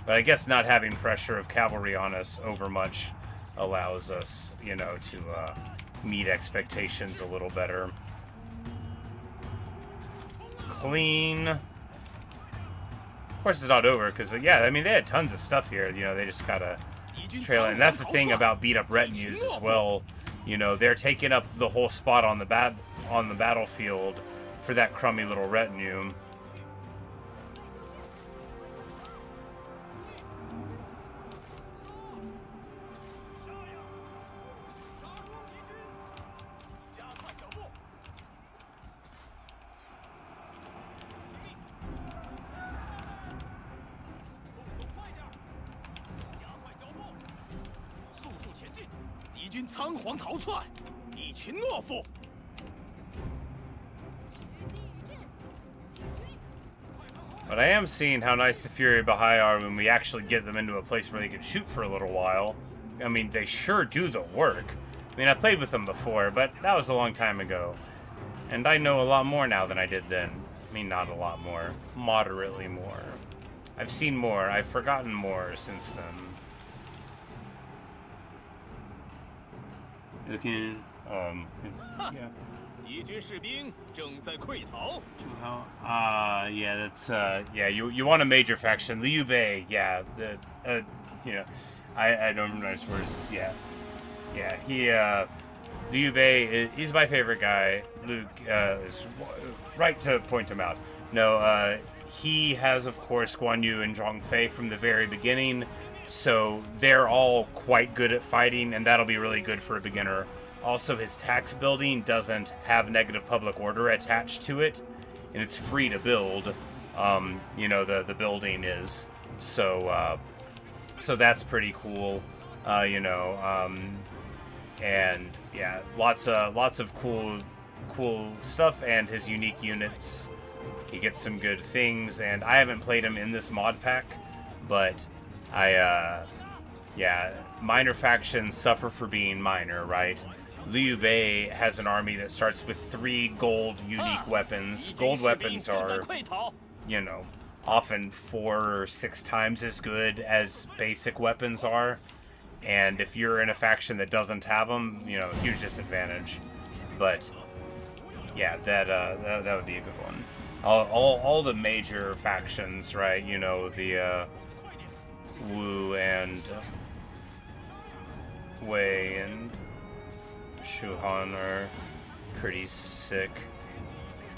But I guess not having pressure of cavalry on us over much allows us, you know, to meet expectations a little better. Clean. Of course, it's not over, because, yeah, I mean, they had tons of stuff here. You know, they just gotta trail in. And that's the thing about beat-up retinues as well. You know, they're taking up the whole spot on the battlefield for that crummy little retinue. But I am seeing how nice the Fury Bahai are when we actually get them into a place where they can shoot for a little while. I mean, they sure do the work. I mean, I played with them before, but that was a long time ago. And I know a lot more now than I did then. I mean, not a lot more. Moderately more. I've seen more. I've forgotten more since then. Looking, yeah. Yeah, that's, yeah, you want a major faction. Liu Bei, yeah, you know, I don't remember his words, yeah. Yeah, Liu Bei, he's my favorite guy. Luke, is right to point him out. No, he has, of course, Guan Yu and Zhang Fei from the very beginning, so they're all quite good at fighting, and that'll be really good for a beginner. Also, his tax building doesn't have negative public order attached to it, and it's free to build. You know, the building is, so that's pretty cool. You know, and yeah, lots of cool stuff, and his unique units. He gets some good things, and I haven't played him in this mod pack, but yeah, minor factions suffer for being minor, right? Liu Bei has an army that starts with 3 gold unique weapons. Gold weapons are, you know, often 4 or 6 times as good as basic weapons are. And if you're in a faction that doesn't have them, you know, huge disadvantage. But yeah, that would be a good one. All the major factions, right? You know, the Wu and Wei and Shuhan are pretty sick.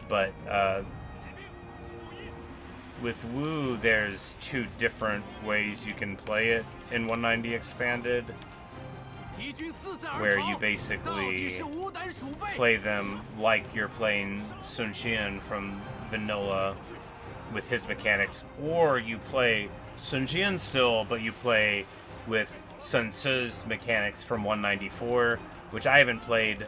But with Wu, there's two different ways you can play it in 190 Expanded, where you basically play them like you're playing Sun Jian from vanilla with his mechanics, or you play Sun Jian still, but you play with Sun Tzu's mechanics from 194, which I haven't played.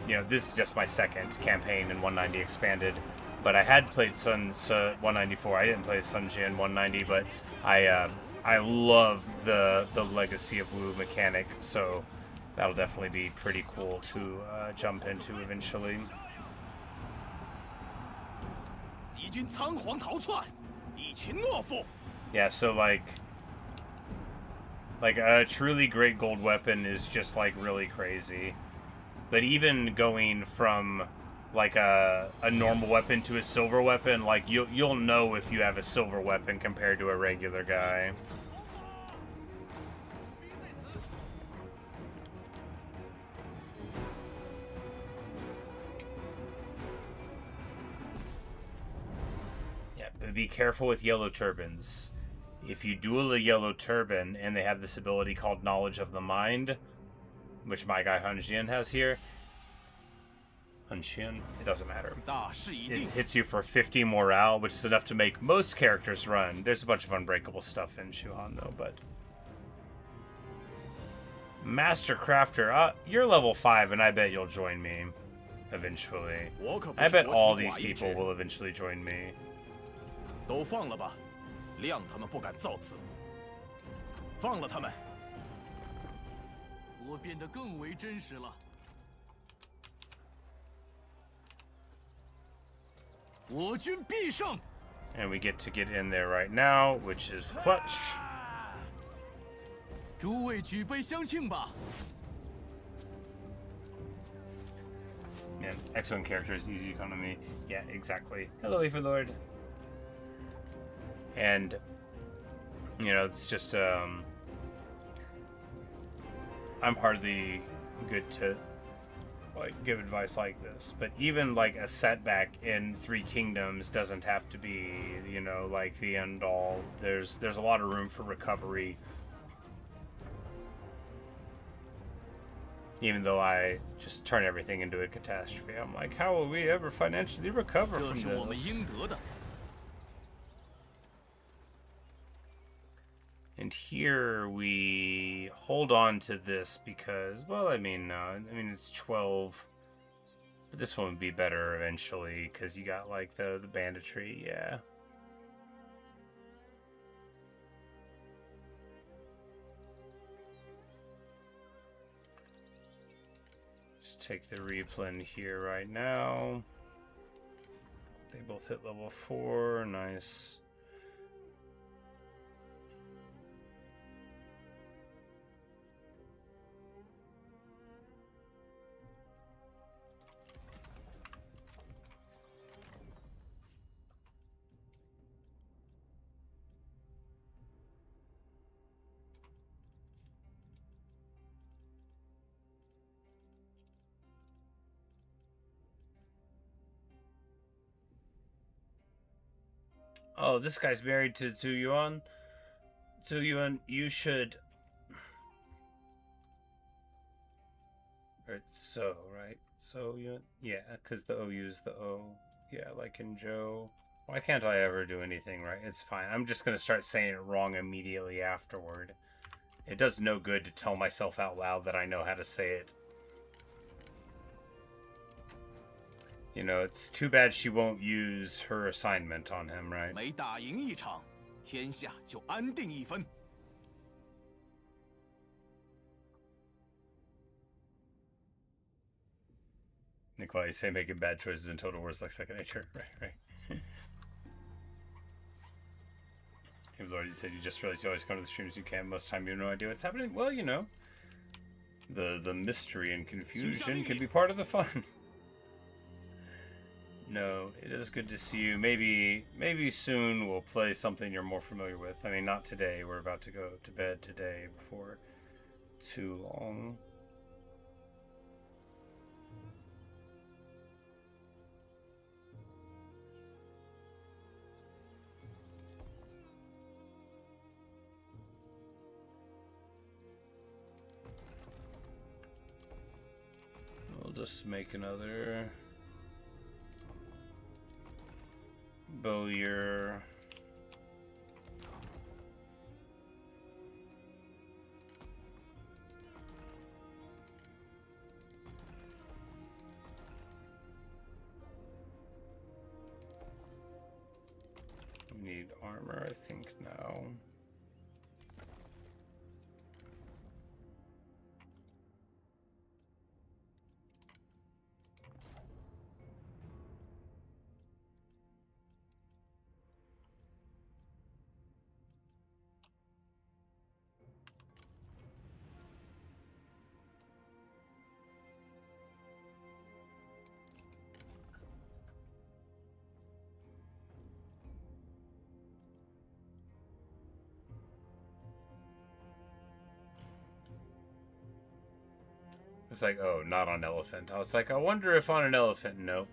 You know, this is just my second campaign in 190 Expanded, but I had played Sun Tzu 194. I didn't play Sun Jian 190, but I love the legacy of Wu mechanic, so that'll definitely be pretty cool to jump into eventually. Yeah, so like a truly great gold weapon is just like really crazy. But even going from like a normal weapon to a silver weapon, like you'll know if you have a silver weapon compared to a regular guy. Yeah, but be careful with yellow turbans. If you duel a yellow turban and they have this ability called Knowledge of the Mind, which my guy Han Jian has here. Han Jian? It doesn't matter. It hits you for 50 morale, which is enough to make most characters run. There's a bunch of unbreakable stuff in Shuhan, though, but... Master Crafter, you're level 5, and I bet you'll join me eventually. I bet all these people will eventually join me. 都放了吧，谅他们不敢造次。放了他们。我变得更为真实了。我军必胜。And we get to get in there right now, which is clutch. 诸位举杯相庆吧。 Yeah, excellent characters, easy economy. Yeah, exactly. Hello, Overlord. And, you know, it's just, I'm hardly good to, like, give advice like this. But even, like, a setback in Three Kingdoms doesn't have to be, you know, like, the end-all. There's a lot of room for recovery. Even though I just turn everything into a catastrophe. I'm like, how will we ever financially recover from this? And here we hold on to this because, well, I mean, it's 12. But this one would be better eventually because you got, like, the banditry, yeah. Take the replen here right now. They both hit level 4. Nice. Oh, this guy's married to Yuan. Yuan, you should... Right, so, right? So, Yuan? Yeah, because the OU is the O. Yeah, like in Joe. Why can't I ever do anything right? It's fine. I'm just going to start saying it wrong immediately afterward. It does no good to tell myself out loud that I know how to say it. You know, it's too bad she won't use her assignment on him, right? 每打赢一场，天下就安定一分。Nikolai, you say making bad choices in total words like second nature. Right. If Lord, you said you just realized you always come to the streams you can. Most time you have no idea what's happening. Well, you know, the mystery and confusion can be part of the fun. No, it is good to see you. Maybe soon we'll play something you're more familiar with. I mean, not today. We're about to go to bed today before too long. We'll just make another bowyer. We need armor, I think, now. It's like, oh, not on elephant. I was like, I wonder if on an elephant. Nope.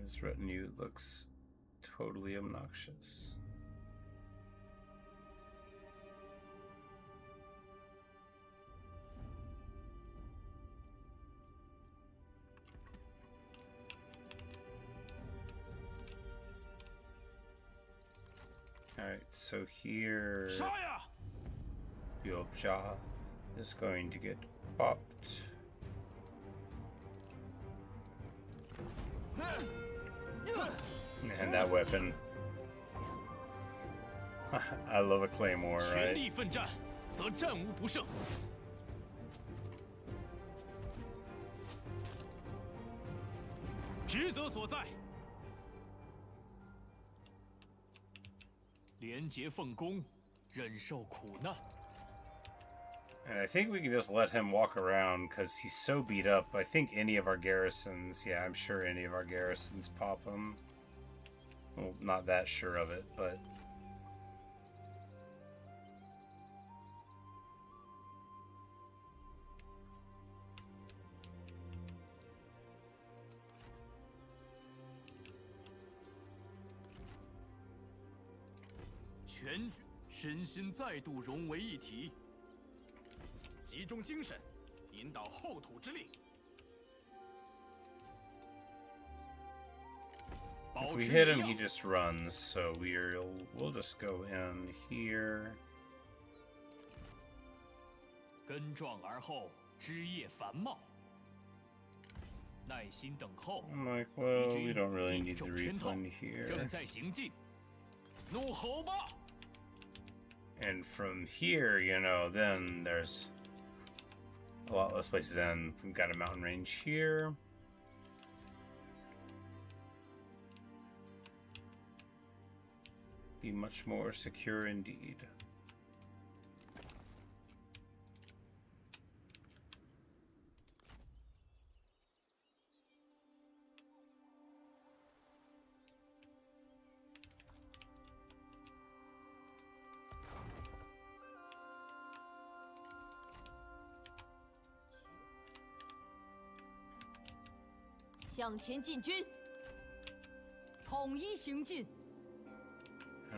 His retinue looks totally obnoxious. Alright, so here Yobja is going to get popped. And that weapon. I love a claymore, right? And I think we can just let him walk around because he's so beat up. I think any of our garrisons, yeah, I'm sure any of our garrisons pop him. Well, not that sure of it, but... If we hit him, he just runs, so we'll just go in here. I'm like, well, we don't really need to refund here. And from here, you know, then there's a lot less places in. We've got a mountain range here. Be much more secure indeed.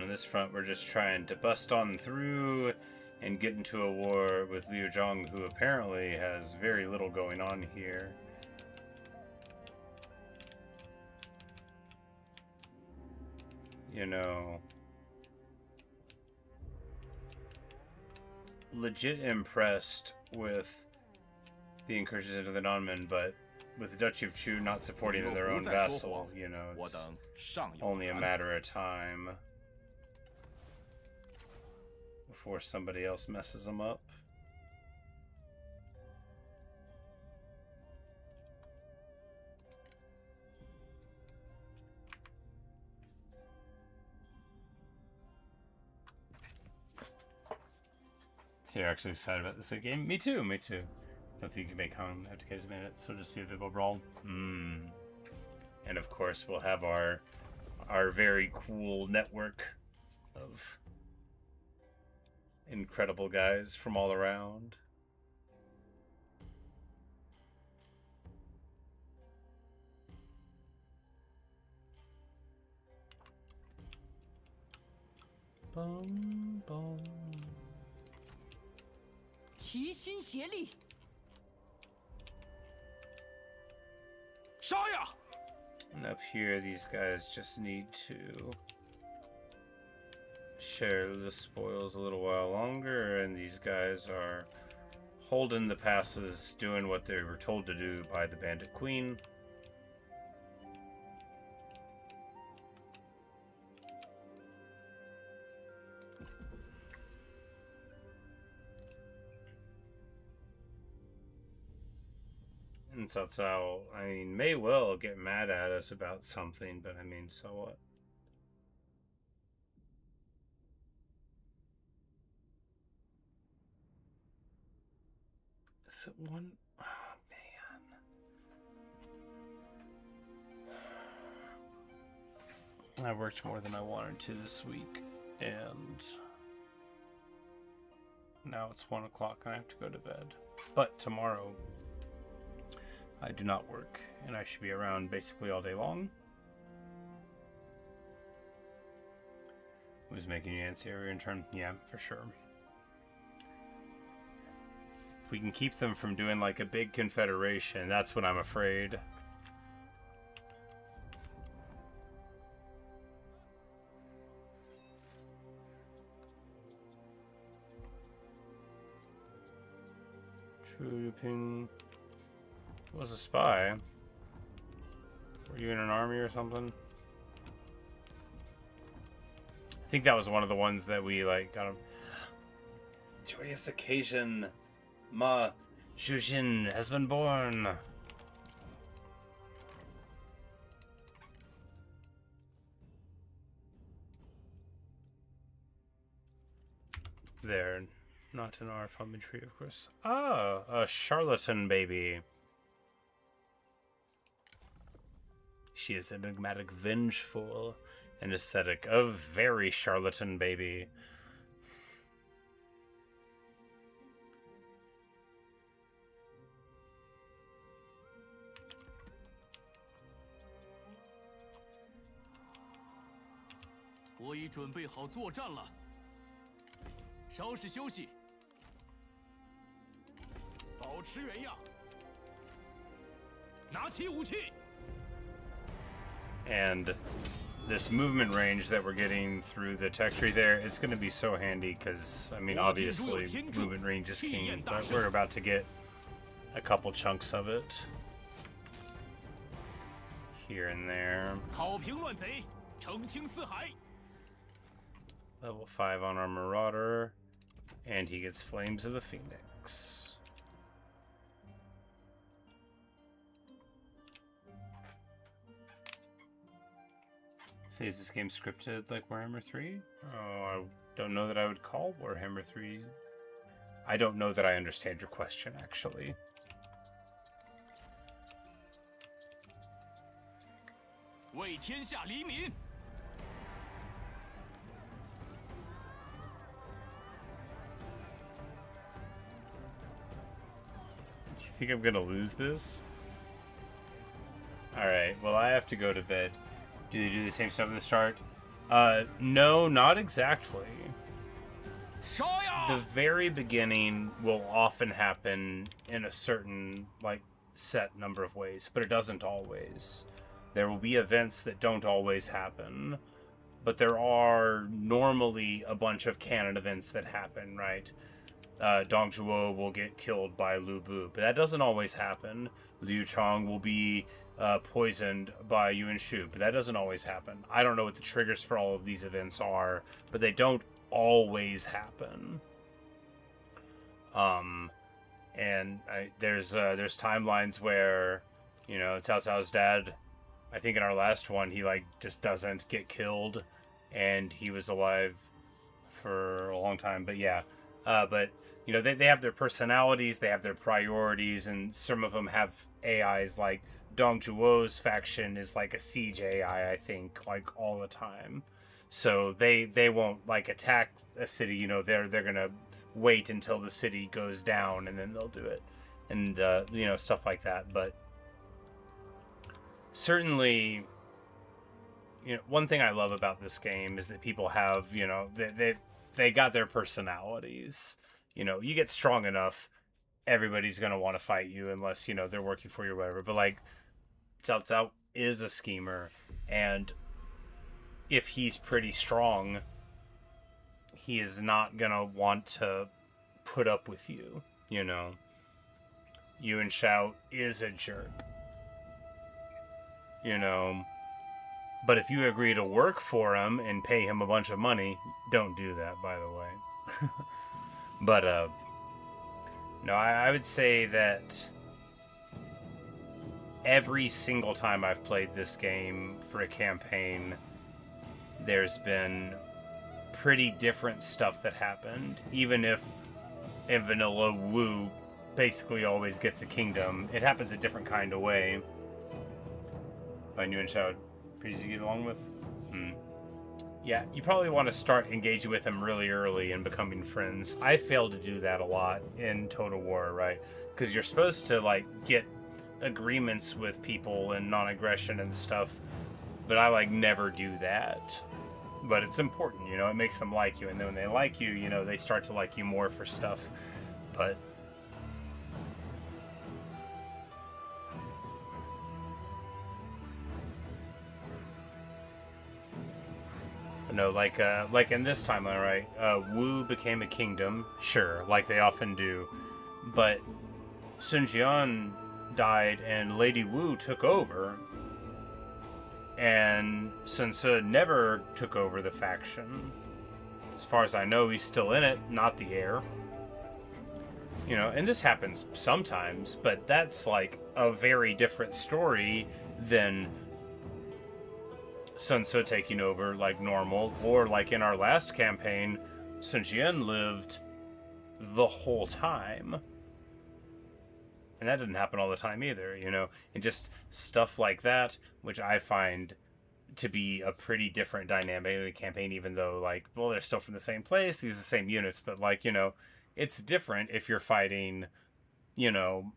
On this front, we're just trying to bust on through and get into a war with Liu Zhang, who apparently has very little going on here. You know, legit impressed with the incursions into the Nonman, but with the Duchy of Chu not supporting their own vassal, you know, it's only a matter of time before somebody else messes them up. So you're actually excited about this game? Me too, me too. Don't think you can make Han abdicate a minute, so it'll just be a big old brawl. And of course we'll have our very cool network of incredible guys from all around. Boom, boom. 齐心协力。 杀呀！ And up here, these guys just need to share the spoils a little while longer, and these guys are holding the passes, doing what they were told to do by the Bandit Queen. And Cao Cao, I mean, may well get mad at us about something, but I mean, so what? Is it one? Oh, man. I worked more than I wanted to this week, and now it's 1 o'clock and I have to go to bed. But tomorrow, I do not work, and I should be around basically all day long. Who's making you anti-area in turn? Yeah, for sure. If we can keep them from doing like a big confederation, that's what I'm afraid. True ping. Was a spy. Were you in an army or something? I think that was one of the ones that we like got him. Joyous occasion. Ma Shujin has been born. There. Not in our family tree, of course. Ah, a charlatan baby. She is enigmatic, vengeful, and aesthetic. A very charlatan baby.我已准备好作战了，稍事休息，保持原样，拿起武器。 And this movement range that we're getting through the tech tree there, it's going to be so handy because, I mean, obviously, movement range is king, but we're about to get a couple chunks of it. Here and there. Level 5 on our Marauder, and he gets Flames of the Phoenix. Say, is this game scripted like Warhammer 3? Oh, I don't know that I would call Warhammer 3. I don't know that I understand your question, actually. Do you think I'm gonna lose this? Alright, well I have to go to bed. Do they do the same stuff in the start? No, not exactly. 烧呀！ The very beginning will often happen in a certain, like, set number of ways, but it doesn't always. There will be events that don't always happen, but there are normally a bunch of canon events that happen, right? Dong Zhuo will get killed by Lu Bu, but that doesn't always happen. Liu Chong will be poisoned by Yuan Shao, but that doesn't always happen. I don't know what the triggers for all of these events are, but they don't always happen. And there's timelines where, you know, Cao Cao's dad, I think in our last one, he like just doesn't get killed, and he was alive for a long time. But yeah, but you know, they have their personalities, they have their priorities, and some of them have AIs. Like Dong Zhuo's faction is like a siege AI, I think, like all the time. So they won't like attack a city. You know, they're gonna wait until the city goes down and then they'll do it, and you know, stuff like that. But certainly, you know, one thing I love about this game is that people have, you know, they got their personalities. You know, you get strong enough, everybody's gonna want to fight you unless, you know, they're working for you or whatever. But like, Cao Cao is a schemer, and if he's pretty strong, he is not gonna want to put up with you, you know. Yuan Shao is a jerk, you know. But if you agree to work for him and pay him a bunch of money, don't do that, by the way. But, no, I would say that every single time I've played this game for a campaign, there's been pretty different stuff that happened. Even if in vanilla Wu basically always gets a kingdom, it happens a different kind of way. Find Yuan Shao pretty easy to get along with. Yeah, you probably want to start engaging with him really early and becoming friends. I failed to do that a lot in Total War, right? Because you're supposed to like get agreements with people and non-aggression and stuff, but I like never do that. But it's important, you know, it makes them like you, and then when they like you, you know, they start to like you more for stuff. But no, like in this timeline, right? Wu became a kingdom, sure, like they often do, but Sun Jian died and Lady Wu took over, and Sun Ce never took over the faction. As far as I know, he's still in it, not the heir. You know, and this happens sometimes, but that's like a very different story than Sun Ce taking over like normal, or like in our last campaign, Sun Jian lived the whole time. And that didn't happen all the time either, you know, and just stuff like that, which I find to be a pretty different dynamic in a campaign, even though, like, well, they're still from the same place, these are the same units, but, like, you know, it's different if you're fighting, you know,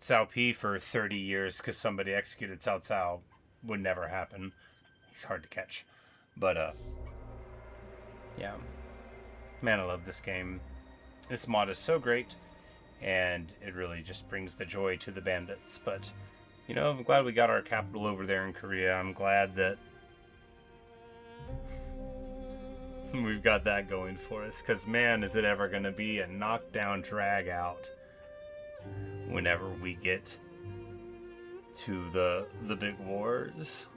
Cao Pi for 30 years because somebody executed Cao Cao. Would never happen. He's hard to catch. But, yeah. Man, I love this game. This mod is so great, and it really just brings the joy to the bandits. But, you know, I'm glad we got our capital over there in Korea. I'm glad that we've got that going for us, because, man, is it ever going to be a knockdown drag out whenever we get to the big wars.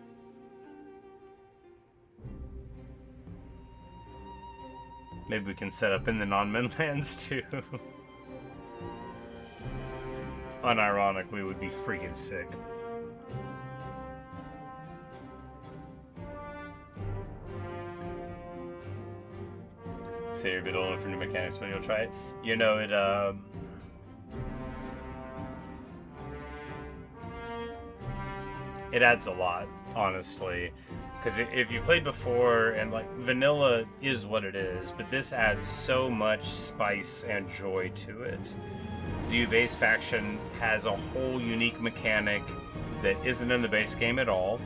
Maybe we can set up in the non-Min lands too. Unironically, would be freaking sick. Say you're a bit older for new mechanics, but you'll try it. You know, it adds a lot, honestly, because if you played before, and like vanilla is what it is, but this adds so much spice and joy to it. The Yu base faction has a whole unique mechanic that isn't in the base game at all,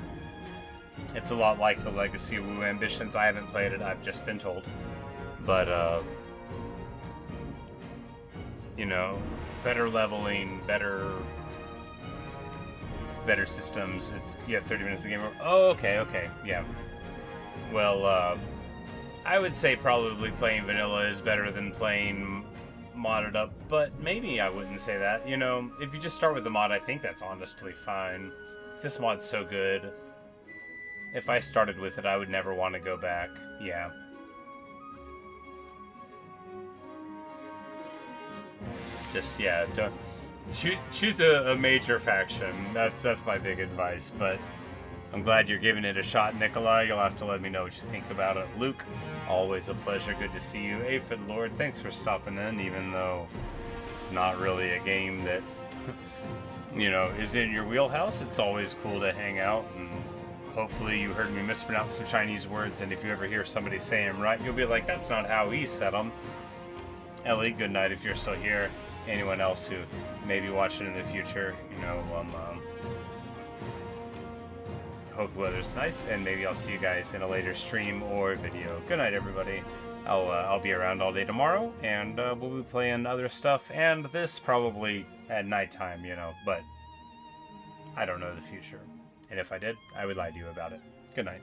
It's a lot like the Legacy of Wu Ambitions. I haven't played it, I've just been told. But, you know, better leveling, better systems. You have 30 minutes of the game. Oh, okay, yeah. Well, I would say probably playing vanilla is better than playing modded up, but maybe I wouldn't say that. You know, if you just start with the mod, I think that's honestly fine. This mod's so good. If I started with it, I would never want to go back. Yeah. Just, yeah, don't choose a major faction. That's my big advice, but I'm glad you're giving it a shot, Nikolai. You'll have to let me know what you think about it. Luke, always a pleasure. Good to see you. Aphid Lord, thanks for stopping in, even though it's not really a game that, you know, is in your wheelhouse. It's always cool to hang out, and hopefully you heard me mispronounce some Chinese words, and if you ever hear somebody say them right, you'll be like, that's not how he said them. Ellie, good night if you're still here. Anyone else who may be watching in the future, you know, hope the weather's nice, and maybe I'll see you guys in a later stream or video. Good night, everybody. I'll be around all day tomorrow, and we'll be playing other stuff, and this probably at nighttime, you know, but I don't know the future. And if I did, I would lie to you about it. Good night.